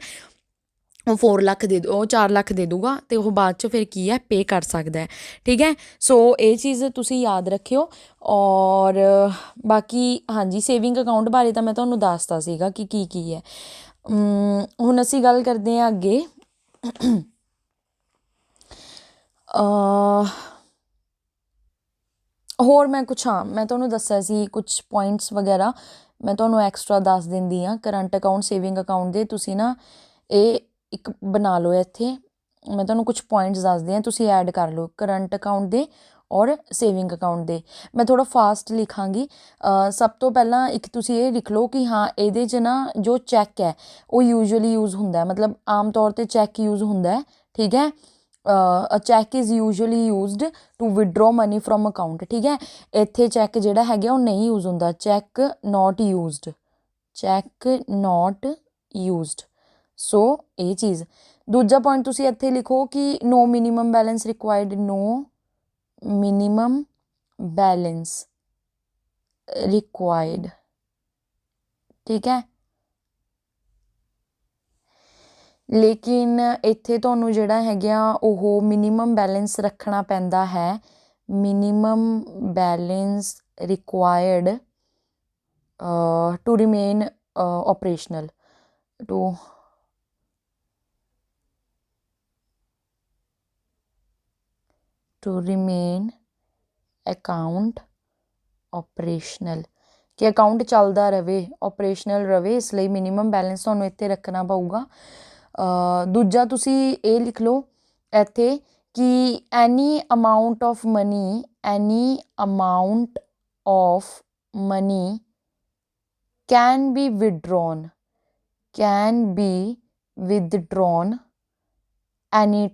Speaker 1: ਉਹ 4 ਲੱਖ ਉਹ 4 ਲੱਖ ਦੇ ਦੂਗਾ, ਅਤੇ ਉਹ ਬਾਅਦ 'ਚ ਫਿਰ ਕੀ ਹੈ ਪੇ ਕਰ ਸਕਦਾ ਹੈ, ਠੀਕ ਹੈ। ਸੋ ਇਹ ਚੀਜ਼ ਤੁਸੀਂ ਯਾਦ ਰੱਖਿਓ। ਔਰ ਬਾਕੀ ਹਾਂਜੀ, ਸੇਵਿੰਗ ਅਕਾਊਂਟ ਬਾਰੇ ਤਾਂ ਮੈਂ ਤੁਹਾਨੂੰ ਦੱਸਤਾ ਸੀਗਾ ਕਿ ਕੀ ਹੈ। ਹੁਣ ਅਸੀਂ ਗੱਲ ਕਰਦੇ ਹਾਂ ਅੱਗੇ। ਹੋਰ ਮੈਂ ਤੁਹਾਨੂੰ ਦੱਸਿਆ ਸੀ ਕੁਛ ਪੁਆਇੰਟਸ ਵਗੈਰਾ, ਮੈਂ ਤੁਹਾਨੂੰ ਐਕਸਟਰਾ ਦੱਸ ਦਿੰਦੀ ਹਾਂ ਕਰੰਟ ਅਕਾਊਂਟ ਸੇਵਿੰਗ ਅਕਾਊਂਟ ਦੇ। ਤੁਸੀਂ ਨਾ ਇਹ ਇੱਕ ਬਣਾ ਲਓ ਇੱਥੇ, ਮੈਂ ਤੁਹਾਨੂੰ ਕੁਛ ਪੁਆਇੰਟਸ ਦੱਸਦੀ ਹਾਂ, ਤੁਸੀਂ ਐਡ ਕਰ ਲਓ ਕਰੰਟ ਅਕਾਊਂਟ ਦੇ ਔਰ ਸੇਵਿੰਗ ਅਕਾਊਂਟ ਦੇ। ਮੈਂ ਥੋੜ੍ਹਾ ਫਾਸਟ ਲਿਖਾਂਗੀ। ਸਭ ਤੋਂ ਪਹਿਲਾਂ ਇੱਕ ਤੁਸੀਂ ਇਹ ਲਿਖ ਲਓ ਕਿ ਹਾਂ ਇਹਦੇ 'ਚ ਨਾ ਜੋ ਚੈੱਕ ਹੈ ਉਹ ਯੂਜੂਅਲੀ ਯੂਜ਼ ਹੁੰਦਾ, ਮਤਲਬ ਆਮ ਤੌਰ 'ਤੇ ਚੈੱਕ ਯੂਜ਼ ਹੁੰਦਾ, ਠੀਕ ਹੈ। A cheque is usually used to withdraw money from account, ਠੀਕ ਹੈ। ਇੱਥੇ ਚੈੱਕ ਜਿਹੜਾ ਹੈਗਾ ਉਹ ਨਹੀਂ ਯੂਜ਼ ਹੁੰਦਾ, ਚੈੱਕ ਨੋਟ ਯੂਜ਼ਡ, ਸੋ ਇਹ ਚੀਜ਼। ਦੂਜਾ ਪੁਆਇੰਟ ਤੁਸੀਂ ਇੱਥੇ ਲਿਖੋ ਕਿ ਨੋ ਮਿਨੀਮਮ ਬੈਲੈਂਸ ਰਿਕੁਆਇਰਡ, ਨੋ ਮਿਨੀਮਮ ਬੈਲੈਂਸ ਰਿਕੁਆਇਰਡ, ਠੀਕ ਹੈ। ਲੇਕਿਨ ਇੱਥੇ ਤੁਹਾਨੂੰ ਜਿਹੜਾ ਹੈਗਾ ਉਹ ਮਿਨੀਮਮ ਬੈਲੈਂਸ ਰੱਖਣਾ ਪੈਂਦਾ ਹੈ, minimum balance required to remain operational, to remain account operational, ਕਿ ਅਕਾਊਂਟ ਚੱਲਦਾ ਰਹੇ, ਆਪਰੇਸ਼ਨਲ ਰਹੇ, ਇਸ ਲਈ ਮਿਨੀਮਮ ਬੈਲੈਂਸ ਤੁਹਾਨੂੰ ਇੱਥੇ ਰੱਖਣਾ ਪਊਗਾ। ਦੂਜਾ ਤੁਸੀਂ ਇਹ ਲਿਖ ਲਓ ਇੱਥੇ कि any amount of money can be withdrawn any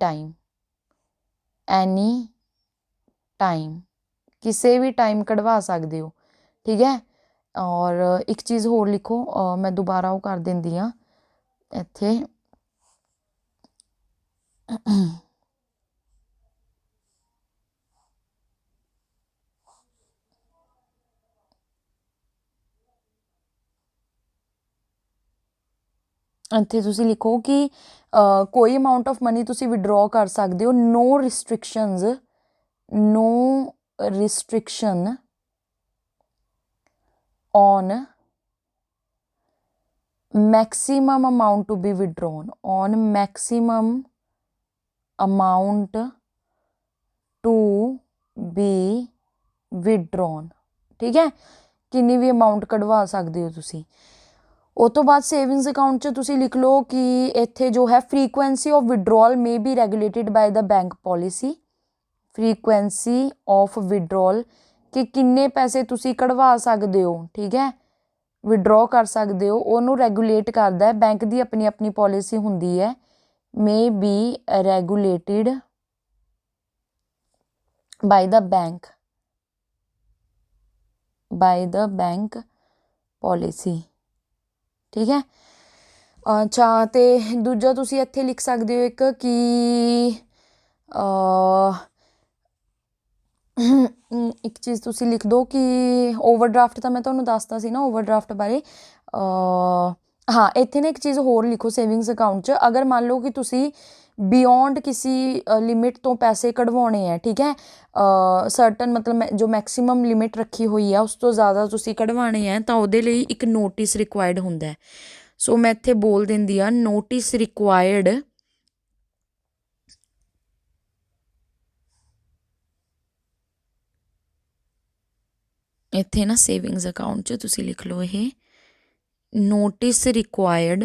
Speaker 1: time किसी भी टाइम कढ़वा सकते हो, ठीक है। और एक चीज़ होर लिखो, मैं दोबारा वो कर देंदी हाँ इत्थे ਇੱਥੇ ਤੁਸੀਂ ਲਿਖੋ ਕਿ ਕੋਈ ਅਮਾਊਂਟ ਆਫ ਮਨੀ ਤੁਸੀਂ ਵਿਡਰੋ ਕਰ ਸਕਦੇ ਹੋ, no restriction on maximum amount to be withdrawn ठीक है। किन्नी भी अमाउंट कढ़वा सकते हो तुसी। उस तो बाद सेविंग्स अकाउंट च तुसी लिख लो कि इत्थे जो है frequency of withdrawal may be regulated by the bank policy. Frequency of withdrawal कि किन्ने पैसे तुसी कढ़वा सकते हो, ठीक है, विड्रॉ कर सकते हो, ਉਹਨੂੰ ਰੈਗੂਲੇਟ ਕਰਦਾ ਹੈ ਬੈਂਕ ਦੀ ਆਪਣੀ ਆਪਣੀ ਪੋਲਿਸੀ ਹੁੰਦੀ ਹੈ। May be regulated by the bank policy, ठीक है। अच्छा तो दूजा तुसी इत्थे लिख सकते हो एक कि एक चीज़ तुसी लिख दो कि ओवरड्राफ्ट तो मैं तुहानूं दसता सी ना ओवरड्राफ्ट बारे। हाँ इत्थे ना एक चीज़ होर लिखो सेविंग्स अकाउंट च, अगर मान लो कि तुसी बियॉन्ड किसी लिमिट तो पैसे कढ़वाने हैं, ठीक है, सर्टन मतलब जो मैक्सीमम लिमिट रखी हुई है उस तो ज़्यादा तुसी कढ़वाने हैं तो उहदे लई एक नोटिस रिक्वायर्ड हुंदा है। सो मैं इत्थे बोल दिंदी आ नोटिस रिक्वायर्ड इत्थे ना सेविंग्स अकाउंट च तुसी लिख लो ये notice required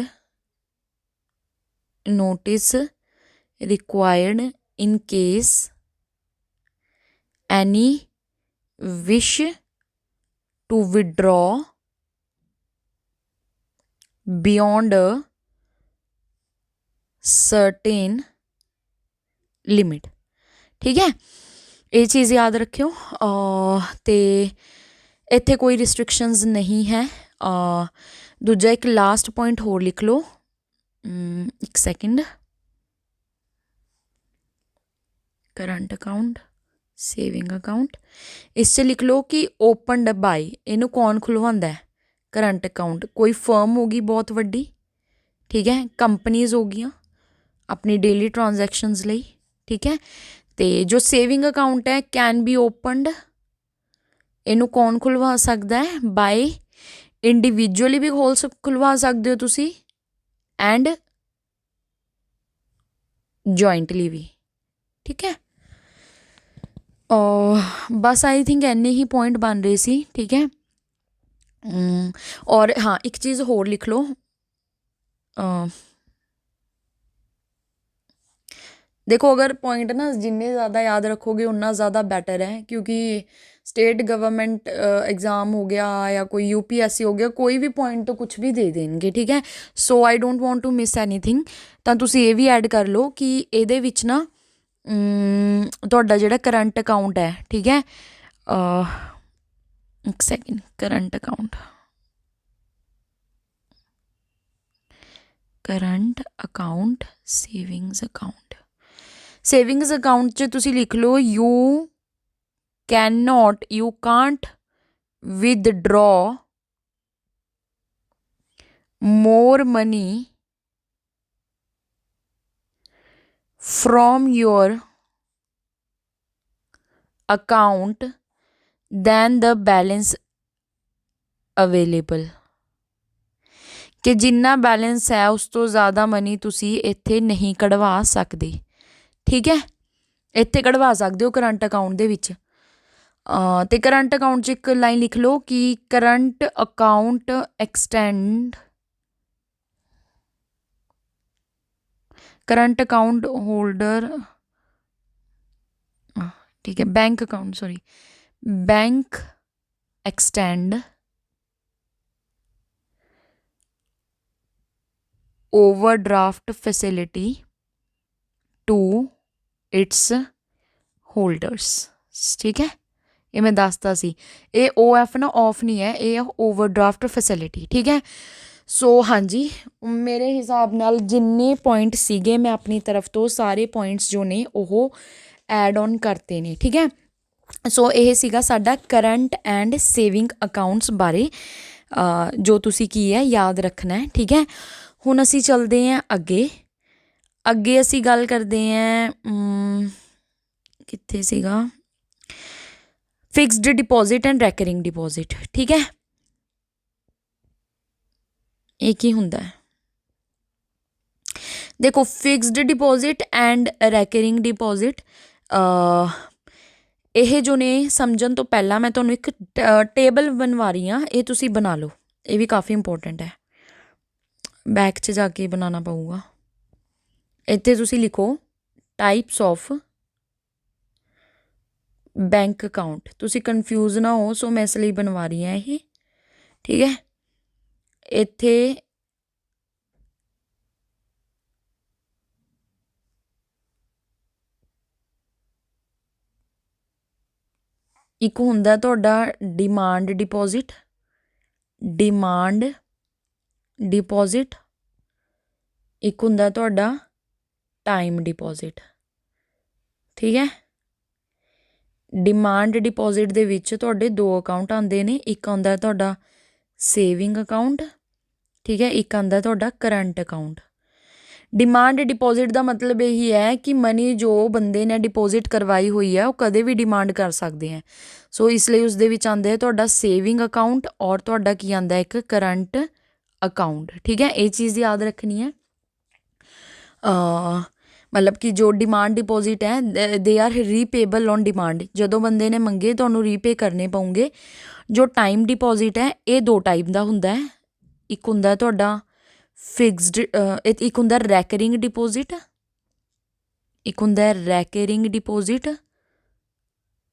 Speaker 1: in case any wish to withdraw beyond a certain limit, ठीक है। ये चीज़ याद रखियो। तो इत्थे कोई रिस्ट्रिक्शंस नहीं है। दूजा एक लास्ट पॉइंट होर लिख लो, एक second, current account saving account, इस लिख लो कि ओपनड बाय, इनू कौन खुलवांदा है करंट अकाउंट, कोई फर्म होगी बहुत वड्डी, ठीक है, कंपनीज हो गई अपनी डेली ट्रांजैक्शनस लई, ठीक है। तो जो सेविंग अकाउंट है कैन बी ओपनड, इनू कौन खुलवा सकता है, बाय इंडिविजुअली भी खुलवा सकते हो तुसी एंड जॉइंटली भी, ठीक है। बस आई थिंक इन्ने ही पॉइंट बन रहे सी, ठीक है। और हाँ एक चीज़ होर लिख लो, देखो अगर पॉइंट ना जिन्ने ज़्यादा याद रखोगे उतना ज़्यादा बेटर है, क्योंकि स्टेट गवर्नमेंट एग्ज़ाम हो गया या कोई यूपीएससी हो गया, कोई भी पॉइंट तो कुछ भी दे देंगे, ठीक है। So I don't want to miss anything. ਤਾਂ ਤੁਸੀਂ ਇਹ ਵੀ ਐਡ ਕਰ ਲਓ ਕਿ ਇਹਦੇ ਵਿੱਚ ਨਾ ਤੁਹਾਡਾ ਜਿਹੜਾ ਕਰੰਟ ਅਕਾਊਂਟ ਹੈ, ਠੀਕ ਹੈ, ਇੱਕ second, current account savings account 'ਚ ਤੁਸੀਂ ਲਿਖ ਲਓ you can't withdraw more money from your account than the balance available, कि जिन्ना बैलेंस है उस तो ज़्यादा मनी तुसी इत्थे नहीं कढ़वा सकते, ठीक है। इत्थे कढ़वा सकते हो करंट अकाउंट दे विच। ते करंट अकाउंट च एक लाइन लिख लो कि current account extend current account holder ठीक है, bank account sorry, bank extend overdraft facility to its holders. ठीक है, ये मैं दसता सी, ये ओ एफ ना ऑफ नहीं है, ये ओवरड्राफ्ट फैसिलिटी। ठीक है, सो हाँ जी, मेरे हिसाब नाल जिन्ने पॉइंट सीगे मैं अपनी तरफ तो सारे पॉइंट्स जो ने ਉਹ ਐਡ ਔਨ ਕਰਤੇ ਨੇ। ਠੀਕ ਹੈ, ਸੋ ਇਹ ਸੀਗਾ ਸਾਡਾ ਕਰੰਟ ਐਂਡ ਸੇਵਿੰਗ ਅਕਾਊਂਟਸ ਬਾਰੇ ਜੋ ਤੁਸੀਂ ਕੀ ਹੈ ਯਾਦ ਰੱਖਣਾ ਹੈ। ਠੀਕ ਹੈ, ਹੁਣ ਅਸੀਂ ਚੱਲਦੇ ਹਾਂ ਅੱਗੇ। ਅੱਗੇ ਅਸੀਂ ਗੱਲ ਕਰਦੇ ਹਾਂ ਕਿੱਥੇ ਸੀਗਾ, fixed deposit and recurring deposit. ਠੀਕ ਹੈ, ਇਹ ਕੀ ਹੁੰਦਾ ਹੈ? ਦੇਖੋ, fixed deposit and recurring deposit ਇਹ ਜੋ ਨੇ ਸਮਝਣ ਤੋਂ ਪਹਿਲਾਂ ਮੈਂ ਤੁਹਾਨੂੰ ਇੱਕ ਟੇਬਲ ਬਣਵਾ ਰਹੀ ਹਾਂ, ਇਹ ਤੁਸੀਂ ਬਣਾ ਲਓ, ਇਹ ਵੀ ਕਾਫੀ ਇੰਪੋਰਟੈਂਟ ਹੈ। ਬੈਕ 'ਚ ਜਾ ਕੇ ਬਣਾਉਣਾ ਪਊਗਾ। ਇੱਥੇ ਤੁਸੀਂ ਲਿਖੋ ਟਾਈਪਸ ਆਫ ਬੈਂਕ ਅਕਾਊਂਟ, ਤੁਸੀਂ ਕਨਫਿਊਜ਼ ਨਾ ਹੋ, ਸੋ ਮੈਂ ਇਸ ਲਈ ਬਣਵਾ ਰਹੀ ਹਾਂ ਇਹ। ਠੀਕ ਹੈ, ਇੱਥੇ ਇੱਕ ਹੁੰਦਾ ਤੁਹਾਡਾ ਡਿਮਾਂਡ ਡਿਪੋਜ਼ਿਟ, ਡਿਮਾਂਡ ਡਿਪੋਜ਼ਿਟ, ਇੱਕ ਹੁੰਦਾ ਤੁਹਾਡਾ ਟਾਈਮ ਡਿਪੋਜ਼ਿਟ। ਠੀਕ ਹੈ, ਡਿਮਾਂਡ ਡਿਪੋਜ਼ਿਟ ਦੇ ਵਿੱਚ ਤੁਹਾਡੇ ਦੋ ਅਕਾਊਂਟ ਆਉਂਦੇ ਨੇ, ਇੱਕ ਆਉਂਦਾ ਤੁਹਾਡਾ ਸੇਵਿੰਗ ਅਕਾਊਂਟ, ਠੀਕ ਹੈ, ਇੱਕ ਆਉਂਦਾ ਤੁਹਾਡਾ ਕਰੰਟ ਅਕਾਊਂਟ। ਡਿਮਾਂਡ ਡਿਪੋਜ਼ਿਟ ਦਾ ਮਤਲਬ ਇਹੀ ਹੈ ਕਿ ਮਨੀ ਜੋ ਬੰਦੇ ਨੇ ਡਿਪੋਜ਼ਿਟ ਕਰਵਾਈ ਹੋਈ ਹੈ ਉਹ ਕਦੇ ਵੀ ਡਿਮਾਂਡ ਕਰ ਸਕਦੇ ਹੈ। ਸੋ ਇਸ ਲਈ ਉਸਦੇ ਵਿੱਚ ਆਉਂਦਾ ਹੈ ਤੁਹਾਡਾ ਸੇਵਿੰਗ ਅਕਾਊਂਟ ਔਰ ਤੁਹਾਡਾ ਕੀ ਆਉਂਦਾ ਇੱਕ ਕਰੰਟ ਅਕਾਊਂਟ। ਠੀਕ ਹੈ, ਇਹ ਚੀਜ਼ ਯਾਦ ਰੱਖਣੀ ਹੈ। ਮਤਲਬ ਕਿ ਜੋ ਡਿਮਾਂਡ ਡਿਪੋਜ਼ਿਟ ਹੈ ਦੇ ਆਰ ਰੀਪੇਬਲ ਔਨ ਡਿਮਾਂਡ, ਜਦੋਂ ਬੰਦੇ ਨੇ ਮੰਗੇ ਤੁਹਾਨੂੰ ਰੀਪੇ ਕਰਨੇ ਪਊਗੇ। ਜੋ ਟਾਈਮ ਡਿਪੋਜ਼ਿਟ ਹੈ ਇਹ ਦੋ ਟਾਈਪ ਦਾ ਹੁੰਦਾ ਹੈ, ਇੱਕ ਹੁੰਦਾ ਤੁਹਾਡਾ ਫਿਕਸਡ, ਇੱਕ ਹੁੰਦਾ ਰੈਕਰਿੰਗ ਡਿਪੋਜ਼ਿਟ, ਇੱਕ ਹੁੰਦਾ ਰੈਕਰਿੰਗ ਡਿਪੋਜ਼ਿਟ,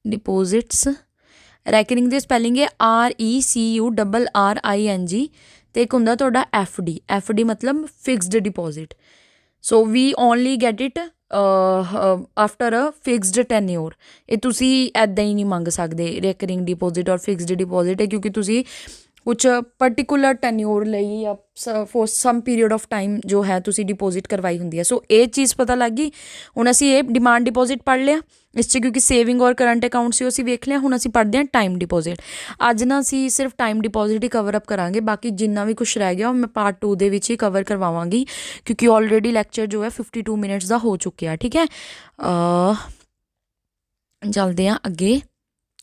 Speaker 1: ਡਿਪੋਜ਼ਿਟਸ। ਰੈਕਰਿੰਗ ਦੀ ਸਪੈਲਿੰਗ ਹੈ RECURRING, ਅਤੇ ਇੱਕ ਹੁੰਦਾ ਤੁਹਾਡਾ FD, FD ਮਤਲਬ fixed deposit. So we only get it after a fixed tenure. ਇਹ ਤੁਸੀਂ ਇੱਦਾਂ ਹੀ ਨਹੀਂ ਮੰਗ ਸਕਦੇ recurring deposit or fixed deposit ਹੈ, ਕਿਉਂਕਿ ਤੁਸੀਂ ਕੁਛ ਪਰਟੀਕੂਲਰ ਟੈਨਿਓਰ ਲਈ ਜਾਂ for some period of time ਜੋ ਹੈ ਤੁਸੀਂ ਡਿਪੋਜ਼ਿਟ ਕਰਵਾਈ ਹੁੰਦੀ ਹੈ। ਸੋ ਇਹ ਚੀਜ਼ ਪਤਾ ਲੱਗ ਗਈ। ਹੁਣ ਅਸੀਂ ਇਹ ਡਿਮਾਂਡ ਡਿਪੋਜ਼ਿਟ ਪੜ੍ਹ ਲਿਆ ਇਸ 'ਚ, ਕਿਉਂਕਿ ਸੇਵਿੰਗ ਔਰ ਕਰੰਟ ਅਕਾਊਂਟ ਸੀ ਉਹ ਅਸੀਂ ਵੇਖ ਲਿਆ। ਹੁਣ ਅਸੀਂ ਪੜ੍ਹਦੇ ਹਾਂ ਟਾਈਮ ਡਿਪੋਜ਼ਿਟ। ਅੱਜ ਨਾ ਅਸੀਂ ਸਿਰਫ ਟਾਈਮ ਡਿਪੋਜ਼ਿਟ ਹੀ ਕਵਰ ਅਪ ਕਰਾਂਗੇ, ਬਾਕੀ ਜਿੰਨਾ ਵੀ ਕੁਛ ਰਹਿ ਗਿਆ ਉਹ ਮੈਂ ਪਾਰਟ 2 ਦੇ ਵਿੱਚ ਹੀ ਕਵਰ ਕਰਵਾਵਾਂਗੀ, ਕਿਉਂਕਿ ਆਲਰੇਡੀ ਲੈਕਚਰ ਜੋ ਹੈ 52 ਮਿੰਟਸ ਦਾ ਹੋ ਚੁੱਕਿਆ। ਠੀਕ ਹੈ, ਚੱਲਦੇ ਹਾਂ ਅੱਗੇ।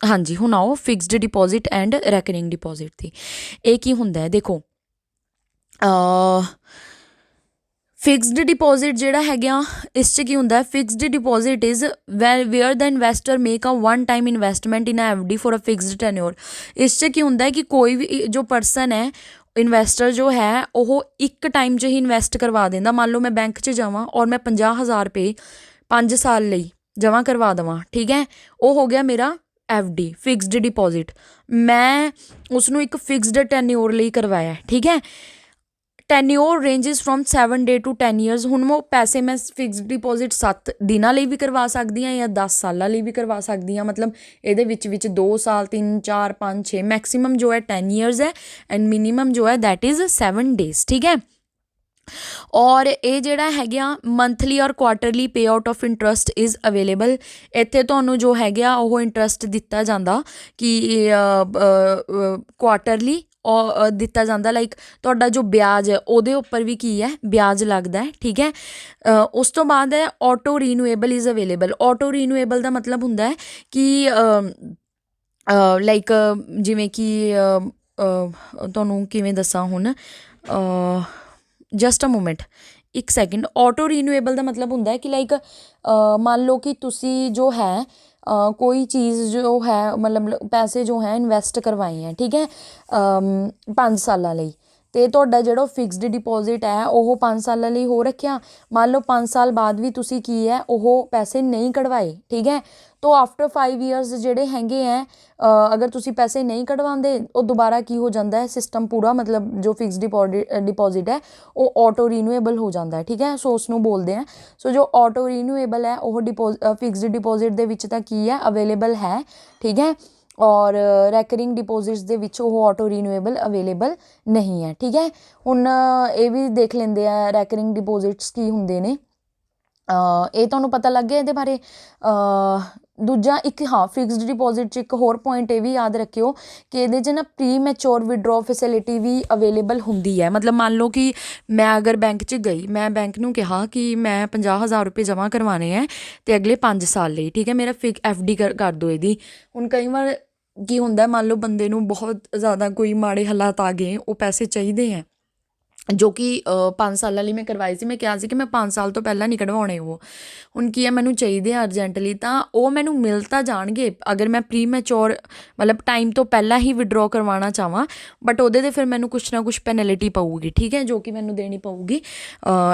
Speaker 1: ਹਾਂਜੀ, ਹੁਣ ਆਓ fixed deposit and recurring deposit 'ਤੇ। ਇਹ ਕੀ ਹੁੰਦਾ ਹੈ? ਦੇਖੋ, ਫਿਕਸਡ ਡਿਪੋਜ਼ਿਟ ਜਿਹੜਾ ਹੈਗਾ ਇਸ 'ਚ ਕੀ ਹੁੰਦਾ, fixed deposit is where the investor make a one time investment in FD for a fixed tenure. ਇਸ 'ਚ ਕੀ ਹੁੰਦਾ ਕਿ ਕੋਈ ਵੀ ਜੋ ਪਰਸਨ ਹੈ, ਇਨਵੈਸਟਰ ਜੋ ਹੈ ਉਹ ਇੱਕ ਟਾਈਮ 'ਚ ਹੀ ਇਨਵੈਸਟ ਕਰਵਾ ਦਿੰਦਾ। ਮੰਨ ਲਓ ਮੈਂ ਬੈਂਕ 'ਚ ਜਾਵਾਂ ਔਰ ਮੈਂ 50,000 ਰੁਪਏ 5 ਸਾਲ ਲਈ ਜਮ੍ਹਾਂ ਕਰਵਾ ਦੇਵਾਂ। ਠੀਕ ਹੈ, ਉਹ ਹੋ ਗਿਆ ਮੇਰਾ FD, ਫਿਕਸਡ ਡਿਪੋਜ਼ਿਟ। ਮੈਂ ਉਸਨੂੰ ਇੱਕ ਫਿਕਸਡ ਟੈਨਿਓਰ ਲਈ ਕਰਵਾਇਆ। ਠੀਕ ਹੈ, tenure ranges from 7 day to 10 years. ਹੁਣ ਉਹ ਪੈਸੇ ਮੈਂ ਫਿਕਸਡ ਡਿਪੋਜ਼ਿਟ 7 ਦਿਨਾਂ ਲਈ ਵੀ ਕਰਵਾ ਸਕਦੀ ਹਾਂ ਜਾਂ 10 ਸਾਲਾਂ ਲਈ ਵੀ ਕਰਵਾ ਸਕਦੀ ਹਾਂ। ਮਤਲਬ ਇਹਦੇ ਵਿੱਚ 2 ਸਾਲ 3 4 5 6 ਮੈਕਸੀਮਮ ਜੋ ਹੈ 10 ਈਅਰਸ ਹੈ ਐਂਡ ਮਿਨੀਮਮ ਜੋ ਹੈ ਦੈਟ ਇਜ਼ 7 ਡੇਜ਼। ਠੀਕ ਹੈ, ਔਰ ਇਹ ਜਿਹੜਾ ਹੈਗਾ ਮੰਥਲੀ ਔਰ quarterly pay out of interest is available. ਇੱਥੇ ਤੁਹਾਨੂੰ ਜੋ ਹੈਗਾ ਉਹ ਇੰਟਰਸਟ ਦਿੱਤਾ ਜਾਂਦਾ ਕਿ ਕੁਆਟਰਲੀ ਦਿੱਤਾ ਜਾਂਦਾ, ਲਾਈਕ ਤੁਹਾਡਾ ਜੋ ਵਿਆਜ ਹੈ ਉਹਦੇ ਉੱਪਰ ਵੀ ਕੀ ਹੈ ਵਿਆਜ ਲੱਗਦਾ ਹੈ। ਠੀਕ ਹੈ, ਉਸ ਤੋਂ ਬਾਅਦ ਹੈ auto renewable is available. Auto renewable ਦਾ ਮਤਲਬ ਹੁੰਦਾ ਹੈ ਕਿ ਲਾਈਕ ਜਿਵੇਂ ਕਿ ਤੁਹਾਨੂੰ ਕਿਵੇਂ ਦੱਸਾਂ ਹੁਣ, ਜਸਟ ਅ ਮੂਮੈਂਟ, ਇੱਕ ਸੈਕਿੰਡ। ਆਟੋ ਰੀਨਿਊਏਬਲ ਦਾ ਮਤਲਬ ਹੁੰਦਾ ਹੈ ਕਿ ਲਾਈਕ ਮੰਨ ਲਓ ਕਿ ਤੁਸੀਂ ਜੋ ਹੈ ਕੋਈ ਚੀਜ਼ ਜੋ ਹੈ ਮਤਲਬ ਪੈਸੇ ਜੋ ਹੈ ਇਨਵੈਸਟ ਕਰਵਾਏ ਹੈ। ਠੀਕ ਹੈ, 5 ਸਾਲਾਂ ਲਈ, ਤੇ ਤੁਹਾਡਾ ਜਿਹੜਾ ਫਿਕਸਡ ਡਿਪੋਜ਼ਿਟ ਹੈ ਉਹ 5 ਸਾਲਾਂ ਲਈ ਹੋ ਰੱਖਿਆ। ਮੰਨ ਲਓ 5 ਸਾਲ ਬਾਅਦ ਵੀ ਤੁਸੀਂ ਕੀ ਹੈ ਉਹ ਪੈਸੇ ਨਹੀਂ ਕਢਵਾਏ, ਠੀਕ ਹੈ, ਤੋ ਆਫਟਰ 5 ਈਅਰਸ ਜਿਹੜੇ ਹੈਗੇ ਹੈ ਅਗਰ ਤੁਸੀਂ ਪੈਸੇ ਨਹੀਂ ਕਢਵਾਉਂਦੇ ਉਹ ਦੁਬਾਰਾ ਕੀ ਹੋ ਜਾਂਦਾ ਹੈ ਸਿਸਟਮ ਪੂਰਾ, ਮਤਲਬ ਜੋ ਫਿਕਸ ਡਿਪੋਜ਼ਿਟ ਹੈ ਉਹ ਆਟੋ ਰੀਨਿਊਏਬਲ ਹੋ ਜਾਂਦਾ ਹੈ, ਠੀਕ ਹੈ। ਸੋ ਉਸ ਨੂੰ ਬੋਲਦੇ ਆ। ਸੋ ਜੋ ਆਟੋ ਰੀਨਿਊਏਬਲ ਹੈ ਉਹ ਫਿਕਸਡ ਡਿਪੋਜ਼ਿਟ ਦੇ ਵਿੱਚ ਤਾਂ ਕੀ ਹੈ ਅਵੇਲੇਬਲ ਹੈ, ਠੀਕ ਹੈ, ਔਰ ਰੈਕਰਿੰਗ ਡਿਪੋਜ਼ਿਟਸ ਦੇ ਵਿੱਚ ਉਹ ਆਟੋ ਰੀਨਿਊਏਬਲ ਅਵੇਲੇਬਲ ਨਹੀਂ ਹੈ, ਠੀਕ ਹੈ। ਹੁਣ ਇਹ ਵੀ ਦੇਖ ਲੈਂਦੇ ਆ ਰੈਕਰਿੰਗ ਡਿਪੋਜ਼ਿਟਸ ਕੀ ਹੁੰਦੇ ਨੇ, ਇਹ ਤੁਹਾਨੂੰ ਪਤਾ ਲੱਗ ਗਿਆ ਇਹਦੇ ਬਾਰੇ। ਦੂਜਾ ਇੱਕ ਹਾਂ ਫਿਕਸਡ ਡਿਪੋਜ਼ਿਟ 'ਚ ਇੱਕ ਹੋਰ ਪੁਆਇੰਟ ਇਹ ਵੀ ਯਾਦ ਰੱਖਿਓ ਕਿ ਇਹਦੇ 'ਚ ਨਾ ਪ੍ਰੀ ਮੈਚੋਰ ਵਿਡਰੋ ਫੈਸਿਲਿਟੀ ਵੀ ਅਵੇਲੇਬਲ ਹੁੰਦੀ ਹੈ। ਮਤਲਬ ਮੰਨ ਲਓ ਕਿ ਮੈਂ ਅਗਰ ਬੈਂਕ 'ਚ ਗਈ, ਮੈਂ ਬੈਂਕ ਨੂੰ ਕਿਹਾ ਕਿ ਮੈਂ 50,000 ਰੁਪਏ ਜਮ੍ਹਾਂ ਕਰਵਾਉਣੇ ਹੈ ਅਤੇ ਅਗਲੇ 5 ਸਾਲ ਲਈ, ਠੀਕ ਹੈ, ਮੇਰਾ FD ਕਰ ਦਿਓ ਇਹਦੀ। ਹੁਣ ਕਈ ਵਾਰ ਕੀ ਹੁੰਦਾ, ਮੰਨ ਲਓ ਬੰਦੇ ਨੂੰ ਬਹੁਤ ਜ਼ਿਆਦਾ ਕੋਈ ਮਾੜੇ ਹਾਲਾਤ ਆ ਗਏ, ਉਹ ਪੈਸੇ ਚਾਹੀਦੇ ਹੈ ਜੋ ਕਿ 5 ਸਾਲਾਂ ਲਈ ਮੈਂ ਕਰਵਾਈ ਸੀ। ਮੈਂ ਕਿਹਾ ਸੀ ਕਿ ਮੈਂ 5 ਸਾਲ ਤੋਂ ਪਹਿਲਾਂ ਨਹੀਂ ਕਢਵਾਉਣੇ ਉਹ, ਹੁਣ ਕੀ ਹੈ ਮੈਨੂੰ ਚਾਹੀਦੇ ਆ ਅਰਜੈਂਟਲੀ, ਤਾਂ ਉਹ ਮੈਨੂੰ ਮਿਲ ਤਾਂ ਜਾਣਗੇ ਅਗਰ ਮੈਂ ਪ੍ਰੀ ਮੈਚੋਰ ਮਤਲਬ ਟਾਈਮ ਤੋਂ ਪਹਿਲਾਂ ਹੀ ਵਿਡਰੋ ਕਰਵਾਉਣਾ ਚਾਹਵਾਂ, ਬਟ ਉਹਦੇ 'ਤੇ ਫਿਰ ਮੈਨੂੰ ਕੁਛ ਨਾ ਕੁਛ ਪੈਨਲਟੀ ਪਊਗੀ, ਠੀਕ ਹੈ, ਜੋ ਕਿ ਮੈਨੂੰ ਦੇਣੀ ਪਊਗੀ।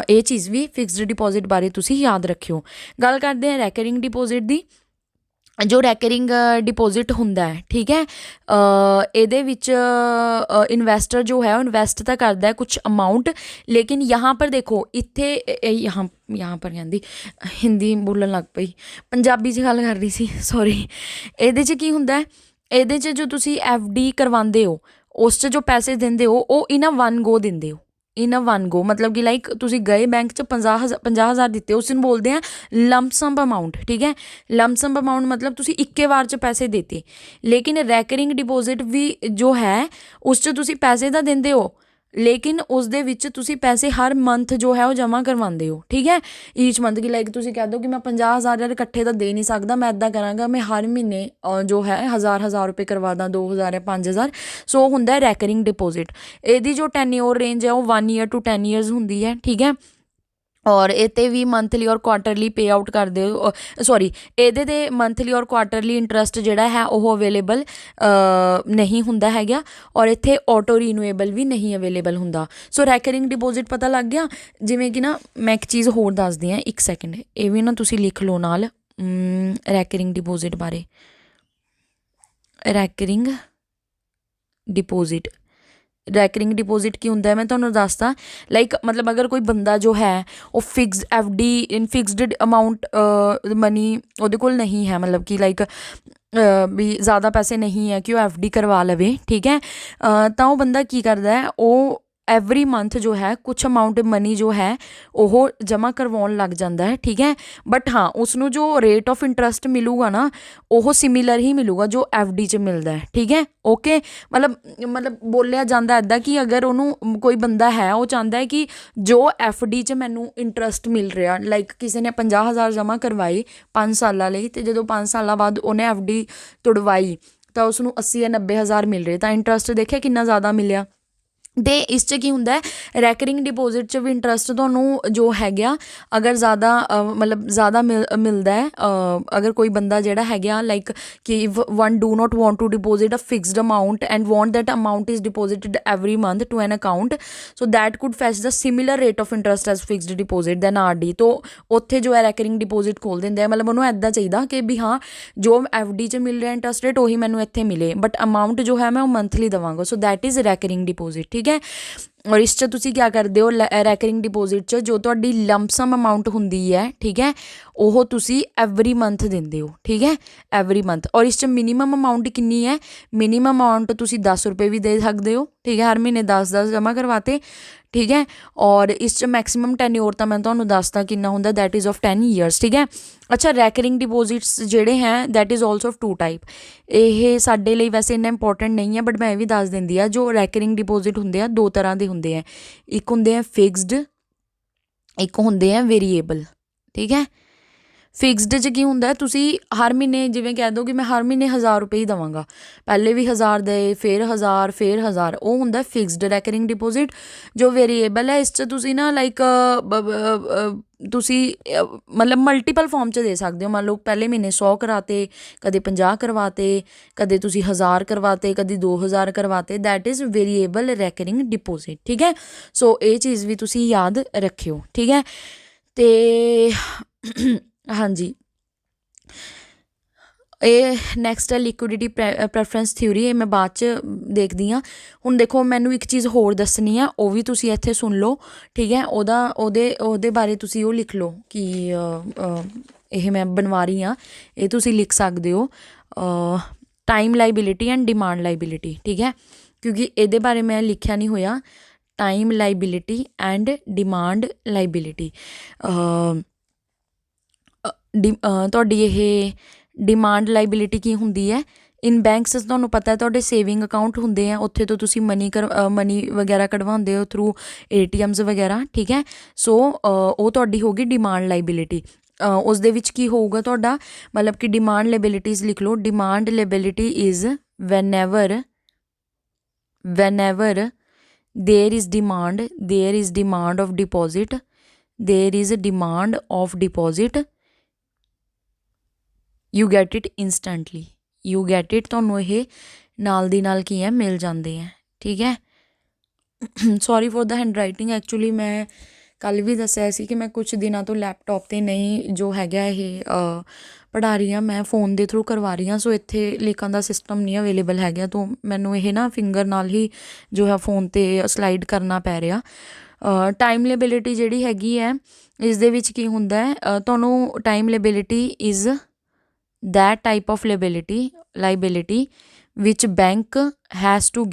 Speaker 1: ਇਹ ਚੀਜ਼ ਵੀ ਫਿਕਸਡ ਡਿਪੋਜ਼ਿਟ ਬਾਰੇ ਤੁਸੀਂ ਯਾਦ ਰੱਖਿਓ। ਗੱਲ ਕਰਦੇ ਹਾਂ ਰੈਕਰਿੰਗ ਡਿਪੋਜ਼ਿਟ ਦੀ। ਜੋ ਰੈਕਰਿੰਗ ਡਿਪੋਜ਼ਿਟ ਹੁੰਦਾ ਹੈ, ਠੀਕ ਹੈ, ਇਹਦੇ ਵਿੱਚ ਇਨਵੈਸਟਰ ਜੋ ਹੈ ਉਹ ਇਨਵੈਸਟ ਤਾਂ ਕਰਦਾ ਹੈ ਕੁਛ ਅਮਾਊਂਟ, ਲੇਕਿਨ यहाँ पर देखो ਇੱਥੇ यहाँ पर ਕਹਿੰਦੀ ਹਿੰਦੀ ਬੋਲਣ ਲੱਗ ਪਈ, ਪੰਜਾਬੀ 'ਚ ਗੱਲ ਕਰ ਰਹੀ ਸੀ, ਸੌਰੀ। ਇਹਦੇ 'ਚ ਕੀ ਹੁੰਦਾ ਹੈ, ਇਹਦੇ 'ਚ ਜੋ ਤੁਸੀਂ FD ਕਰਵਾਉਂਦੇ ਹੋ ਉਸ 'ਚ ਜੋ ਪੈਸੇ ਦਿੰਦੇ ਹੋ ਉਹ ਇਨ ਅ ਵਨ ਗੋ ਦਿੰਦੇ ਹੋ, ਇਨ ਅ ਵਨ ਗੋ, ਮਤਲਬ ਕਿ ਲਾਈਕ ਤੁਸੀਂ ਗਏ ਬੈਂਕ 'ਚ 50,000 ਦਿੱਤੇ, ਉਸ ਨੂੰ ਬੋਲਦੇ ਆ ਲੰਪਸਮ ਅਮਾਊਂਟ, ਠੀਕ ਹੈ। ਲੰਪਸਮ ਅਮਾਊਂਟ ਮਤਲਬ ਤੁਸੀਂ ਇੱਕੇ ਵਾਰ 'ਚ ਪੈਸੇ ਦੇਤੇ। ਲੇਕਿਨ ਰੈਕਰਿੰਗ ਡਿਪੋਜ਼ਿਟ ਵੀ ਜੋ ਹੈ ਉਸ 'ਚ ਤੁਸੀਂ ਪੈਸੇ ਤਾਂ ਦਿੰਦੇ ਹੋ, ਲੇਕਿਨ ਉਸ ਦੇ ਵਿੱਚ ਤੁਸੀਂ ਪੈਸੇ ਹਰ ਮੰਥ ਜੋ ਹੈ ਉਹ ਜਮ੍ਹਾਂ ਕਰਵਾਉਂਦੇ ਹੋ, ਠੀਕ ਹੈ। ਈਚ ਮੰਥ ਕਿ ਲਾਈਕ ਤੁਸੀਂ ਕਹਿ ਦਿਓ ਕਿ ਮੈਂ 50,000 ਇਕੱਠੇ ਤਾਂ ਦੇ ਨਹੀਂ ਸਕਦਾ, ਮੈਂ ਇੱਦਾਂ ਕਰਾਂਗਾ ਮੈਂ ਹਰ ਮਹੀਨੇ ਜੋ ਹੈ 1,000 ਰੁਪਏ ਕਰਵਾ ਦਾਂ, 2,000 ਜਾਂ 5,000। ਸੋ ਹੁੰਦਾ ਰੈਕਰਿੰਗ ਡਿਪੋਜ਼ਿਟ। ਇਹਦੀ ਜੋ ਟੈਨਿਓਰ ਰੇਂਜ ਹੈ ਉਹ 1 ਈਅਰ ਟੂ 10 ਈਅਰਸ ਹੁੰਦੀ ਹੈ, ਠੀਕ ਹੈ। ਔਰ ਇਹ 'ਤੇ ਵੀ ਮੰਥਲੀ ਔਰ ਕੁਆਟਰਲੀ ਪੇ ਆਊਟ ਕਰਦੇ ਹੋ, ਸੌਰੀ ਇਹਦੇ 'ਤੇ ਮੰਥਲੀ ਔਰ ਕੁਆਟਰਲੀ ਇੰਟਰਸਟ ਜਿਹੜਾ ਹੈ ਉਹ ਅਵੇਲੇਬਲ ਨਹੀਂ ਹੁੰਦਾ ਹੈਗਾ, ਔਰ ਇੱਥੇ ਆਟੋ ਰੀਨਿਊਏਬਲ ਵੀ ਨਹੀਂ ਅਵੇਲੇਬਲ ਹੁੰਦਾ। ਸੋ ਰੈਕਰਿੰਗ ਡਿਪੋਜ਼ਿਟ ਪਤਾ ਲੱਗ ਗਿਆ। ਜਿਵੇਂ ਕਿ ਨਾ ਮੈਂ ਇੱਕ ਚੀਜ਼ ਹੋਰ ਦੱਸਦੀ ਹਾਂ, ਇੱਕ ਸੈਕਿੰਡ, ਇਹ ਵੀ ਨਾ ਤੁਸੀਂ ਲਿਖ ਲਓ ਨਾਲ ਰੈਕਰਿੰਗ ਡਿਪੋਜ਼ਿਟ ਬਾਰੇ। ਰੈਕਰਿੰਗ ਰੈਕਰਿੰਗ ਡਿਪੋਜ਼ਿਟ ਕੀ ਹੁੰਦਾ ਹੈ ਮੈਂ ਤੁਹਾਨੂੰ ਦੱਸਦਾ। ਲਾਈਕ ਮਤਲਬ ਅਗਰ ਕੋਈ ਬੰਦਾ ਜੋ ਹੈ ਉਹ FD ਇਨ ਫਿਕਸਡ ਅਮਾਊਂਟ ਮਨੀ ਉਹਦੇ ਕੋਲ ਨਹੀਂ ਹੈ, ਮਤਲਬ ਕਿ ਲਾਈਕ ਵੀ ਜ਼ਿਆਦਾ ਪੈਸੇ ਨਹੀਂ ਹੈ ਕਿ ਉਹ FD ਕਰਵਾ ਲਵੇ, ਠੀਕ ਹੈ, ਤਾਂ ਉਹ ਬੰਦਾ ਕੀ ਕਰਦਾ ਹੈ, ਉਹ ਐਵਰੀ ਮੰਥ ਜੋ ਹੈ ਕੁਛ ਅਮਾਊਂਟ ਮਨੀ ਜੋ ਹੈ ਉਹ ਜਮ੍ਹਾਂ ਕਰਵਾਉਣ ਲੱਗ ਜਾਂਦਾ ਹੈ, ਠੀਕ ਹੈ। ਬਟ ਹਾਂ ਉਸਨੂੰ ਜੋ ਰੇਟ ਆਫ ਇੰਟਰਸਟ ਮਿਲੂਗਾ ਨਾ ਉਹ ਸਿਮਿਲਰ ਹੀ ਮਿਲੂਗਾ ਜੋ FD 'ਚ ਮਿਲਦਾ ਹੈ, ਠੀਕ ਹੈ, ਓਕੇ। ਮਤਲਬ ਬੋਲਿਆ ਜਾਂਦਾ ਇੱਦਾਂ ਕਿ ਅਗਰ ਉਹਨੂੰ ਕੋਈ ਬੰਦਾ ਹੈ ਉਹ ਚਾਹੁੰਦਾ ਹੈ ਕਿ ਜੋ FD 'ਚ ਮੈਨੂੰ ਇੰਟਰਸਟ ਮਿਲ ਰਿਹਾ, ਲਾਈਕ ਕਿਸੇ ਨੇ 50,000 ਜਮ੍ਹਾਂ ਕਰਵਾਈ 5 ਸਾਲਾਂ ਲਈ, ਅਤੇ ਜਦੋਂ 5 ਸਾਲਾਂ ਬਾਅਦ ਉਹਨੇ FD ਤੁੜਵਾਈ ਤਾਂ ਉਸਨੂੰ 80 ਜਾਂ 90,000 ਮਿਲ ਰਹੇ, ਤਾਂ ਇੰਟਰਸਟ ਦੇਖਿਆ ਕਿੰਨਾ ਜ਼ਿਆਦਾ ਮਿਲਿਆ। ਅਤੇ ਇਸ 'ਚ ਕੀ ਹੁੰਦਾ ਹੈ ਰੈਕਰਿੰਗ ਡਿਪੋਜ਼ਿਟ 'ਚ ਵੀ ਇੰਟਰਸਟ ਤੁਹਾਨੂੰ ਜੋ ਹੈਗਾ ਅਗਰ ਜ਼ਿਆਦਾ ਮਤਲਬ ਜ਼ਿਆਦਾ ਮਿਲਦਾ ਹੈ, ਅਗਰ ਕੋਈ ਬੰਦਾ ਜਿਹੜਾ ਹੈਗਾ ਲਾਈਕ ਕਿ one do not want to deposit a fixed amount and want that amount is deposited every month to an account, so that could fetch the similar rate of interest as fixed deposit than RD। ਤੋਂ ਉੱਥੇ ਜੋ ਹੈ recurring deposit ਖੋਲ੍ਹ ਦਿੰਦੇ ਆ, ਮਤਲਬ ਉਹਨੂੰ ਇੱਦਾਂ ਚਾਹੀਦਾ ਕਿ ਵੀ ਹਾਂ ਜੋ FD 'ਚ ਮਿਲ ਰਿਹਾ ਇੰਟਰਸਟ ਰੇਟ ਉਹੀ ਮੈਨੂੰ ਇੱਥੇ ਮਿਲੇ, ਬਟ ਅਮਾਊਂਟ ਜੋ ਹੈ ਮੈਂ ਉਹ ਮੰਥਲੀ ਦੇਵਾਂਗਾ, ਸੋ ਦੈਟ ਇਜ਼ ਰੈਕਰਿੰਗ ਡਿਪੋਜ਼ਿਟ, ਠੀਕ ਹੈ। ਔਰ ਇਸ 'ਚ ਤੁਸੀਂ ਕਿਆ ਕਰਦੇ ਹੋ ਰੈਕਰਿੰਗ ਡਿਪੋਜ਼ਿਟ 'ਚ ਜੋ ਤੁਹਾਡੀ ਲੰਪਸਮ ਅਮਾਊਂਟ ਹੁੰਦੀ ਹੈ, ਠੀਕ ਹੈ, ਉਹ ਤੁਸੀਂ ਐਵਰੀ ਮੰਥ ਦਿੰਦੇ ਹੋ, ਠੀਕ ਹੈ, ਐਵਰੀ ਮੰਥ। ਔਰ ਇਸ 'ਚ ਮਿਨੀਮਮ ਅਮਾਊਂਟ ਕਿੰਨੀ ਹੈ, ਮਿਨੀਮਮ ਅਮਾਊਂਟ ਤੁਸੀਂ 10 ਰੁਪਏ ਵੀ ਦੇ ਸਕਦੇ ਹੋ, ਠੀਕ ਹੈ, ਹਰ ਮਹੀਨੇ 10 ਜਮ੍ਹਾਂ ਕਰਵਾਤੇ, ਠੀਕ ਹੈ। ਔਰ ਇਸ 'ਚ ਮੈਕਸੀਮਮ ਟੈਨਿਓਰ ਤਾਂ ਮੈਂ ਤੁਹਾਨੂੰ ਦੱਸਦਾ ਕਿੰਨਾ ਹੁੰਦਾ, ਦੈਟ ਇਜ਼ ਆਫ 10 ਈਅਰਸ, ਠੀਕ ਹੈ। ਅੱਛਾ ਰੈਕਰਿੰਗ ਡਿਪੋਜ਼ਿਟਸ ਜਿਹੜੇ ਹੈ that is also of 2 type. ਇਹ ਸਾਡੇ ਲਈ ਵੈਸੇ ਇੰਨਾ ਇੰਪੋਰਟੈਂਟ ਨਹੀਂ ਹੈ, ਬਟ ਮੈਂ ਇਹ ਵੀ ਦੱਸ ਦਿੰਦੀ ਆ, ਜੋ ਰੈਕਰਿੰਗ ਡਿਪੋਜ਼ਿਟ ਹੁੰਦੇ ਆ 2 ਤਰ੍ਹਾਂ ਦੇ ਹੁੰਦੇ ਆ, ਇੱਕ ਹੁੰਦੇ ਆ ਫਿਕਸਡ, ਇੱਕ ਹੁੰਦੇ ਆ ਵੇਰੀਏਬਲ, ਠੀਕ ਹੈ। ਫਿਕਸਡ 'ਚ ਕੀ ਹੁੰਦਾ ਤੁਸੀਂ ਹਰ ਮਹੀਨੇ ਜਿਵੇਂ ਕਹਿ ਦਿਓ ਕਿ ਮੈਂ ਹਰ ਮਹੀਨੇ 1000 ਰੁਪਏ ਹੀ ਦੇਵਾਂਗਾ, ਪਹਿਲੇ ਵੀ 1000 ਦੇ ਫਿਰ 1000 ਫਿਰ 1000, ਉਹ ਹੁੰਦਾ ਫਿਕਸਡ ਰੈਕਰਿੰਗ ਡਿਪੋਜ਼ਿਟ। ਜੋ ਵੇਰੀਏਬਲ ਹੈ ਇਸ 'ਚ ਤੁਸੀਂ ਨਾ ਲਾਈਕ ਤੁਸੀਂ ਮਤਲਬ ਮਲਟੀਪਲ ਫਾਰਮ 'ਚ ਦੇ ਸਕਦੇ ਹੋ। ਮੰਨ ਲਓ ਪਹਿਲੇ ਮਹੀਨੇ 100 ਕਰਾਤੇ, ਕਦੇ 50 ਕਰਵਾਤੇ, ਕਦੇ ਤੁਸੀਂ 1000 ਕਰਵਾਤੇ, ਕਦੇ 2000 ਕਰਵਾਤੇ, that is variable recurring deposit. ਠੀਕ ਹੈ, ਸੋ ਇਹ ਚੀਜ਼ ਵੀ ਤੁਸੀਂ ਯਾਦ ਰੱਖਿਓ। ਠੀਕ ਹੈ, ਅਤੇ ਹਾਂਜੀ ਇਹ ਨੈਕਸਟ ਹੈ ਲਿਕੁਇਡਿਟੀ ਪ੍ਰੈਫਰੈਂਸ ਥਿਊਰੀ, ਇਹ ਮੈਂ ਬਾਅਦ 'ਚ ਦੇਖਦੀ ਹਾਂ। ਹੁਣ ਦੇਖੋ ਮੈਨੂੰ ਇੱਕ ਚੀਜ਼ ਹੋਰ ਦੱਸਣੀ ਆ, ਉਹ ਵੀ ਤੁਸੀਂ ਇੱਥੇ ਸੁਣ ਲਓ। ਠੀਕ ਹੈ, ਉਹਦੇ ਬਾਰੇ ਤੁਸੀਂ ਉਹ ਲਿਖ ਲਓ ਕਿ ਇਹ ਮੈਂ ਬਣਵਾ ਰਹੀ ਹਾਂ, ਇਹ ਤੁਸੀਂ ਲਿਖ ਸਕਦੇ ਹੋ ਟਾਈਮ ਲਾਈਬਿਲਿਟੀ ਐਂਡ ਡਿਮਾਂਡ ਲਾਈਬਿਲਿਟੀ। ਠੀਕ ਹੈ, ਕਿਉਂਕਿ ਇਹਦੇ ਬਾਰੇ ਮੈਂ ਲਿਖਿਆ ਨਹੀਂ ਹੋਇਆ, ਟਾਈਮ ਲਾਈਬਿਲਿਟੀ ਐਂਡ ਡਿਮਾਂਡ ਲਾਈਬਿਲਿਟੀ। ਤੁਹਾਡੀ ਇਹ ਡਿਮਾਂਡ ਲਾਈਬਿਲਿਟੀ ਕੀ ਹੁੰਦੀ ਹੈ? ਇਨ ਬੈਂਕਸ ਤੁਹਾਨੂੰ ਪਤਾ ਤੁਹਾਡੇ ਸੇਵਿੰਗ ਅਕਾਊਂਟ ਹੁੰਦੇ ਆ, ਉੱਥੇ ਤੋਂ ਤੁਸੀਂ ਮਨੀ ਵਗੈਰਾ ਕਢਵਾਉਂਦੇ ਹੋ ਥਰੂ ATMs ਵਗੈਰਾ। ਠੀਕ ਹੈ, ਸੋ ਉਹ ਤੁਹਾਡੀ ਹੋ ਗਈ ਡਿਮਾਂਡ ਲਾਈਬਿਲਿਟੀ। ਉਸ ਦੇ ਵਿੱਚ ਕੀ ਹੋਊਗਾ ਤੁਹਾਡਾ, ਮਤਲਬ ਕਿ ਡਿਮਾਂਡ ਲਾਇਬਿਲਿਟੀਜ਼ ਲਿਖ ਲਓ। Demand liability is whenever there is demand of deposit, there is a demand of deposit, you get it instantly, you get it, ਤੁਹਾਨੂੰ ਇਹ ਨਾਲ ਦੀ ਨਾਲ ਕੀ ਹੈ ਮਿਲ ਜਾਂਦੇ ਹੈ। ਠੀਕ ਹੈ, ਸੌਰੀ ਫੋਰ ਦਾ ਹੈਂਡ ਰਾਈਟਿੰਗ, ਐਕਚੁਅਲੀ ਮੈਂ ਕੱਲ੍ਹ ਵੀ ਦੱਸਿਆ ਸੀ ਕਿ ਮੈਂ ਕੁਛ ਦਿਨਾਂ ਤੋਂ ਲੈਪਟਾਪ 'ਤੇ ਨਹੀਂ ਜੋ ਹੈਗਾ ਇਹ ਪੜ੍ਹਾ ਰਹੀ ਹਾਂ, ਮੈਂ ਫ਼ੋਨ ਦੇ ਥਰੂ ਕਰਵਾ ਰਹੀ ਹਾਂ। ਸੋ ਇੱਥੇ ਲਿਖਣ ਦਾ ਸਿਸਟਮ ਨਹੀਂ ਅਵੇਲੇਬਲ ਹੈਗਾ, ਤਾਂ ਮੈਨੂੰ ਇਹ ਨਾ ਫਿੰਗਰ ਨਾਲ ਹੀ ਜੋ ਹੈ ਫ਼ੋਨ 'ਤੇ ਸਲਾਈਡ ਕਰਨਾ ਪੈ ਰਿਹਾ। ਟਾਈਮ ਲਾਇਬਿਲਿਟੀ ਜਿਹੜੀ ਹੈਗੀ ਹੈ ਇਸ ਦੇ ਵਿੱਚ ਕੀ ਹੁੰਦਾ ਹੈ, ਤੁਹਾਨੂੰ time liability is that type of liability which bank has to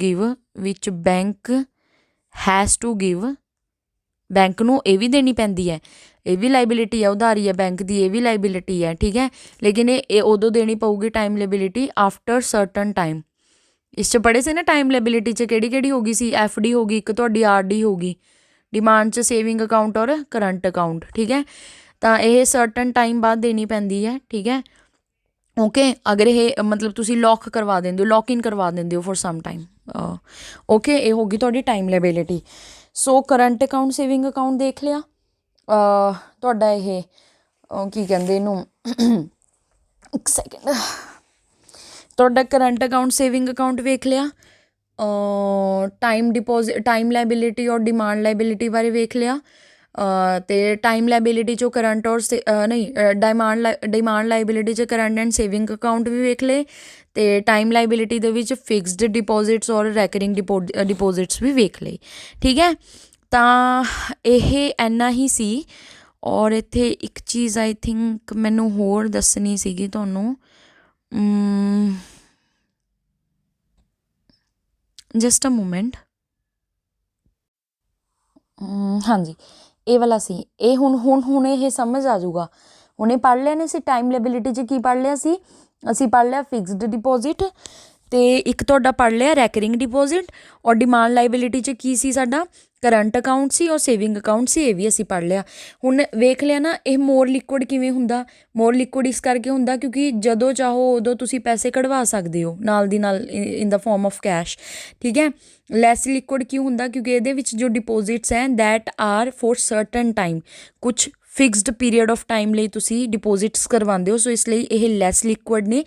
Speaker 1: give, bank ਨੂੰ ਇਹ ਵੀ ਦੇਣੀ ਪੈਂਦੀ ਹੈ, ਇਹ ਵੀ ਲਾਇਬਿਲਿਟੀ ਹੈ, ਉਧਾਰੀ ਹੈ ਬੈਂਕ ਦੀ, ਇਹ ਵੀ ਲਾਇਬਿਲਿਟੀ ਹੈ। ਠੀਕ ਹੈ, ਲੇਕਿਨ ਇਹ ਉਦੋਂ ਦੇਣੀ ਪਊਗੀ time liability after certain time. ਇਸ 'ਚ ਪੜ੍ਹੇ ਸੀ ਨਾ ਟਾਈਮ ਲਾਇਬਿਲਿਟੀ 'ਚ ਕਿਹੜੀ ਕਿਹੜੀ ਹੋ ਗਈ ਸੀ, FD ਹੋ ਗਈ ਇੱਕ, ਤੁਹਾਡੀ RD ਹੋ ਗਈ, ਡਿਮਾਂਡ 'ਚ ਸੇਵਿੰਗ ਅਕਾਊਂਟ ਔਰ ਕਰੰਟ ਅਕਾਊਂਟ। ਠੀਕ ਹੈ, ਤਾਂ ਇਹ ਸਰਟਨ ਟਾਈਮ ਬਾਅਦ ਦੇਣੀ ਪੈਂਦੀ ਹੈ। ਠੀਕ ਹੈ, ਓਕੇ, ਅਗਰ ਇਹ ਮਤਲਬ ਤੁਸੀਂ ਲੌਕ ਕਰਵਾ ਦਿੰਦੇ ਹੋ, ਲੌਕ ਇਨ ਕਰਵਾ ਦਿੰਦੇ ਹੋ ਫੋਰ ਸਮ ਟਾਈਮ। ਓਕੇ, ਇਹ ਹੋ ਗਈ ਤੁਹਾਡੀ ਟਾਈਮ ਲਾਇਬਿਲਿਟੀ। ਸੋ ਕਰੰਟ ਅਕਾਊਂਟ ਸੇਵਿੰਗ ਅਕਾਊਂਟ ਦੇਖ ਲਿਆ ਤੁਹਾਡਾ, ਇਹ ਕੀ ਕਹਿੰਦੇ ਇਹਨੂੰ, ਇੱਕ ਸੈਕਿੰਡ, ਤੁਹਾਡਾ ਕਰੰਟ ਅਕਾਊਂਟ ਸੇਵਿੰਗ ਅਕਾਊਂਟ ਵੇਖ ਲਿਆ, ਟਾਈਮ ਲਾਇਬਿਲਿਟੀ ਔਰ ਡਿਮਾਂਡ ਲਾਇਬਿਲਿਟੀ ਬਾਰੇ ਵੇਖ ਲਿਆ, ਅਤੇ ਟਾਈਮ ਲਾਇਬਿਲਿਟੀ 'ਚੋਂ ਕਰੰਟ ਔਰ ਡਿਮਾਂਡ ਲਾਇਬਿਲਿਟੀ 'ਚ ਕਰੰਟ ਐਂਡ ਸੇਵਿੰਗ ਅਕਾਊਂਟ ਵੀ ਵੇਖ ਲਏ, ਅਤੇ ਟਾਈਮ ਲਾਇਬਿਲਿਟੀ ਦੇ ਵਿੱਚ ਫਿਕਸਡ ਡਿਪੋਜ਼ਿਟਸ ਔਰ ਰੈਕਰਿੰਗ ਡਿਪੋਜ਼ਿਟਸ ਵੀ ਵੇਖ ਲਏ। ਠੀਕ ਹੈ, ਤਾਂ ਇਹ ਇੰਨਾ ਹੀ ਸੀ। ਔਰ ਇੱਥੇ ਇੱਕ ਚੀਜ਼ ਆਈ ਥਿੰਕ ਮੈਨੂੰ ਹੋਰ ਦੱਸਣੀ ਸੀਗੀ ਤੁਹਾਨੂੰ, ਜਸਟ ਅ ਮੂਮੈਂਟ। ਹਾਂਜੀ, ਇਹ ਵਾਲਾ ਸੀ, ਇਹ ਹੁਣ ਇਹ ਸਮਝ ਆ ਜਾਊਗਾ। ਹੁਣੇ ਪੜ੍ਹ ਲਿਆ ਨੇ ਅਸੀਂ ਟਾਈਮ ਲਾਇਬਿਲਿਟੀ 'ਚ ਕੀ ਪੜ੍ਹ ਲਿਆ ਸੀ, ਅਸੀਂ ਪੜ੍ਹ ਲਿਆ ਫਿਕਸਡ ਡਿਪੋਜ਼ਿਟ, ਅਤੇ ਇੱਕ ਤੁਹਾਡਾ ਪੜ੍ਹ ਲਿਆ ਰੈਕਰਿੰਗ ਡਿਪੋਜ਼ਿਟ, ਔਰ ਡਿਮਾਂਡ ਲਾਇਬਿਲਿਟੀ 'ਚ ਕੀ ਸੀ ਸਾਡਾ ਕਰੰਟ ਅਕਾਊਂਟ ਸੀ ਔਰ ਸੇਵਿੰਗ ਅਕਾਊਂਟ ਸੀ, ਇਹ ਵੀ ਅਸੀਂ ਪੜ੍ਹ ਲਿਆ। ਹੁਣ ਵੇਖ ਲਿਆ ਨਾ ਇਹ ਮੋਰ ਲਿਕੁਇਡ ਕਿਵੇਂ ਹੁੰਦਾ, ਮੋਰ ਲਿਕੁਇਡ ਇਸ ਕਰਕੇ ਹੁੰਦਾ ਕਿਉਂਕਿ ਜਦੋਂ ਚਾਹੋ ਉਦੋਂ ਤੁਸੀਂ ਪੈਸੇ ਕਢਵਾ ਸਕਦੇ ਹੋ ਨਾਲ ਦੀ ਨਾਲ ਇਨ ਦਾ ਫੋਰਮ ਆਫ ਕੈਸ਼। ਠੀਕ ਹੈ, ਲੈਸ ਲਿਕੁਇਡ ਕਿਉਂ ਹੁੰਦਾ, ਕਿਉਂਕਿ ਇਹਦੇ ਵਿੱਚ ਜੋ ਡਿਪੋਜ਼ਿਟਸ ਹੈ that are for certain time, ਕੁਛ ਫਿਕਸਡ ਪੀਰੀਅਡ ਆਫ ਟਾਈਮ ਲਈ ਤੁਸੀਂ ਡਿਪੋਜ਼ਿਟਸ ਕਰਵਾਉਂਦੇ ਹੋ, ਸੋ ਇਸ ਲਈ ਇਹ ਲੈਸ ਲਿਕੁਇਡ ਨੇ।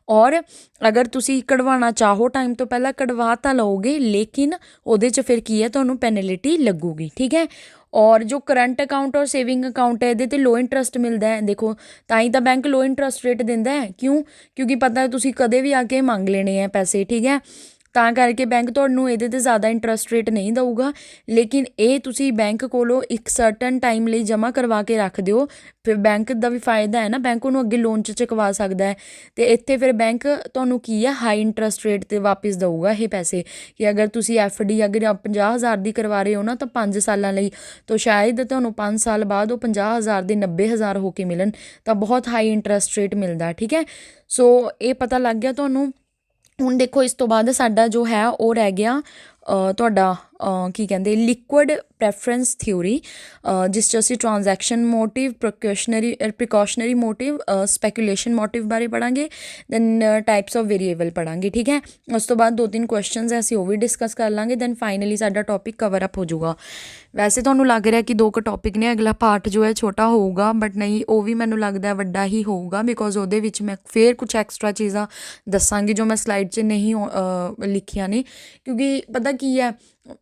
Speaker 1: ਔਰ ਅਗਰ ਤੁਸੀਂ ਕਢਵਾਉਣਾ ਚਾਹੋ ਟਾਈਮ ਤੋਂ ਪਹਿਲਾਂ ਕਢਵਾ ਤਾਂ ਲਓਗੇ, ਲੇਕਿਨ ਉਹਦੇ 'ਚ ਫਿਰ ਕੀ ਹੈ ਤੁਹਾਨੂੰ ਪੈਨਲਟੀ ਲੱਗੂਗੀ। ਠੀਕ ਹੈ, ਔਰ ਜੋ ਕਰੰਟ ਅਕਾਊਂਟ ਔਰ ਸੇਵਿੰਗ ਅਕਾਊਂਟ ਹੈ ਇਹਦੇ 'ਤੇ ਲੋ ਇੰਟਰਸਟ ਮਿਲਦਾ ਹੈ। ਦੇਖੋ ਤਾਂ ਹੀ ਤਾਂ ਬੈਂਕ ਲੋ ਇੰਟਰਸਟ ਰੇਟ ਦਿੰਦਾ ਹੈ, ਕਿਉਂ, ਕਿਉਂਕਿ ਪਤਾ ਤੁਸੀਂ ਕਦੇ ਵੀ ਆ ਕੇ ਮੰਗ ਲੈਣੇ ਹੈ ਪੈਸੇ। ਠੀਕ ਹੈ, ਤਾਂ ਕਰਕੇ ਬੈਂਕ ਤੁਹਾਨੂੰ ਇਹਦੇ 'ਤੇ ਜ਼ਿਆਦਾ ਇੰਟਰਸਟ ਰੇਟ ਨਹੀਂ ਦਊਗਾ, ਲੇਕਿਨ ਇਹ ਤੁਸੀਂ ਬੈਂਕ ਕੋਲੋਂ ਇੱਕ ਸਰਟਨ ਟਾਈਮ ਲਈ ਜਮ੍ਹਾਂ ਕਰਵਾ ਕੇ ਰੱਖ ਦਿਓ, ਫਿਰ ਬੈਂਕ ਦਾ ਵੀ ਫਾਇਦਾ ਹੈ ਨਾ, ਬੈਂਕ ਉਹਨੂੰ ਅੱਗੇ ਲੋਨ 'ਚ ਚੁਕਵਾ ਸਕਦਾ ਹੈ, ਅਤੇ ਇੱਥੇ ਫਿਰ ਬੈਂਕ ਤੁਹਾਨੂੰ ਕੀ ਹੈ ਹਾਈ ਇੰਟਰਸਟ ਰੇਟ 'ਤੇ ਵਾਪਿਸ ਦਊਗਾ ਇਹ ਪੈਸੇ। ਕਿ ਅਗਰ ਤੁਸੀਂ FD ਅਗਰ 50,000 ਦੀ ਕਰਵਾ ਰਹੇ ਹੋ ਨਾ ਤਾਂ 5 ਸਾਲਾਂ ਲਈ, ਤਾਂ ਸ਼ਾਇਦ ਤੁਹਾਨੂੰ 5 ਸਾਲ ਬਾਅਦ ਉਹ 50,000 ਦੇ 90,000 ਹੋ ਕੇ ਮਿਲਣ, ਤਾਂ ਬਹੁਤ ਹਾਈ ਇੰਟਰਸਟ ਰੇਟ ਮਿਲਦਾ। ਠੀਕ ਹੈ, ਸੋ ਇਹ ਪਤਾ ਲੱਗ ਗਿਆ ਤੁਹਾਨੂੰ। ਹੁਣ ਦੇਖੋ ਇਸ ਤੋਂ ਬਾਅਦ ਸਾਡਾ ਜੋ ਹੈ ਉਹ ਰਹਿ ਗਿਆ ਤੁਹਾਡਾ ਕੀ ਕਹਿੰਦੇ ਲਿਕੁਇਡ ਪ੍ਰੈਫਰੈਂਸ ਥਿਊਰੀ, ਜਿਸ 'ਚ ਅਸੀਂ transaction motive, precautionary motive, speculation motive ਬਾਰੇ ਪੜ੍ਹਾਂਗੇ, ਦੈਨ ਟਾਈਪਸ ਆਫ ਵੇਰੀਏਬਲ ਪੜ੍ਹਾਂਗੇ। ਠੀਕ ਹੈ, ਉਸ ਤੋਂ ਬਾਅਦ 2-3 ਕੁਐਸਚਨਸ ਹੈ ਅਸੀਂ ਉਹ ਵੀ ਡਿਸਕਸ ਕਰ ਲਾਂਗੇ, ਦੈਨ ਫਾਈਨਲੀ ਸਾਡਾ ਟੌਪਿਕ ਕਵਰ ਅਪ ਹੋ ਜਾਊਗਾ। ਵੈਸੇ ਤੁਹਾਨੂੰ ਲੱਗ ਰਿਹਾ ਕਿ 2 ਕੁ ਟੌਪਿਕ ਨੇ, ਅਗਲਾ ਪਾਰਟ ਜੋ ਹੈ ਛੋਟਾ ਹੋਊਗਾ, ਬਟ ਨਹੀਂ, ਉਹ ਵੀ ਮੈਨੂੰ ਲੱਗਦਾ ਵੱਡਾ ਹੀ ਹੋਊਗਾ, ਬਿਕੋਜ਼ ਉਹਦੇ ਵਿੱਚ ਮੈਂ ਫਿਰ ਕੁਛ ਐਕਸਟਰਾ ਚੀਜ਼ਾਂ ਦੱਸਾਂਗੀ ਜੋ ਮੈਂ ਸਲਾਈਡ 'ਚ ਨਹੀਂ ਲਿਖੀਆਂ ਨੇ, ਕਿਉਂਕਿ ਪਤਾ ਕੀ ਹੈ,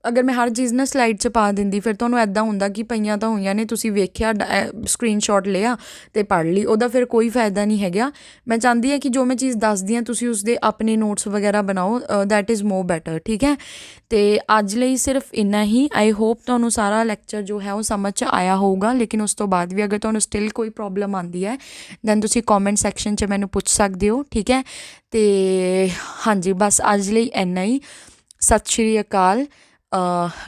Speaker 1: ਅਗਰ ਮੈਂ ਹਰ ਚੀਜ਼ ਨਾ ਸਲਾਈਡ 'ਚ ਪਾ ਦਿੰਦੀ ਫਿਰ ਤੁਹਾਨੂੰ ਇੱਦਾਂ ਹੁੰਦਾ ਕਿ ਪਈਆਂ ਤਾਂ ਹੋਈਆਂ ਨੇ, ਤੁਸੀਂ ਵੇਖਿਆ, ਸਕਰੀਨਸ਼ਾਟ ਲਿਆ ਅਤੇ ਪੜ੍ਹ ਲਈ, ਉਹਦਾ ਫਿਰ ਕੋਈ ਫਾਇਦਾ ਨਹੀਂ ਹੈਗਾ। ਮੈਂ ਚਾਹੁੰਦੀ ਹਾਂ ਕਿ ਜੋ ਮੈਂ ਚੀਜ਼ ਦੱਸਦੀ ਹਾਂ ਤੁਸੀਂ ਉਸਦੇ ਆਪਣੇ ਨੋਟਸ ਵਗੈਰਾ ਬਣਾਓ, ਦੈਟ ਇਜ਼ ਮੋਰ ਬੈਟਰ। ਠੀਕ ਹੈ, ਅਤੇ ਅੱਜ ਲਈ ਸਿਰਫ ਇੰਨਾ ਹੀ। ਆਈ ਹੋਪ ਤੁਹਾਨੂੰ ਸਾਰਾ ਲੈਕਚਰ ਜੋ ਹੈ ਉਹ ਸਮਝ 'ਚ ਆਇਆ ਹੋਊਗਾ, ਲੇਕਿਨ ਉਸ ਤੋਂ ਬਾਅਦ ਵੀ ਅਗਰ ਤੁਹਾਨੂੰ ਸਟਿਲ ਕੋਈ ਪ੍ਰੋਬਲਮ ਆਉਂਦੀ ਹੈ ਦੈਨ ਤੁਸੀਂ ਕੌਮੈਂਟ ਸੈਕਸ਼ਨ 'ਚ ਮੈਨੂੰ ਪੁੱਛ ਸਕਦੇ ਹੋ। ਠੀਕ ਹੈ, ਅਤੇ ਹਾਂਜੀ ਬਸ ਅੱਜ ਲਈ ਇੰਨਾ ਹੀ। ਸਤਿ ਸ਼੍ਰੀ ਅਕਾਲ,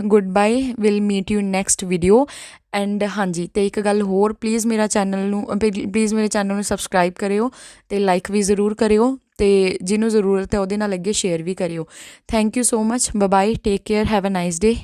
Speaker 1: good bye, will meet you next video. And ਹਾਂਜੀ, ਅਤੇ ਇੱਕ ਗੱਲ ਹੋਰ, ਪਲੀਜ਼ ਮੇਰੇ ਚੈਨਲ ਨੂੰ ਸਬਸਕ੍ਰਾਈਬ ਕਰਿਓ ਅਤੇ ਲਾਈਕ ਵੀ ਜ਼ਰੂਰ ਕਰਿਓ, ਅਤੇ ਜਿਹਨੂੰ ਜ਼ਰੂਰਤ ਹੈ ਉਹਦੇ ਨਾਲ ਅੱਗੇ ਸ਼ੇਅਰ ਵੀ ਕਰਿਓ। Thank you so much, bye bye, take care, have a nice day.